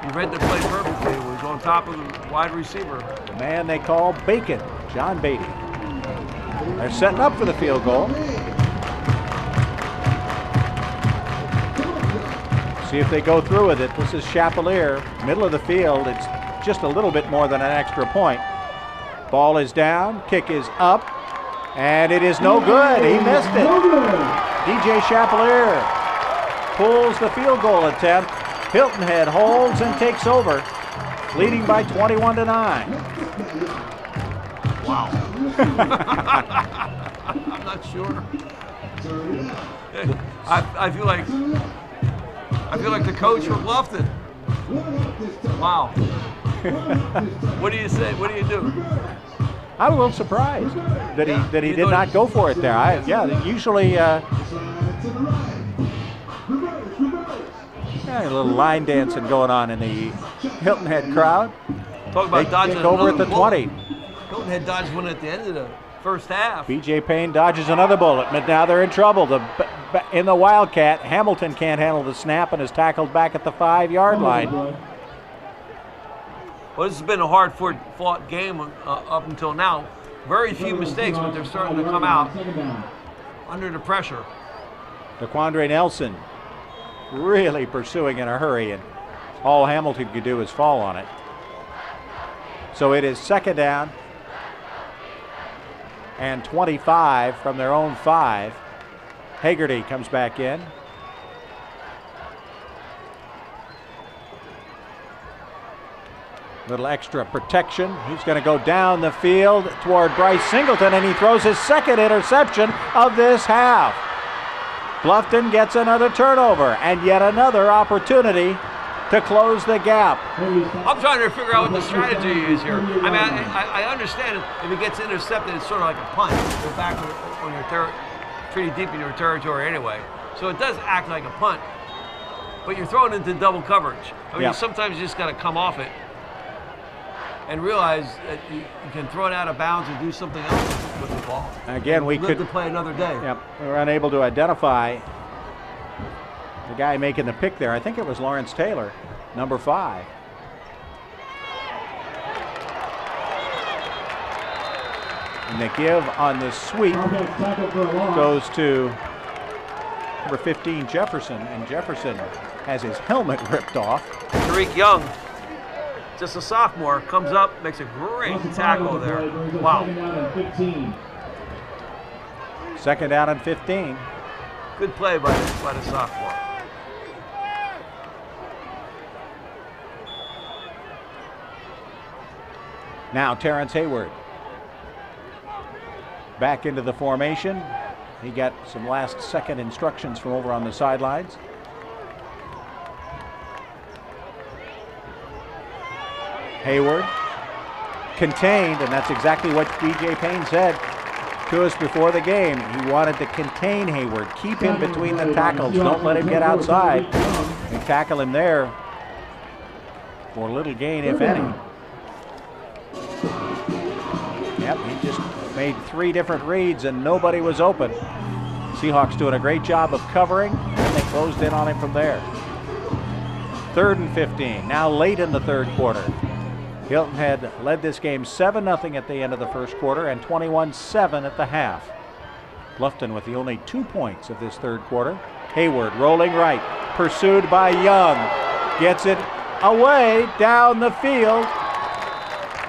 He read the play perfectly. He was on top of the wide receiver. The man they call Bacon, John Beatty. They're setting up for the field goal. See if they go through with it. This is Chapelier, middle of the field. It's just a little bit more than an extra point. Ball is down, kick is up, and it is no good. He missed it. DJ Chapelier pulls the field goal attempt. Hilton Head holds and takes over, leading by 21-9. Wow. I'm not sure. I feel like the coach from Bluffton. Wow. What do you say? What do you do? I'm a little surprised that he did not go for it there. Usually a little line dancing going on in the Hilton Head crowd. Talk about they dodging kick over at the another 20. bullet. Hilton Head dodged one at the end of the first half. B.J. Payne dodges another bullet, but now they're in trouble. In the Wildcat, Hamilton can't handle the snap and is tackled back at the 5-yard line. Well, this has been a hard-fought game up until now. Very few mistakes, but they're starting to come out under the pressure. DeQuandre Nelson really pursuing in a hurry, and all Hamilton could do is fall on it. So it is 2nd down and 25 from their own 5. Hagerty comes back in. Little extra protection. He's going to go down the field toward Bryce Singleton, and he throws his 2nd interception of this half. Bluffton gets another turnover and yet another opportunity to close the gap. I'm trying to figure out what the strategy is here. I mean, I understand if it gets intercepted, it's sort of like a punt. You're back on your pretty deep in your territory anyway. So it does act like a punt, but you're throwing into double coverage. I mean, sometimes you just got to come off it and realize that you can throw it out of bounds and do something else with the ball. Again, we could to play another day. Yep, we were unable to identify the guy making the pick there. I think it was Lawrence Taylor, number 5. And the give on the sweep goes to number 15, Jefferson, and Jefferson has his helmet ripped off. Tariq Young, just a sophomore, comes up, makes a great tackle there. Wow. 2nd down and 15. Good play by the sophomore. Now Terrence Hayward back into the formation. He got some last-second instructions from over on the sidelines. Hayward contained, and that's exactly what B.J. Payne said to us before the game. He wanted to contain Hayward, keep him between the tackles, don't let him get outside. And tackle him there for little gain, if any. Yep, he just made 3 different reads and nobody was open. Seahawks doing a great job of covering, and they closed in on him from there. 3rd and 15, now late in the 3rd quarter. Hilton had led this game 7-0 at the end of the 1st quarter and 21-7 at the half. Bluffton with the only 2 points of this 3rd quarter. Hayward rolling right, pursued by Young. Gets it away down the field,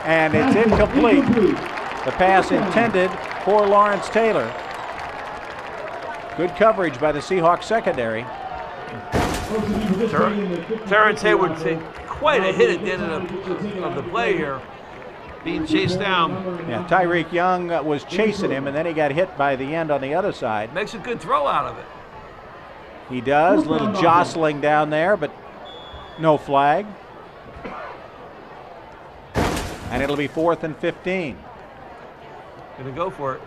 and it's incomplete. The pass intended for Lawrence Taylor. Good coverage by the Seahawks secondary. Terrence Hayward took quite a hit at the end of the play here, being chased down. Yeah, Tyreek Young was chasing him, and then he got hit by the end on the other side. Makes a good throw out of it. He does, little jostling down there, but no flag. And it'll be 4th and 15. Gonna go for it.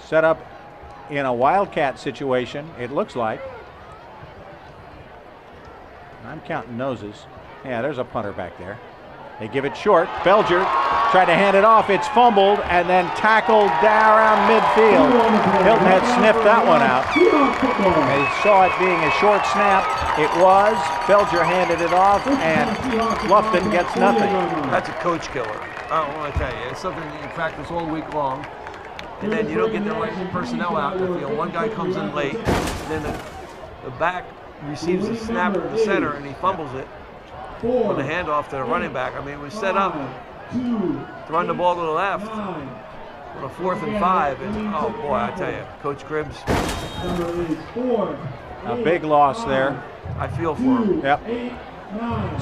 Set up in a Wildcat situation, it looks like. I'm counting noses. Yeah, there's a punter back there. They give it short. Belger tried to hand it off. It's fumbled and then tackled down around midfield. Hilton had sniffed that one out. They saw it being a short snap. It was. Belger handed it off, and Bluffton gets nothing. That's a coach killer. I don't want to tell you. It's something that you practice all week long, and then you don't get the right personnel out in the field. One guy comes in late, then the back receives the snap from the center, and he fumbles it. With the handoff to the running back. I mean, it was set up to run the ball to the left on a 4th and 5. And oh boy, I tell you, Coach Cribbs. A big loss there. I feel for him. Yep.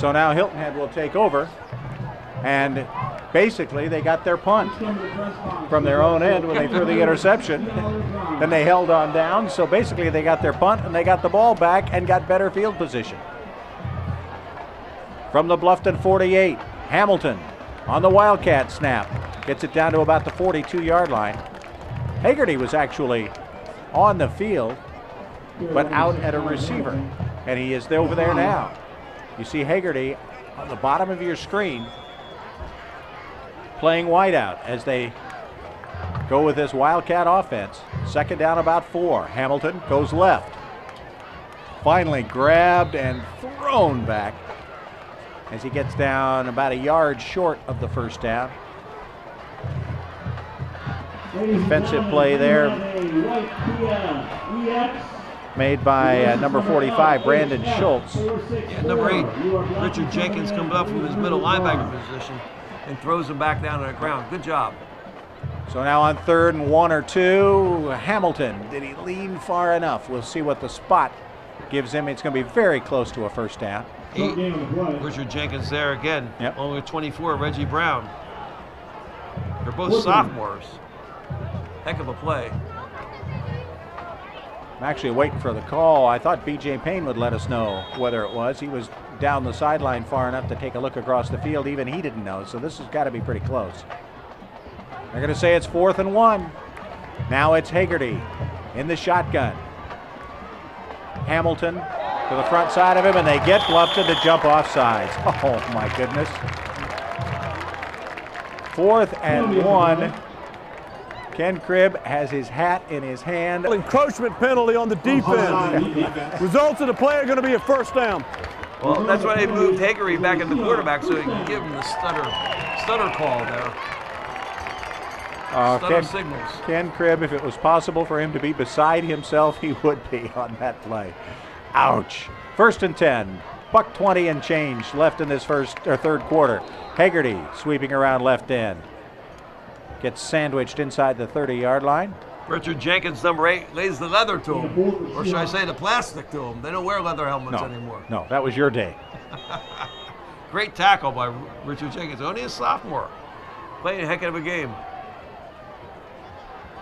So now Hilton Head will take over. And basically, they got their punt from their own end when they threw the interception. Then they held on down. So basically, they got their punt and they got the ball back and got better field position. From the Bluffton 48, Hamilton on the Wildcat snap. Gets it down to about the 42-yard line. Hagerty was actually on the field, but out at a receiver. And he is over there now. You see Hagerty on the bottom of your screen playing wideout as they go with this Wildcat offense. Second down, about 4. Hamilton goes left. Finally grabbed and thrown back as he gets down about a yard short of the first down. Defensive play there made by number 45, Brandon Schultz. Yeah, number 8, Richard Jenkins comes up from his middle linebacker position and throws him back down to the ground. Good job. So now on 3rd and 1 or 2, Hamilton, did he lean far enough? We'll see what the spot gives him. It's going to be very close to a first down. 8, Richard Jenkins there again. Yep. Along with 24, Reggie Brown. They're both sophomores. Heck of a play. I'm actually waiting for the call. I thought B.J. Payne would let us know whether it was. He was down the sideline far enough to take a look across the field. Even he didn't know, so this has got to be pretty close. They're going to say it's 4th and 1. Now it's Hagerty in the shotgun. Hamilton to the front side of him, and they get Bluffton to jump off sides. Oh, my goodness. 4th and 1. Ken Cribb has his hat in his hand. Encroachment penalty on the defense. Results of the play are going to be a first down. Well, that's why they moved Hagerty back in the quarterback so he can give him the stutter call there. Stutter signals. Ken Cribb, if it was possible for him to be beside himself, he would be on that play. Ouch. 1st and 10. Buck 20 and change left in this third quarter. Hagerty sweeping around left end. Gets sandwiched inside the 30-yard line. Richard Jenkins, number 8, lays the leather to him. Or should I say the plastic to him. They don't wear leather helmets anymore. No, that was your day. Great tackle by Richard Jenkins. Only a sophomore. Playing a heck of a game.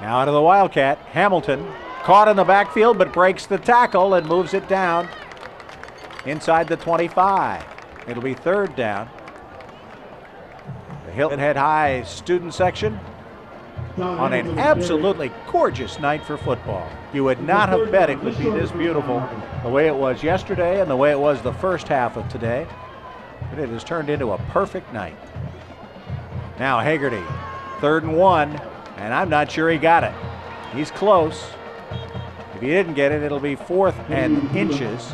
Now out of the Wildcat, Hamilton caught in the backfield but breaks the tackle and moves it down inside the 25. It'll be 3rd down. The Hilton Head High student section on an absolutely gorgeous night for football. You would not have bet it would be this beautiful the way it was yesterday and the way it was the first half of today. But it has turned into a perfect night. Now Hagerty, 3rd and 1, and I'm not sure he got it. He's close. If he didn't get it, it'll be 4th and inches.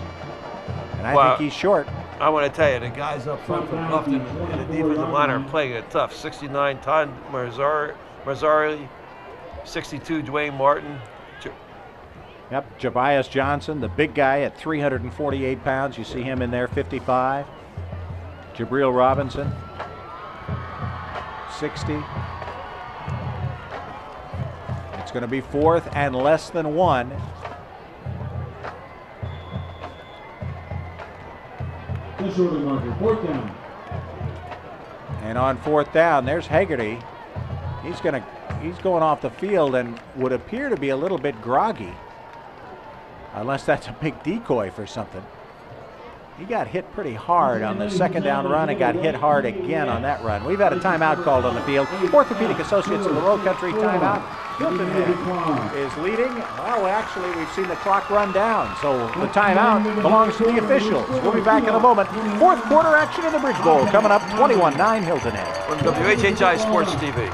And I think he's short. I want to tell you, the guys up front from Bluffton and the defensive line are playing it tough. 69, Todd Marzari, 62, Dwayne Martin. Yep, Jabias Johnson, the big guy at 348 pounds. You see him in there, 55. Jabril Robinson, 60. It's going to be 4th and less than 1. And on 4th down, there's Hagerty. He's going off the field and would appear to be a little bit groggy, unless that's a big decoy for something. He got hit pretty hard on the 2nd down run and got hit hard again on that run. We've had a timeout called on the field. Orthopedic Associates of the Lowcountry timeout. Hilton Head is leading. Well, actually, we've seen the clock run down, so the timeout belongs to the officials. We'll be back in a moment. 4th quarter action in the Bridge Bowl coming up, 21-9 Hilton Head. From WHHI Sports TV.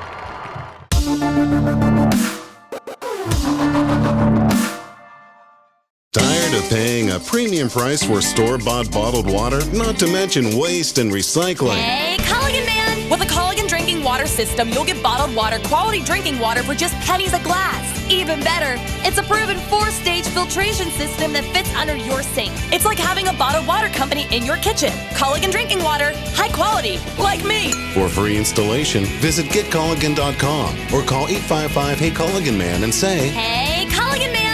Tired of paying a premium price for store-bought bottled water, not to mention waste and recycling? Hey, Culligan man! With a Culligan drinking water system, you'll get bottled water, quality drinking water for just pennies a glass. Even better, it's a proven 4-stage filtration system that fits under your sink. It's like having a bottled water company in your kitchen. Culligan drinking water, high quality, like me. For free installation, visit getculligan.com or call 855-HEY-CULLIGAN-MAN and say, Hey, Culligan man!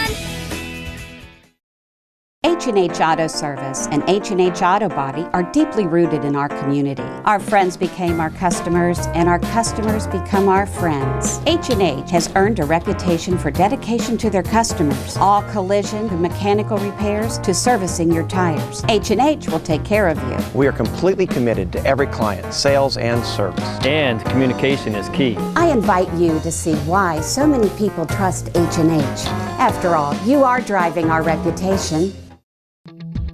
H&H Auto Service and H&H Auto Body are deeply rooted in our community. Our friends became our customers, and our customers become our friends. H&H has earned a reputation for dedication to their customers. All collision to mechanical repairs to servicing your tires. H&H will take care of you. We are completely committed to every client, sales and service. And communication is key. I invite you to see why so many people trust H&H. After all, you are driving our reputation.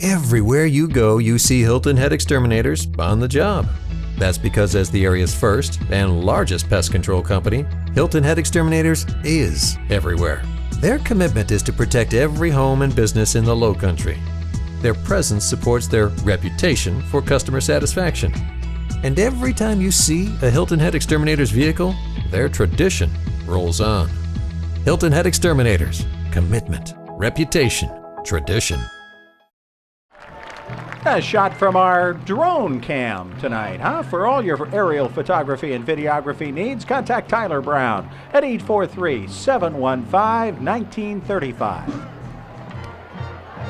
Everywhere you go, you see Hilton Head Exterminators on the job. That's because as the area's first and largest pest control company, Hilton Head Exterminators is everywhere. Their commitment is to protect every home and business in the Lowcountry. Their presence supports their reputation for customer satisfaction. And every time you see a Hilton Head Exterminators vehicle, their tradition rolls on. Hilton Head Exterminators. Commitment, reputation, tradition. A shot from our drone cam tonight, huh? For all your aerial photography and videography needs, contact Tyler Brown at 843-715-1935.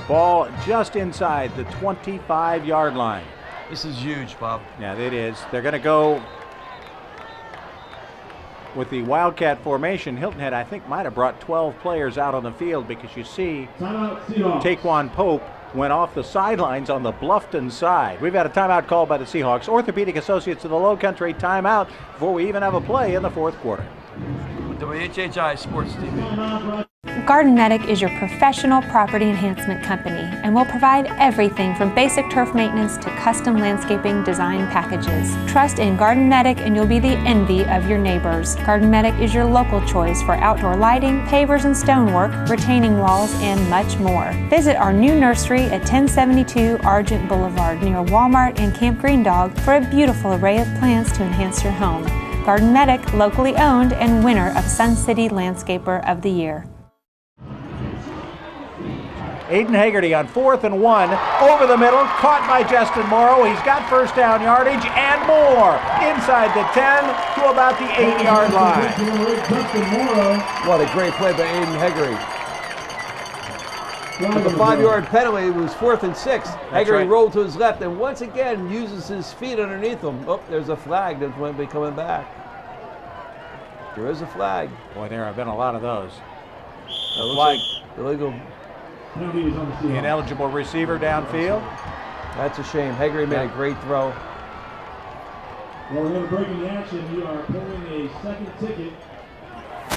Ball just inside the 25-yard line. This is huge, Bob. Yeah, it is. They're going to go with the Wildcat formation. Hilton Head, I think, might have brought 12 players out on the field because you see Taquan Pope went off the sidelines on the Bluffton side. We've had a timeout called by the Seahawks. Orthopedic Associates of the Lowcountry timeout before we even have a play in the fourth quarter. WHHI Sports TV. Garden Medic is your professional property enhancement company and will provide everything from basic turf maintenance to custom landscaping design packages. Trust in Garden Medic and you'll be the envy of your neighbors. Garden Medic is your local choice for outdoor lighting, pavers and stonework, retaining walls, and much more. Visit our new nursery at 1072 Argent Boulevard near Walmart and Camp Green Dog for a beautiful array of plants to enhance your home. Garden Medic, locally owned and winner of Sun City Landscaper of the Year. Aiden Hagerty on 4th and 1, over the middle, caught by Justin Morrow. He's got first down yardage and more. Inside the 10 to about the 8-yard line. What a great play by Aiden Hagerty. With the 5-yard penalty, it was 4th and 6. Hagerty right. rolled to his left and once again uses his feet underneath him. Oh, there's a flag that's going to be coming back. There is a flag. Boy, there have been a lot of those. That looks like illegal. Ineligible receiver downfield. That's a shame. Hagerty made a great throw. Well, we're going to break in the action. We are pulling a second ticket.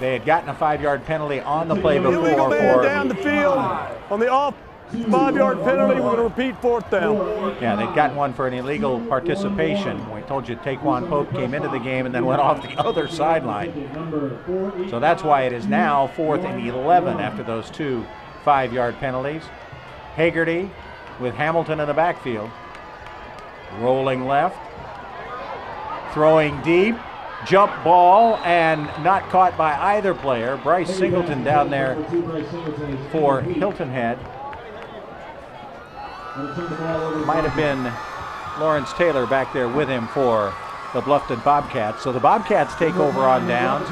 They had gotten a 5-yard penalty on the play before. Illegal man down the field on the off 5-yard penalty. We're going to repeat 4th down. Yeah, they'd gotten one for an illegal participation. We told you Taquan Pope came into the game and then went off the other sideline. So that's why it is now 4th and 11 after those two 5-yard penalties. Hagerty with Hamilton in the backfield. Rolling left. Throwing deep. Jump ball and not caught by either player. Bryce Singleton down there for Hilton Head. Might have been Lawrence Taylor back there with him for the Bluffton Bobcats. So the Bobcats take over on downs.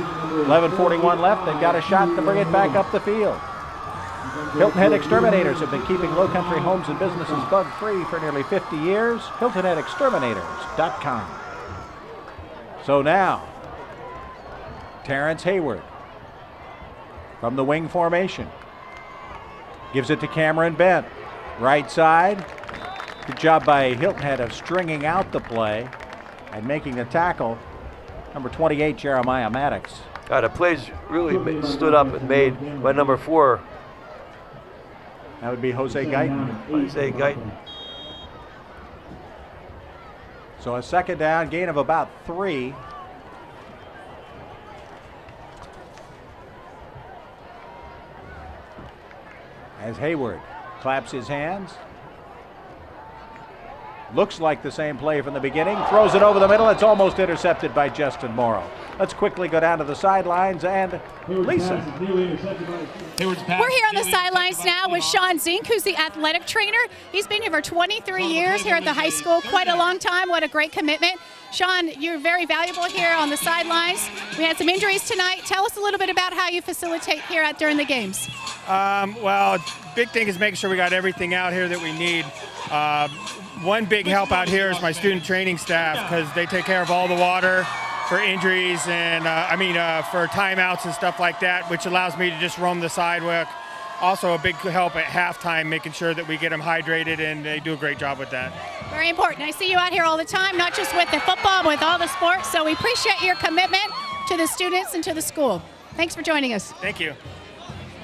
11:41 left. They've got a shot to bring it back up the field. Hilton Head Exterminators have been keeping Lowcountry homes and businesses bug-free for nearly 50 years. HiltonHeadExterminators.com. So now, Terrence Hayward from the wing formation. Gives it to Cameron Bent. Right side. Good job by Hilton Head of stringing out the play and making the tackle. Number 28, Jeremiah Maddox. God, the plays really stood up and made by number 4. That would be Jose Guyton. Jose Guyton. So a second down, gain of about 3. As Hayward claps his hands. Looks like the same play from the beginning. Throws it over the middle. It's almost intercepted by Justin Morrow. Let's quickly go down to the sidelines and Lisa. We're here on the sidelines now with Sean Zink, who's the athletic trainer. He's been here for 23 years here at the high school. Quite a long time. What a great commitment. Sean, you're very valuable here on the sidelines. We had some injuries tonight. Tell us a little bit about how you facilitate here during the games. Well, big thing is making sure we got everything out here that we need. One big help out here is my student training staff, because they take care of all the water for injuries and for timeouts and stuff like that, which allows me to just roam the sidewalk. Also a big help at halftime, making sure that we get them hydrated, and they do a great job with that. Very important. I see you out here all the time, not just with the football, but with all the sports. So we appreciate your commitment to the students and to the school. Thanks for joining us. Thank you.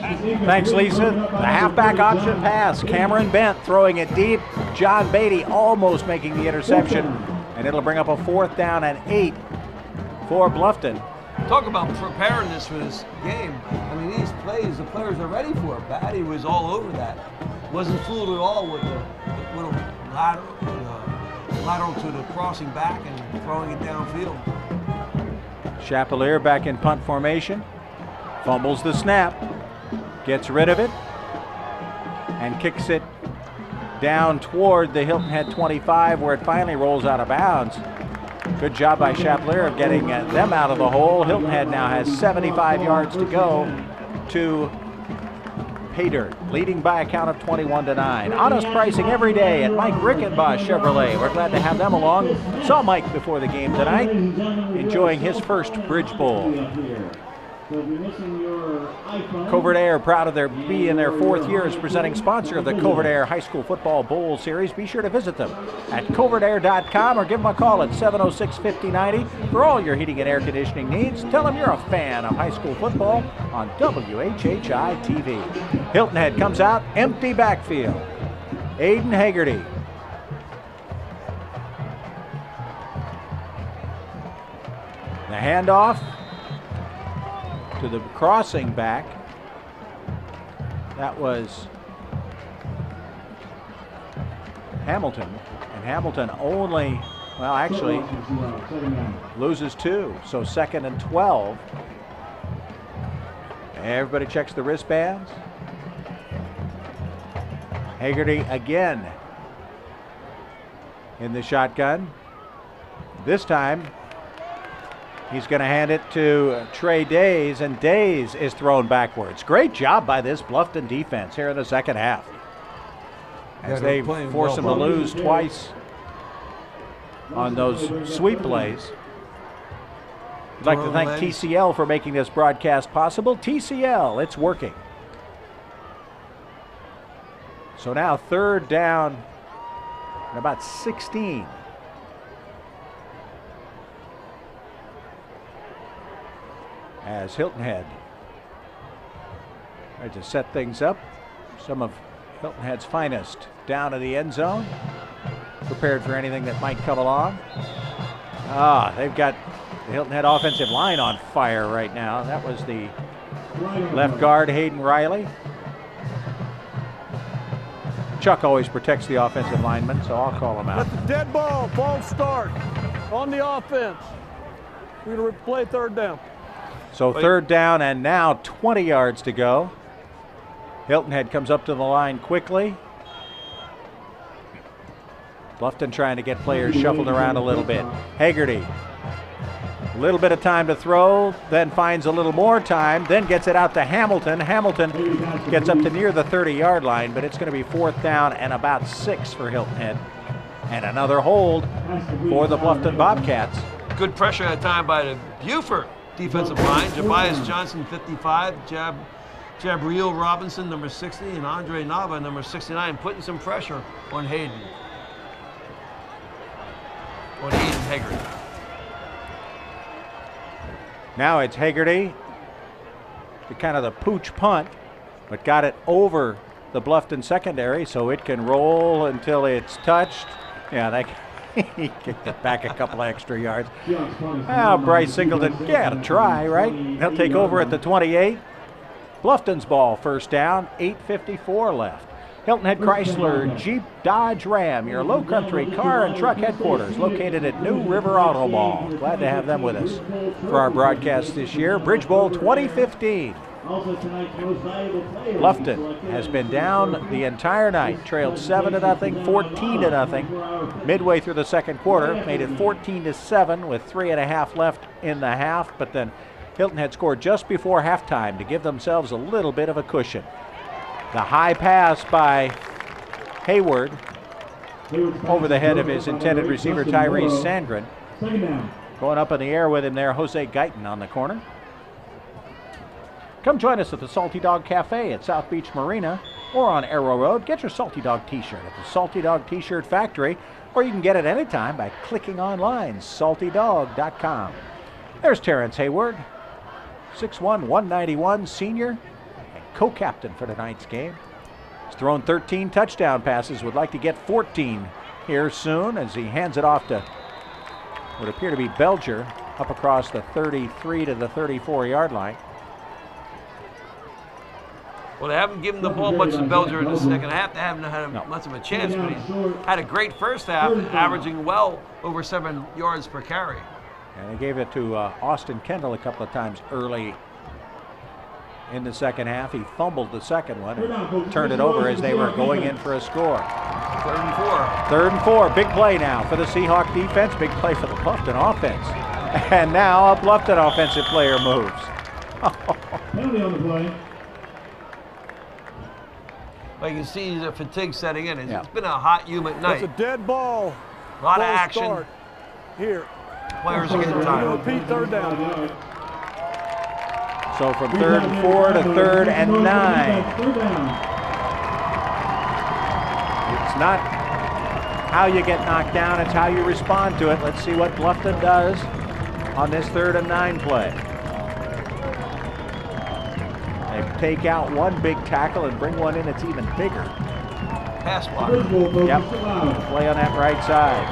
Thanks, Lisa. The halfback option pass. Cameron Bent throwing it deep. John Beatty almost making the interception. And it'll bring up a 4th down and 8 for Bluffton. Talk about preparedness for this game. I mean, these plays, the players are ready for it. Batty was all over that. Wasn't fooled at all with the little lateral to the crossing back and throwing it downfield. Chapelier back in punt formation. Fumbles the snap. Gets rid of it. And kicks it down toward the Hilton Head 25 where it finally rolls out of bounds. Good job by Chapelier of getting them out of the hole. Hilton Head now has 75 yards to go to Payne, leading by a count of 21-9. Honest pricing every day at Mike Rickenbosch Chevrolet. We're glad to have them along. Saw Mike before the game tonight, enjoying his first Bridge Bowl. Covert Aire, proud of be in their 4th year as presenting sponsor of the Covert Aire High School Football Bowl Series. Be sure to visit them at covertaire.com or give them a call at 706-5090 for all your heating and air conditioning needs. Tell them you're a fan of high school football on WHHI-TV. Hilton Head comes out, empty backfield. Aiden Haggerty. The handoff to the crossing back. That was Hamilton. And Hamilton only, well, actually loses 2. So 2nd and 12. Everybody checks the wristbands. Haggerty again in the shotgun. This time, he's going to hand it to Trey Days, and Days is thrown backwards. Great job by this Bluffton defense here in the second half. As they force him to lose twice on those sweep plays. I'd like to thank TCL for making this broadcast possible. TCL, it's working. So now 3rd down and about 16. As Hilton Head tried to set things up. Some of Hilton Head's finest down in the end zone. Prepared for anything that might come along. They've got the Hilton Head offensive line on fire right now. That was the left guard, Hayden Riley. Chuck always protects the offensive lineman, so I'll call him out. That's a dead ball. False start on the offense. We're going to play 3rd down. So 3rd down and now 20 yards to go. Hilton Head comes up to the line quickly. Bluffton trying to get players shuffled around a little bit. Haggerty, a little bit of time to throw, then finds a little more time, then gets it out to Hamilton. Hamilton gets up to near the 30-yard line, but it's going to be 4th down and about 6 for Hilton Head. And another hold for the Bluffton Bobcats. Good pressure at time by the Beaufort defensive line. Jabias Johnson, 55. Jabriel Robinson, number 60. And Andre Nava, number 69, putting some pressure on Hayden. On Aiden Haggerty. Now it's Haggerty. The kind of the pooch punt, but got it over the Bluffton secondary, so it can roll until it's touched. Yeah, he kicked it back a couple extra yards. Bryce Singleton, to try, right? He'll take over at the 28. Bluffton's ball, 1st down, 8:54 left. Hilton Head Chrysler Jeep Dodge Ram, your Lowcountry car and truck headquarters, located at New River Auto Mall. Glad to have them with us for our broadcast this year. Bridge Bowl 2015. Bluffton has been down the entire night, trailed 7-0, 14-0. Midway through the second quarter, made it 14-7 with 3.5 left in the half, but then Hilton Head scored just before halftime to give themselves a little bit of a cushion. The high pass by Hayward over the head of his intended receiver, Tyrese Sandgren. Going up in the air with him there, Jose Guyton on the corner. Come join us at the Salty Dog Cafe at South Beach Marina or on Arrow Road. Get your Salty Dog t-shirt at the Salty Dog T-Shirt Factory, or you can get it anytime by clicking online, saltydog.com. There's Terrence Hayward, 6'1", 191, senior, and co-captain for tonight's game. He's thrown 13 touchdown passes, would like to get 14 here soon as he hands it off to what would appear to be Belger up across the 33 to the 34-yard line. Well, they haven't given the ball much to Belger in the second half. They haven't had much of a chance, but he's had a great first half, averaging well over 7 yards per carry. And they gave it to Austin Kendall a couple of times early in the second half. He fumbled the second one and turned it over as they were going in for a score. 3rd and 4. 3rd and 4. Big play now for the Seahawk defense. Big play for the Bluffton offense. And now a Bluffton offensive player moves. Penalty on the play. Well, you can see the fatigue setting in. It's been a hot, humid night. It's a dead ball. A lot of action. Start. Here. Players are getting tired. Repeat 3rd down. So from 3rd and 4 to 3rd and 9. It's not how you get knocked down, it's how you respond to it. Let's see what Bluffton does on this 3rd and 9 play. They take out one big tackle and bring one in that's even bigger. Pass block. Yep, play on that right side.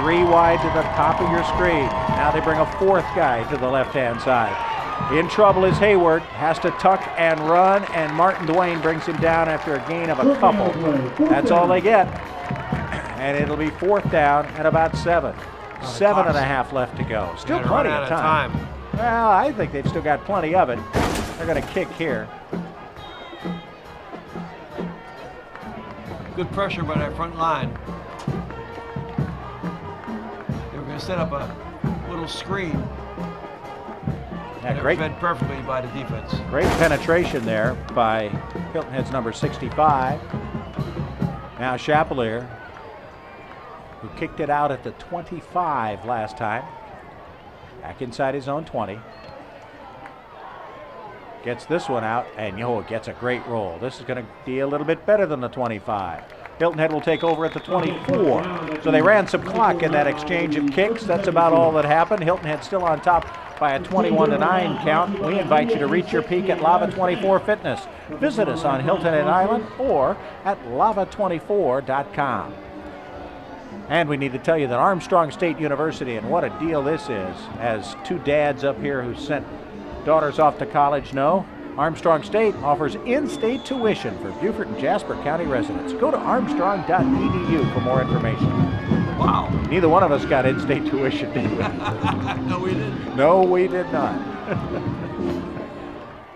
3 wide to the top of your screen. Now they bring a 4th guy to the left-hand side. In trouble is Hayward, has to tuck and run, and Martin Duane brings him down after a gain of a couple. That's all they get. And it'll be 4th down at about 7. 7.5 left to go. Still plenty of time. Well, I think they've still got plenty of it. They're going to kick here. Good pressure by that front line. They were going to set up a little screen. Yeah, great. Fed perfectly by the defense. Great penetration there by Hilton Head's number 65. Now Chapelier, who kicked it out at the 25 last time. Back inside his own 20. Gets this one out, and gets a great roll. This is going to be a little bit better than the 25. Hilton Head will take over at the 24. So they ran some clock in that exchange of kicks. That's about all that happened. Hilton Head still on top by a 21-9 count. We invite you to reach your peak at Lava 24 Fitness. Visit us on Hilton Head Island or at lava24.com. And we need to tell you that Armstrong State University, and what a deal this is, as 2 dads up here who sent daughters off to college know, Armstrong State offers in-state tuition for Beaufort and Jasper County residents. Go to armstrong.edu for more information. Wow. Neither one of us got in-state tuition, did we? No, we didn't. No, we did not.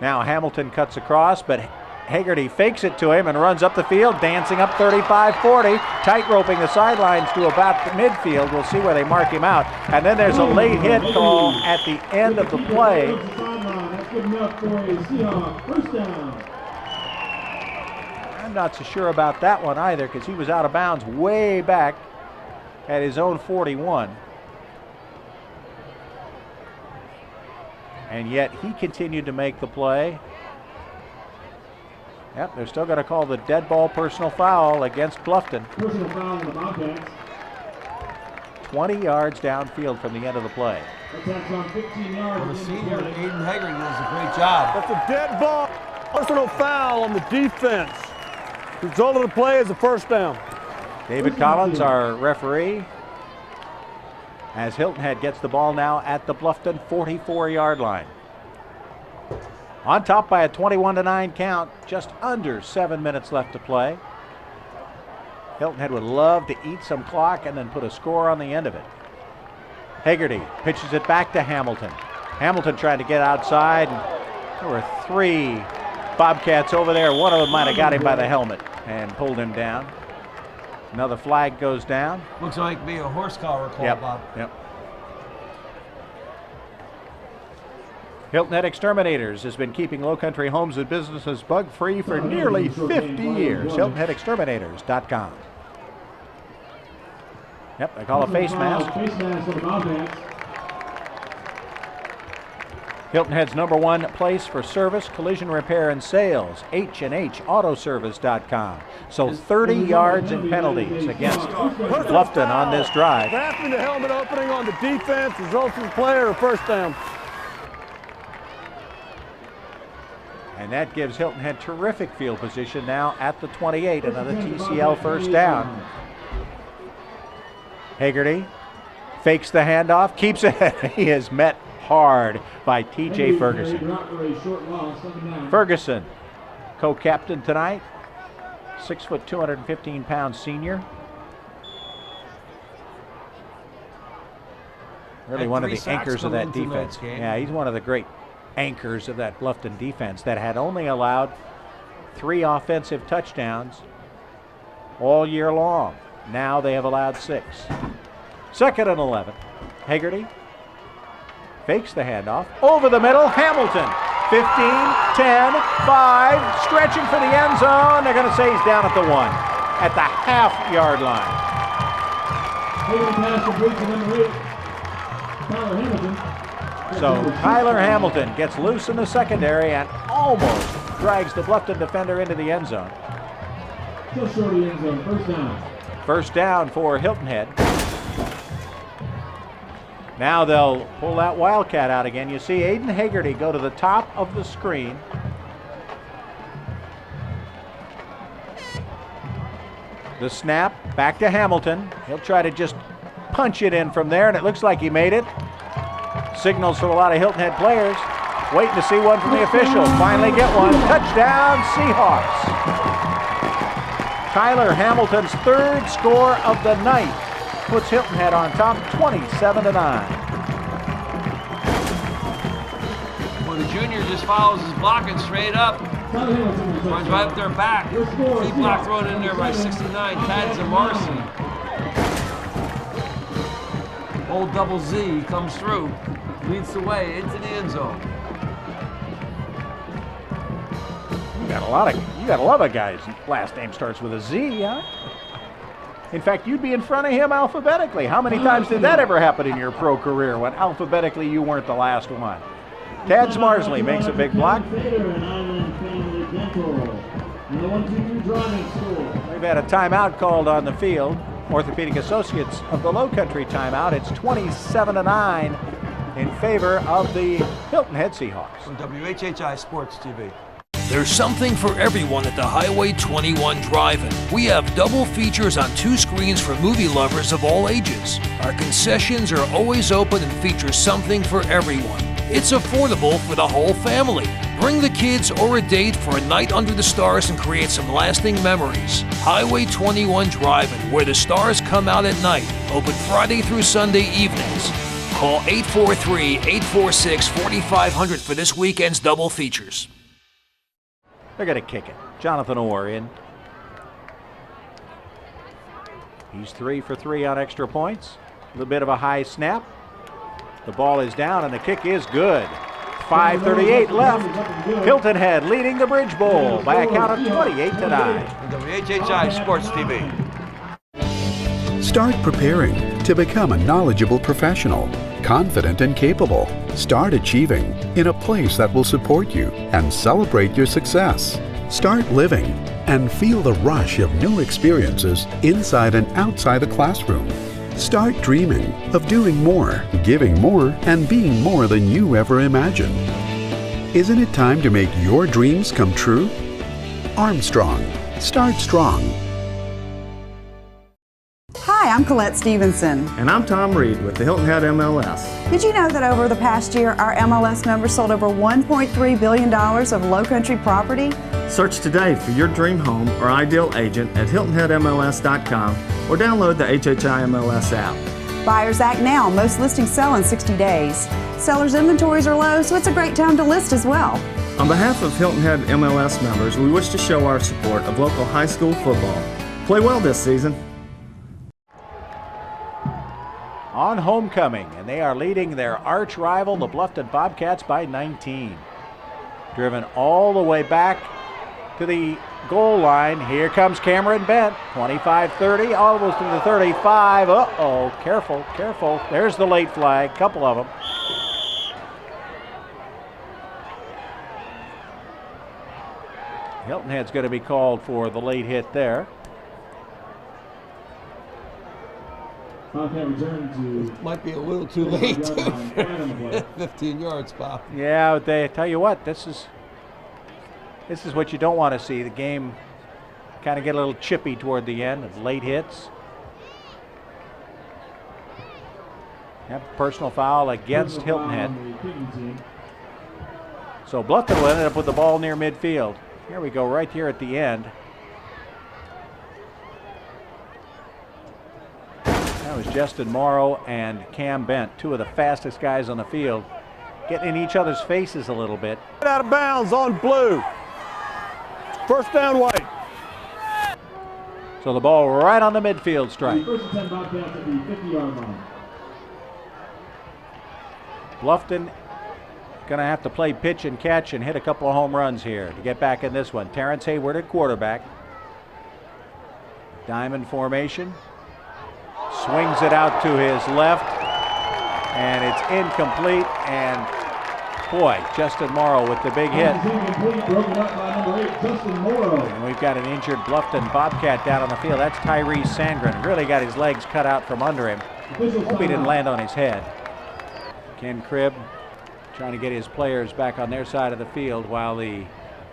Now Hamilton cuts across, but Haggerty fakes it to him and runs up the field, dancing up 35-40, tight-roping the sidelines to about the midfield. We'll see where they mark him out. And then there's a late hit call at the end of the play. I'm not so sure about that one either, because he was out of bounds way back at his own 41. And yet he continued to make the play. Yep, they're still going to call the dead ball personal foul against Bluffton. Personal foul on the Bobcats. 20 yards downfield from the end of the play. Attacks on 15 yards. Well, the senior, Aiden Haggerty, does a great job. That's a dead ball. Personal foul on the defense. The result of the play is a 1st down. David Collins, our referee, as Hilton Head gets the ball now at the Bluffton 44-yard line. On top by a 21-9 count, just under 7 minutes left to play. Hilton Head would love to eat some clock and then put a score on the end of it. Haggerty pitches it back to Hamilton. Hamilton trying to get outside. And there were 3 Bobcats over there. One of them might have got him by the helmet and pulled him down. Another flag goes down. Looks like me a horse collar call, Bob. Yep. Hilton Head Exterminators has been keeping Lowcountry homes and businesses bug-free for nearly 50 years. HiltonHeadExterminators.com. Yep, they call a face mask. Hilton Head's #1 place for service, collision repair, and sales, HNHAutoservice.com. So 30 yards and penalties against Bluffton on this drive. Tapping the helmet opening on the defense results in play or a 1st down. And that gives Hilton Head terrific field position now at the 28. Another TCL first down. Hagerty fakes the handoff, keeps it. He is met hard by TJ Ferguson. Ferguson, co-captain tonight, 6 foot 215 pound senior. Really one of the anchors of that defense. Yeah, he's one of the great anchors of that Bluffton defense that had only allowed 3 offensive touchdowns all year long. Now they have allowed 6. 2nd and 11. Hagerty fakes the handoff. Over the middle, Hamilton. 15, 10, 5, stretching for the end zone. They're going to say he's down at the 1, at the half-yard line. So Tyler Hamilton gets loose in the secondary and almost drags the Bluffton defender into the end zone. Just short of the end zone, first down. First down for Hilton Head. Now they'll pull that Wildcat out again. You see Aiden Hagerty go to the top of the screen. The snap, back to Hamilton. He'll try to just punch it in from there, and it looks like he made it. Signals from a lot of Hilton Head players. Waiting to see one from the official. Finally get one. Touchdown, Seahawks. Tyler Hamilton's 3rd score of the night puts Hilton Head on top, 27-9. Well, the junior just follows his blocking straight up. Runs right up their back. Key block thrown in there by 69, Tad Zamarsi. Old double Z comes through, leads the way into the end zone. You gotta love a guy's last name starts with a Z, huh? In fact, you'd be in front of him alphabetically. How many times did that ever happen in your pro career when alphabetically you weren't the last one? Tad Smarsley makes a big block. They've had a timeout called on the field. Orthopedic Associates of the Lowcountry timeout. It's 27-9 in favor of the Hilton Head Seahawks. On WHHI Sports TV. There's something for everyone at the Highway 21 Drive-In. We have double features on 2 screens for movie lovers of all ages. Our concessions are always open and feature something for everyone. It's affordable for the whole family. Bring the kids or a date for a night under the stars and create some lasting memories. Highway 21 Drive-In, where the stars come out at night. Open Friday through Sunday evenings. Call 843-846-4500 for this weekend's double features. They're going to kick it. Jonathan Orr in. He's 3 for 3 on extra points. A little bit of a high snap. The ball is down and the kick is good. 5:38 left. Hilton Head leading the Bridge Bowl by a count of 28-9. WHHI Sports TV. Start preparing to become a knowledgeable professional, confident and capable. Start achieving in a place that will support you and celebrate your success. Start living and feel the rush of new experiences inside and outside the classroom. Start dreaming of doing more, giving more, and being more than you ever imagined. Isn't it time to make your dreams come true? Armstrong. Start strong. Hi, I'm Colette Stevenson. And I'm Tom Reed with the Hilton Head MLS. Did you know that over the past year, our MLS members sold over $1.3 billion of Lowcountry property? Search today for your dream home or ideal agent at HiltonHeadMLS.com or download the HHI MLS app. Buyers act now. Most listings sell in 60 days. Sellers' inventories are low, so it's a great time to list as well. On behalf of Hilton Head MLS members, we wish to show our support of local high school football. Play well this season. On homecoming, and they are leading their arch rival, the Bluffton Bobcats, by 19. Driven all the way back to the goal line. Here comes Cameron Bent, 25-30, almost to the 35. Uh-oh, careful, careful. There's the late flag, couple of them. Hilton Head's going to be called for the late hit there. Might be a little too late. 15 yards, Bob. Yeah, they tell you what, this is This is what you don't want to see. The game kind of get a little chippy toward the end of late hits. Yep, personal foul against Hilton Head. So Bluffton will end up with the ball near midfield. Here we go, right here at the end. That was Justin Morrow and Cam Bent, two of the fastest guys on the field, getting in each other's faces a little bit. Out of bounds on blue. First down white. So the ball right on the midfield stripe. First and 10 Bobcats at the 50-yard line. Bluffton going to have to play pitch and catch and hit a couple of home runs here to get back in this one. Terrence Hayward at quarterback. Diamond formation. Swings it out to his left, and it's incomplete. And boy, Justin Morrow with the big hit. Broken up by number 8, Justin Morrow. And we've got an injured Bluffton Bobcat down on the field. That's Tyrese Sandgren. Really got his legs cut out from under him. Hope he didn't land on his head. Ken Cribb trying to get his players back on their side of the field while the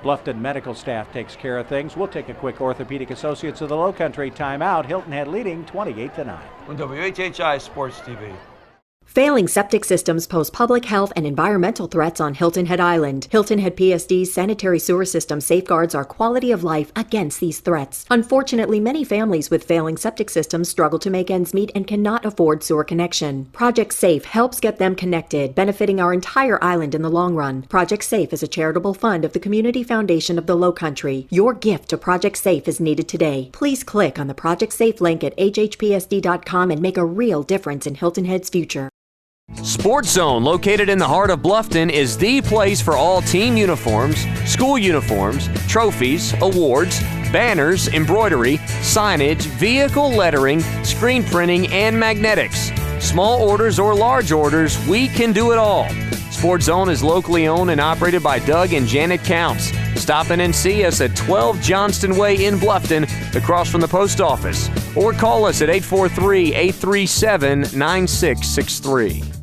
Bluffton medical staff takes care of things. We'll take a quick Orthopedic Associates of the Lowcountry timeout. Hilton Head leading 28-9. On WHHI Sports TV. Failing septic systems pose public health and environmental threats on Hilton Head Island. Hilton Head PSD's sanitary sewer system safeguards our quality of life against these threats. Unfortunately, many families with failing septic systems struggle to make ends meet and cannot afford sewer connection. Project SAFE helps get them connected, benefiting our entire island in the long run. Project SAFE is a charitable fund of the Community Foundation of the Lowcountry. Your gift to Project SAFE is needed today. Please click on the Project SAFE link at hhpsd.com and make a real difference in Hilton Head's future. Sports Zone, located in the heart of Bluffton, is the place for all team uniforms, school uniforms, trophies, awards, banners, embroidery, signage, vehicle lettering, screen printing, and magnetics. Small orders or large orders, we can do it all. Sports Zone is locally owned and operated by Doug and Janet Counts. Stop in and see us at 12 Johnston Way in Bluffton, across from the post office. Or call us at 843-837-9663.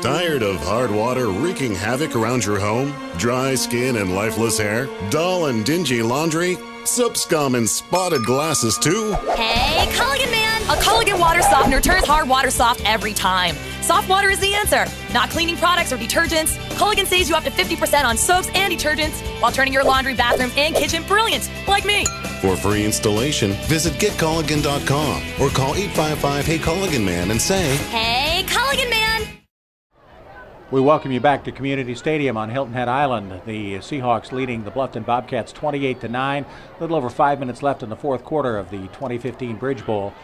Tired of hard water wreaking havoc around your home? Dry skin and lifeless hair? Dull and dingy laundry? Soap scum and spotted glasses too? Hey, Culligan Man! A Culligan water softener turns hard water soft every time. Soft water is the answer. Not cleaning products or detergents. Culligan saves you up to 50% on soaps and detergents while turning your laundry, bathroom, and kitchen brilliant, like me. For free installation, visit getculligan.com or call 855-HEY-CULLIGAN-MAN and say, Hey, Culligan Man! We welcome you back to Community Stadium on Hilton Head Island. The Seahawks leading the Bluffton Bobcats 28-9. A little over 5 minutes left in the fourth quarter of the 2015 Bridge Bowl.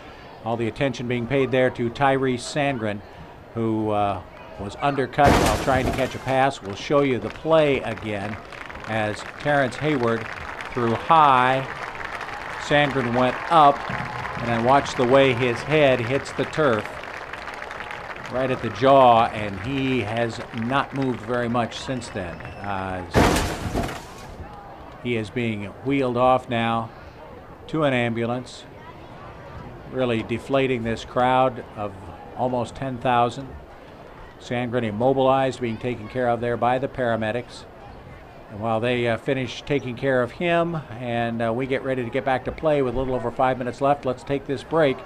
All the attention being paid there to Tyrese Sandgren, who was undercut while trying to catch a pass. We'll show you the play again as Terrence Hayward threw high. Sandgren went up, and then watch the way his head hits the turf right at the jaw, and he has not moved very much since then. He is being wheeled off now to an ambulance, really deflating this crowd of almost 10,000. Sandgren immobilized, being taken care of there by the paramedics. And while they finish taking care of him and we get ready to get back to play with a little over 5 minutes left, let's take this break.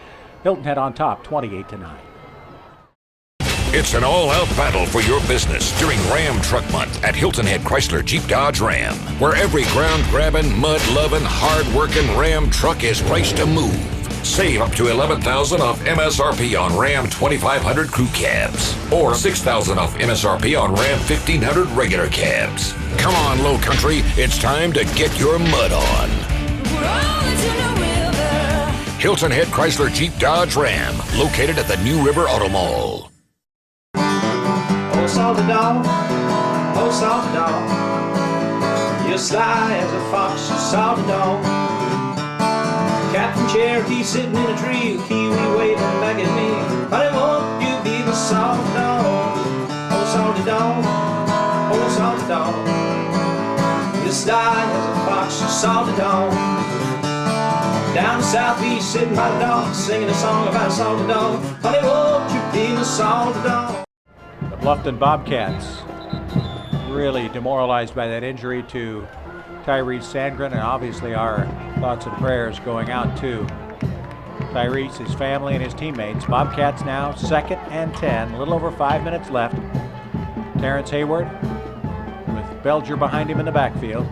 Hilton Head on top, 28-9. It's an all-out battle for your business during Ram Truck Month at Hilton Head Chrysler Jeep Dodge Ram, where every ground-grabbing, mud-loving, hard-working Ram truck is priced to move. Save up to $11,000 off MSRP on Ram 2500 crew cabs, or $6,000 off MSRP on Ram 1500 regular cabs. Come on, Lowcountry, it's time to get your mud on. Hilton Head Chrysler Jeep Dodge Ram, located at the New River Auto Mall. Oh, salty dog, oh, salty dog, you're sly as a fox, you salty dog. Captain Cherokee sitting in a tree, Kiwi waving back at me. Honey, won't you be my salty dog? Oh, salty dog, oh, salty dog, you're sly as a fox, you salty dog. Down the southeast, sitting by the dog, singing a song about a salty dog. Honey, won't you be my salty dog? The Bluffton Bobcats really demoralized by that injury to Tyrese Sandgren, and obviously our thoughts and prayers going out to Tyrese, his family, and his teammates. Bobcats now 2nd and 10, a little over 5 minutes left. Terrence Hayward with Belger behind him in the backfield.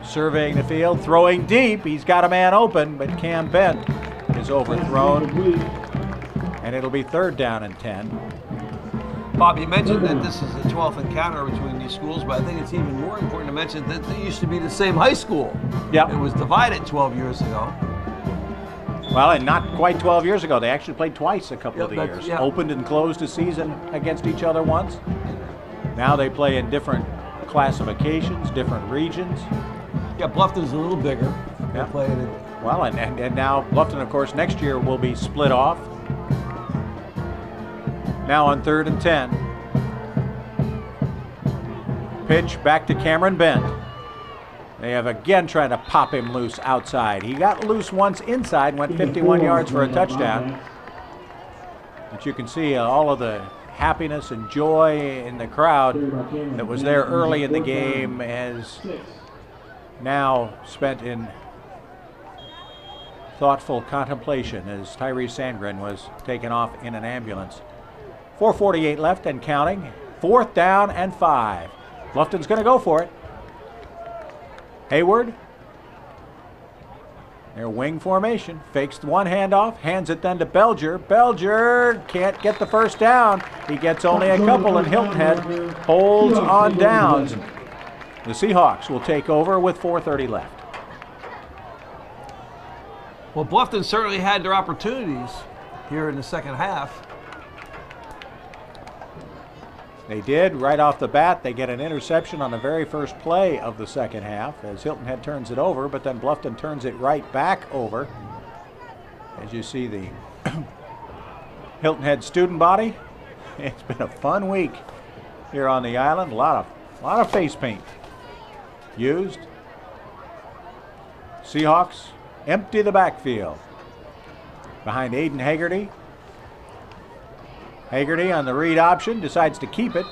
Surveying the field, throwing deep. He's got a man open, but Cam Bent is overthrown. And it'll be 3rd down and 10. Bob, you mentioned that this is the 12th encounter between these schools, but I think it's even more important to mention that they used to be the same high school. Yep. It was divided 12 years ago. Well, and not quite 12 years ago. They actually played twice a couple of the years. Yeah. Opened and closed a season against each other once. Now they play in different classifications, different regions. Yeah, Bluffton's a little bigger. Yeah. They played it. Well, and now Bluffton, of course, next year will be split off. Now on 3rd and 10. Pitch back to Cameron Bent. They have again trying to pop him loose outside. He got loose once inside, went 51 yards for a touchdown. But you can see all of the happiness and joy in the crowd that was there early in the game is now spent in thoughtful contemplation as Tyrese Sandgren was taken off in an ambulance. 4:48 left and counting. 4th down and 5. Bluffton's going to go for it. Hayward. Their wing formation. Fakes one handoff. Hands it then to Belger. Belger can't get the 1st down. He gets only a couple, and Hilton Head holds on downs. The Seahawks will take over with 4:30 left. Well, Bluffton certainly had their opportunities here in the second half. They did right off the bat. They get an interception on the very first play of the second half as Hilton Head turns it over, but then Bluffton turns it right back over. As you see the Hilton Head student body, it's been a fun week here on the island. A lot of face paint used. Seahawks empty the backfield behind Aiden Haggerty. Haggerty on the read option decides to keep it.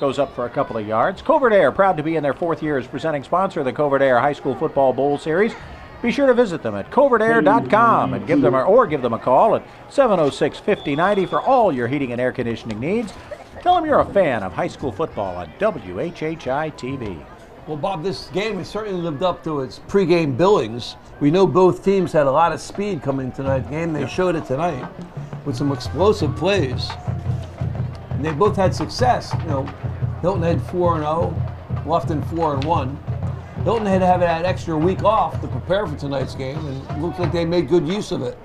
Goes up for a couple of yards. Covert Aire, proud to be in their 4th year as presenting sponsor of the Covert Aire High School Football Bowl Series. Be sure to visit them at covertaire.com and give them a call at 706-5090 for all your heating and air conditioning needs. Tell them you're a fan of high school football on WHHI-TV. Well, Bob, this game has certainly lived up to its pregame billings. We know both teams had a lot of speed coming to tonight's game. They showed it tonight with some explosive plays. And they both had success. You know, Hilton had 4-0, Bluffton 4-1. Hilton had to have that extra week off to prepare for tonight's game, and it looks like they made good use of it.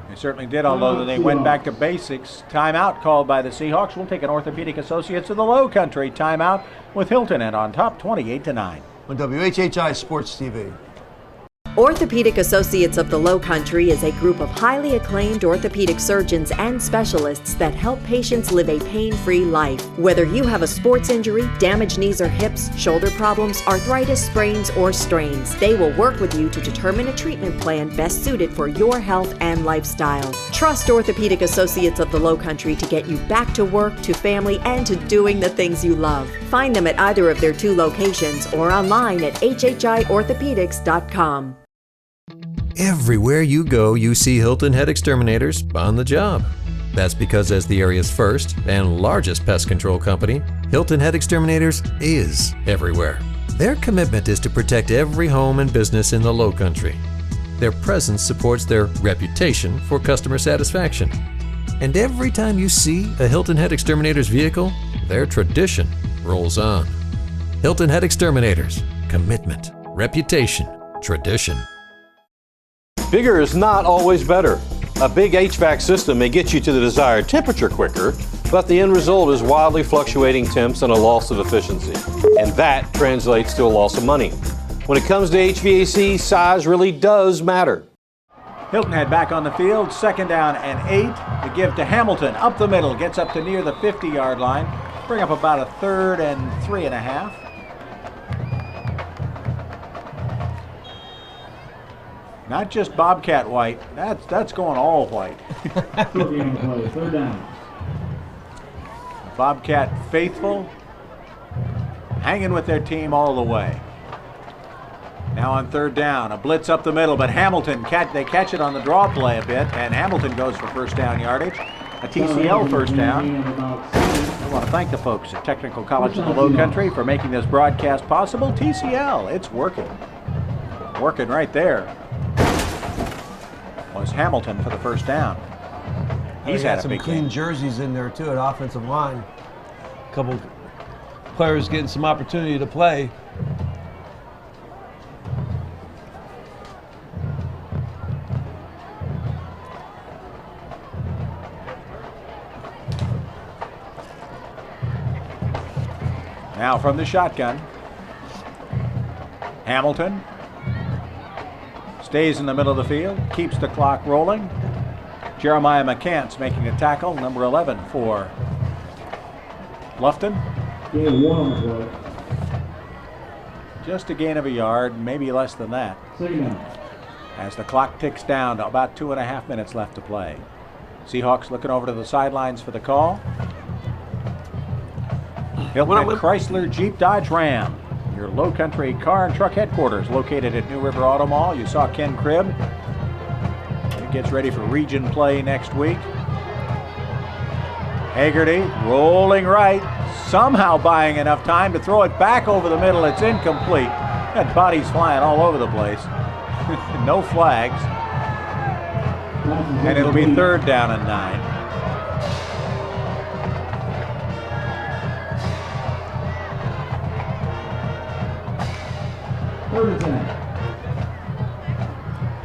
They certainly did, although they went back to basics. Timeout called by the Seahawks. We'll take an Orthopedic Associates of the Lowcountry timeout with Hilton and on top 28-9. On WHHI Sports TV. Orthopedic Associates of the Lowcountry is a group of highly acclaimed orthopedic surgeons and specialists that help patients live a pain-free life. Whether you have a sports injury, damaged knees or hips, shoulder problems, arthritis, sprains, or strains, they will work with you to determine a treatment plan best suited for your health and lifestyle. Trust Orthopedic Associates of the Lowcountry to get you back to work, to family, and to doing the things you love. Find them at either of their 2 locations or online at HHIorthopedics.com. Everywhere you go, you see Hilton Head Exterminators on the job. That's because as the area's first and largest pest control company, Hilton Head Exterminators is everywhere. Their commitment is to protect every home and business in the Lowcountry. Their presence supports their reputation for customer satisfaction. And every time you see a Hilton Head Exterminators vehicle, their tradition rolls on. Hilton Head Exterminators. Commitment, reputation, tradition. Bigger is not always better. A big HVAC system may get you to the desired temperature quicker, but the end result is wildly fluctuating temps and a loss of efficiency. And that translates to a loss of money. When it comes to HVAC, size really does matter. Hilton Head back on the field, 2nd down and 8. The give to Hamilton, up the middle, gets up to near the 50-yard line. Bring up about a 3rd and 3.5. Not just Bobcat white, that's going all white. 3rd down. Bobcat faithful. hanging with their team all the way. Now on third down, a blitz up the middle, but Hamilton, they catch it on the draw play a bit, and Hamilton goes for first down yardage. A TCL first down. I want to thank the folks at Technical College of the Lowcountry for making this broadcast possible. TCL, it's working. Working right there. Was Hamilton for the first down. He's had a big clean game. jerseys in there too at offensive line. A couple players getting some opportunity to play. Now from the shotgun, Hamilton stays in the middle of the field, keeps the clock rolling. Jeremiah McCants making a tackle, number 11 for Bluffton. Just a gain of a yard, maybe less than that. As the clock ticks down to about 2.5 minutes left to play. Seahawks looking over to the sidelines for the call. Hilton Chrysler Jeep Dodge Ram, your Lowcountry car and truck headquarters located at New River Auto Mall. You saw Ken Cribb. He gets ready for region play next week. Hagerty rolling right, somehow buying enough time to throw it back over the middle. It's incomplete. Got bodies flying all over the place. No flags. And it'll be third down and 9.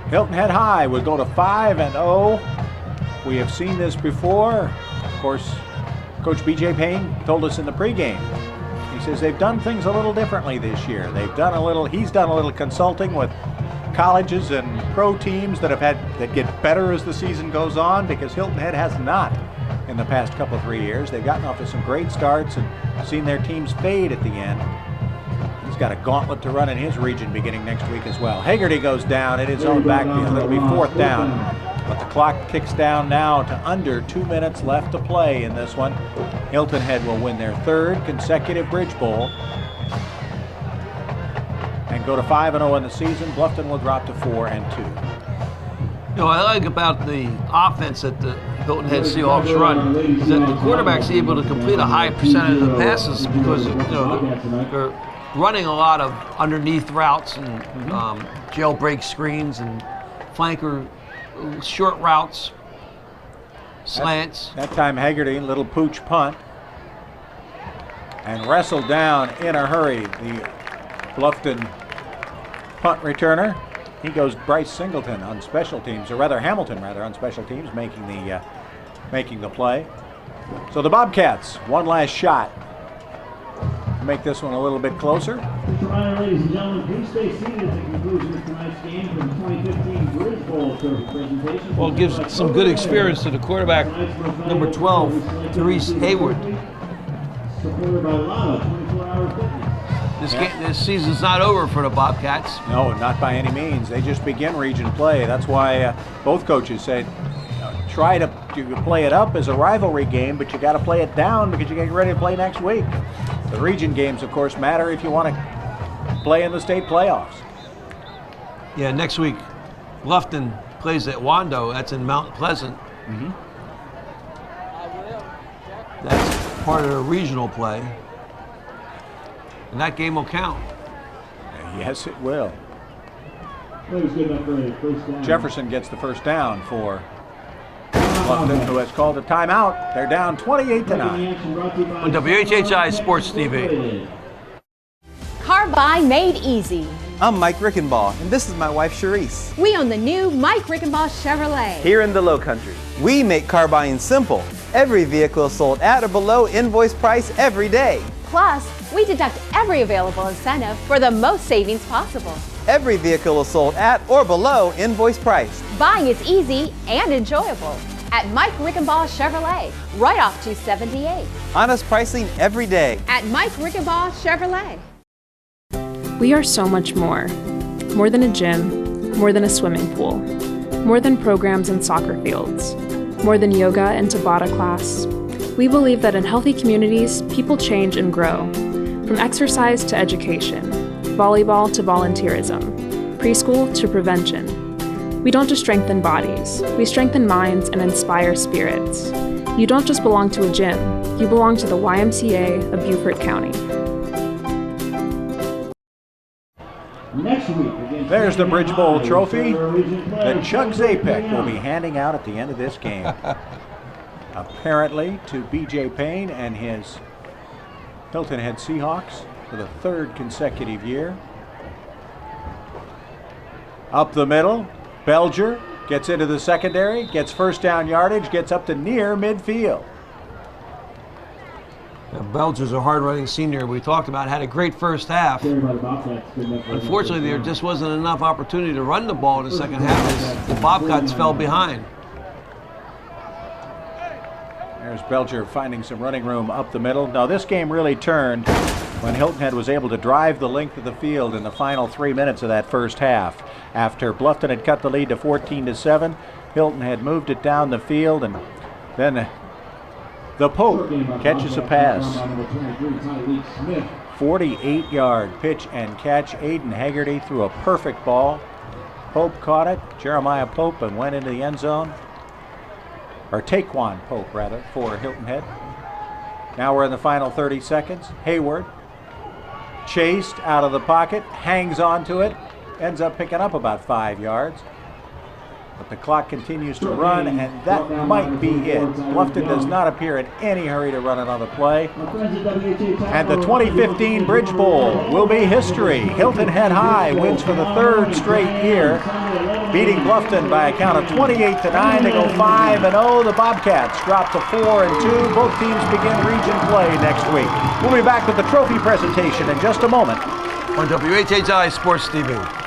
Hilton Head High would go to 5-0. We have seen this before. Of course, Coach B.J. Payne told us in the pregame. He says they've done things a little differently this year. He's done a little consulting with colleges and pro teams that get better as the season goes on, because Hilton Head has not in the past couple 3 years. They've gotten off to some great starts and seen their teams fade at the end. He's got a gauntlet to run in his region beginning next week as well. Hagerty goes down in his own backfield. It'll be fourth down. But the clock ticks down now to under 2 minutes left to play in this one. Hilton Head will win their third consecutive Bridge Bowl and go to 5-0 in the season. Bluffton will drop to 4-2. You know, what I like about the offense that the Hilton Head Seahawks run is that the quarterback's able to complete a high percentage of the passes because they're running a lot of underneath routes and jailbreak screens and flanker short routes, slants. That time Hagerty, little pooch punt, and wrestled down in a hurry. The Bluffton punt returner. He goes Bryce Singleton on special teams, or rather Hamilton on special teams, making the play. So the Bobcats, one last shot to make this one a little bit closer. Ladies and gentlemen, please stay seated at the conclusion of tonight's game for the 2015 Bridge Bowl presentation. Well, it gives some good experience to the quarterback, number 12, Therese Hayward. Supported by Lava 24-hour fitness. This season's not over for the Bobcats. No, not by any means. They just begin region play. That's why both coaches said, try to play it up as a rivalry game, but you got to play it down because you get ready to play next week. The region games, of course, matter if you want to play in the state playoffs. Yeah, next week, Bluffton plays at Wando. That's in Mount Pleasant. That's part of the regional play. And that game will count. Yes, it will. Jefferson gets the first down for Bluffton, who has called a timeout. They're down 28-9. On WHHI Sports TV. Car buy made easy. I'm Mike Rickenbaugh, and this is my wife, Charisse. We own the new Mike Rickenbaugh Chevrolet. Here in the Lowcountry, we make car buying simple. Every vehicle is sold at or below invoice price every day. Plus, we deduct every available incentive for the most savings possible. Every vehicle is sold at or below invoice price. Buying is easy and enjoyable at Mike Rickenbaugh Chevrolet, right off 278. Honest pricing every day. At Mike Rickenbaugh Chevrolet. We are so much more. More than a gym, more than a swimming pool, more than programs and soccer fields, more than yoga and Tabata class. We believe that in healthy communities, people change and grow. From exercise to education, volleyball to volunteerism, preschool to prevention. We don't just strengthen bodies, we strengthen minds and inspire spirits. You don't just belong to a gym, you belong to the YMCA of Beaufort County. Next week, there's the Bridge Bowl trophy that Chuck Zapek will be handing out at the end of this game. Apparently to B.J. Payne and his Hilton Head Seahawks for the third consecutive year. Up the middle, Belger gets into the secondary, gets first down yardage, gets up to near midfield. Belger's a hard-running senior we talked about, had a great first half. Unfortunately, there just wasn't enough opportunity to run the ball in the second half as the Bobcats fell behind. There's Belger finding some running room up the middle. Now this game really turned when Hilton Head was able to drive the length of the field in the final 3 minutes of that first half. After Bluffton had cut the lead to 14-7, Hilton had moved it down the field, and then the Pope catches a pass. 48-yard pitch and catch. Aiden Haggerty threw a perfect ball. Pope caught it, Jeremiah Pope, and went into the end zone. Or Taquan Pope, rather, for Hilton Head. Now we're in the final 30 seconds. Hayward, chased out of the pocket, hangs on to it, ends up picking up about 5 yards. But the clock continues to run, and that might be it. Bluffton does not appear in any hurry to run another play. And the 2015 Bridge Bowl will be history. Hilton Head High wins for the third straight year, beating Bluffton by a count of 28-9 to go 5-0. The Bobcats drop to 4-2. Both teams begin region play next week. We'll be back with the trophy presentation in just a moment on WHHI Sports TV.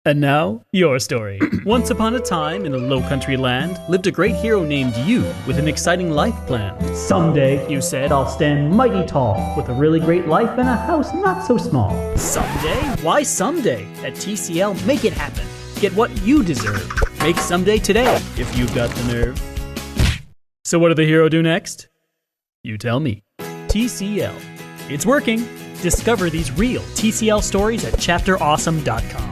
And now, your story. Once upon a time in a Lowcountry land lived a great hero named you with an exciting life plan. Someday, you said, I'll stand mighty tall with a really great life and a house not so small. Someday? Why someday? At TCL, make it happen. Get what you deserve. Make someday today if you've got the nerve. So what did the hero do next? You tell me. TCL. It's working. Discover these real TCL stories at chapterawesome.com.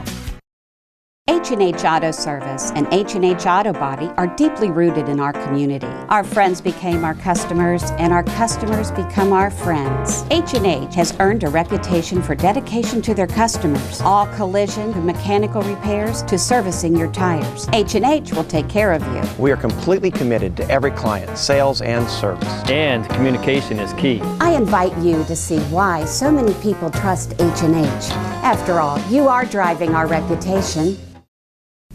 H&H Auto Service and H&H Auto Body are deeply rooted in our community. Our friends became our customers, and our customers become our friends. H&H has earned a reputation for dedication to their customers. All collision and mechanical repairs to servicing your tires. H&H will take care of you. We are completely committed to every client, sales and service. And communication is key. I invite you to see why so many people trust H&H. After all, you are driving our reputation.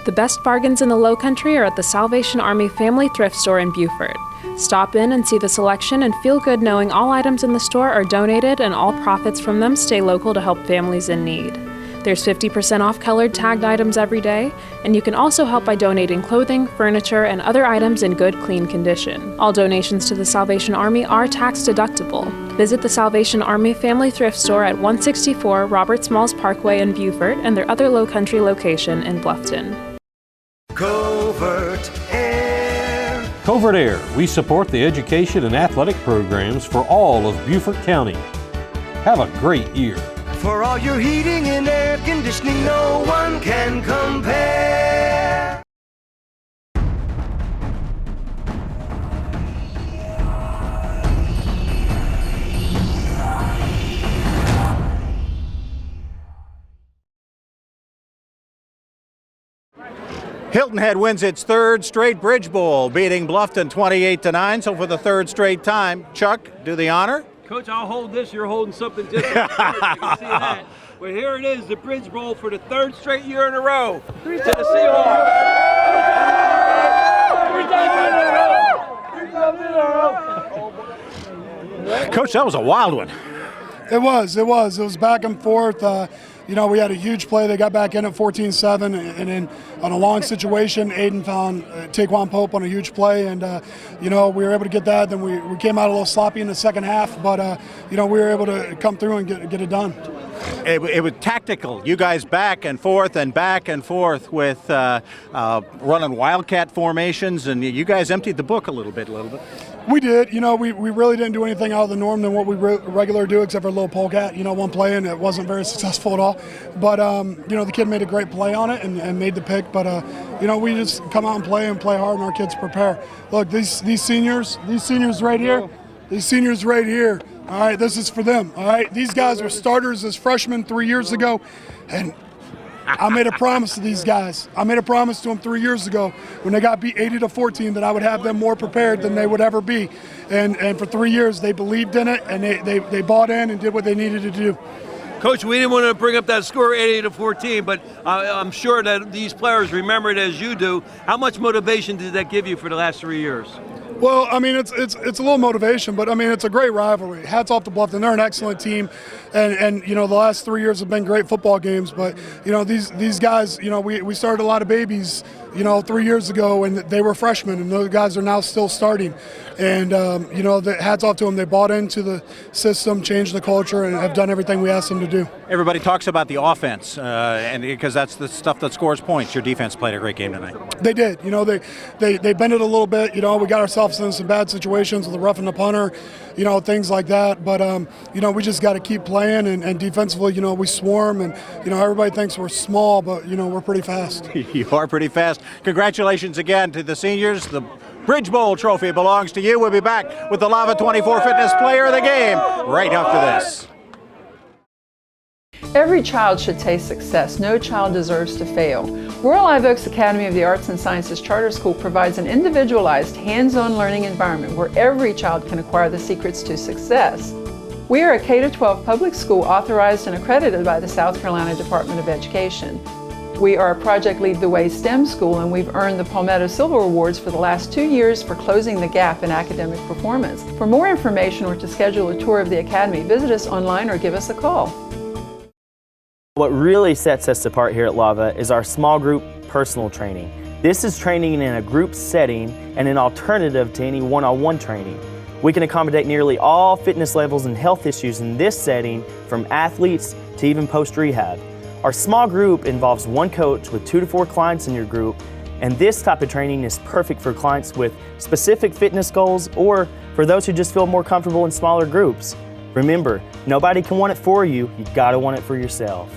The best bargains in the Lowcountry are at the Salvation Army Family Thrift Store in Beaufort. Stop in and see the selection and feel good knowing all items in the store are donated and all profits from them stay local to help families in need. There's 50% off colored tagged items every day, and you can also help by donating clothing, furniture, and other items in good, clean condition. All donations to the Salvation Army are tax deductible. Visit the Salvation Army Family Thrift Store at 164 Robert Smalls Parkway in Beaufort and their other Lowcountry location in Bluffton. Covert Aire. Covert Aire. We support the education and athletic programs for all of Beaufort County. Have a great year. For all your heating and air conditioning, no one can compare. Hilton Head wins its third straight Bridge Bowl, beating Bluffton 28-9. So for the third straight time, Chuck, do the honor. Coach, I'll hold this. You're holding something different. You can see that. But here it is, the Bridge Bowl for the third straight year in a row to the Seahawks. Coach, that was a wild one. It was. It was back and forth. We had a huge play. They got back in at 14-7, and then on a long situation, Aiden found Taquan Pope on a huge play, and we were able to get that. Then we came out a little sloppy in the second half, but we were able to come through and get it done. It was tactical. You guys back and forth with running wildcat formations, and you guys emptied the book a little bit. We did. We really didn't do anything out of the norm than what we regularly do, except for a little polecat. One play, and it wasn't very successful at all. But the kid made a great play on it and made the pick. But we just come out and play hard, and our kids prepare. Look, these seniors right here. All right, this is for them. All right, these guys were starters as freshmen 3 years ago, and I made a promise to these guys. I made a promise to them 3 years ago when they got beat 80-14 that I would have them more prepared than they would ever be. And for 3 years, they believed in it, and they bought in and did what they needed to do. Coach, we didn't want to bring up that score 80-14, but I'm sure that these players remember it as you do. How much motivation did that give you for the last 3 years? Well, it's a little motivation, but it's a great rivalry. Hats off to Bluffton; they're an excellent team, and the last 3 years have been great football games. But these guys, we started a lot of babies, 3 years ago, and they were freshmen, and those guys are now still starting. And hats off to them; they bought into the system, changed the culture, and have done everything we asked them to do. Everybody talks about the offense, and because that's the stuff that scores points. Your defense played a great game tonight. They did. They bent it a little bit. We got ourselves in some bad situations with the roughing the punter, things like that. But we just got to keep playing, and defensively, we swarm, and everybody thinks we're small, but we're pretty fast. You are pretty fast. Congratulations again to the seniors. The Bridge Bowl trophy belongs to you. We'll be back with the Lava 24 Fitness Player of the Game right after this. Every child should taste success. No child deserves to fail. Royal Live Oaks Academy of the Arts and Sciences Charter School provides an individualized, hands-on learning environment where every child can acquire the secrets to success. We are a K-12 public school authorized and accredited by the South Carolina Department of Education. We are a Project Lead the Way STEM school, and we've earned the Palmetto Silver Awards for the last 2 years for closing the gap in academic performance. For more information or to schedule a tour of the Academy, visit us online or give us a call. What really sets us apart here at Lava is our small group personal training. This is training in a group setting and an alternative to any one-on-one training. We can accommodate nearly all fitness levels and health issues in this setting, from athletes to even post-rehab. Our small group involves one coach with 2 to 4 clients in your group, and this type of training is perfect for clients with specific fitness goals or for those who just feel more comfortable in smaller groups. Remember, nobody can want it for you, you gotta want it for yourself.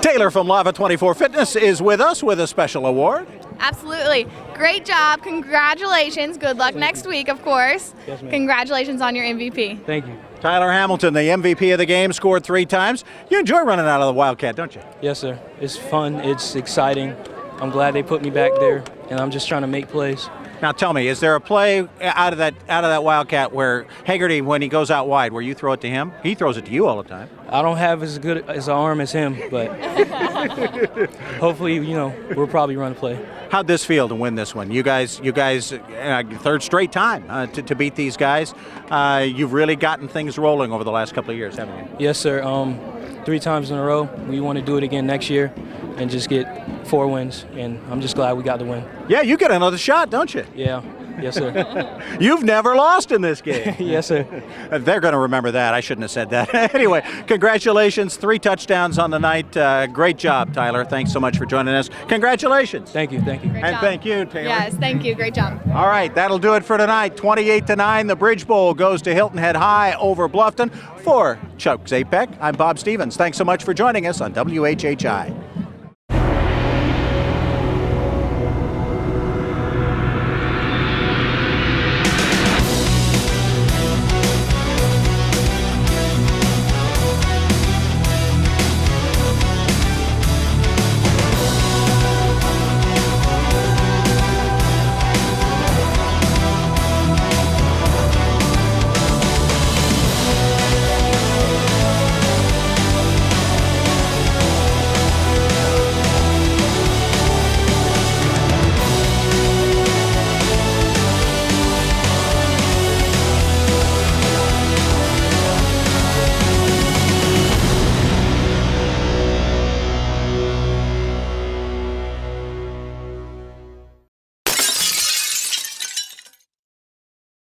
Taylor from Lava 24 Fitness is with us with a special award. Absolutely. Great job. Congratulations. Good luck next week, of course. Yes, ma'am. Congratulations on your MVP. Thank you. Tyler Hamilton, the MVP of the game, scored 3 times. You enjoy running out of the Wildcat, don't you? Yes, sir. It's fun. It's exciting. I'm glad they put me back there, and I'm just trying to make plays. Now tell me, is there a play out of that Wildcat where Haggerty, when he goes out wide, where you throw it to him? He throws it to you all the time. I don't have as good as an arm as him, but hopefully, we'll probably run a play. How'd this feel to win this one? You guys, third straight time to beat these guys. You've really gotten things rolling over the last couple of years, haven't you? Yes, sir. 3 times in a row. We want to do it again next year and just get 4 wins, and I'm just glad we got the win. Yeah, you get another shot, don't you? Yeah. Yes, sir. You've never lost in this game. Yes, sir. They're going to remember that. I shouldn't have said that. Anyway, congratulations. 3 touchdowns on the night. Great job, Tyler. Thanks so much for joining us. Congratulations. Thank you. Thank you. Great and job. Thank you, Taylor. Yes, thank you. Great job. All right, that'll do it for tonight. 28-9, the Bridge Bowl goes to Hilton Head High over Bluffton. For Chuck Zapek, I'm Bob Stevens. Thanks so much for joining us on WHHI.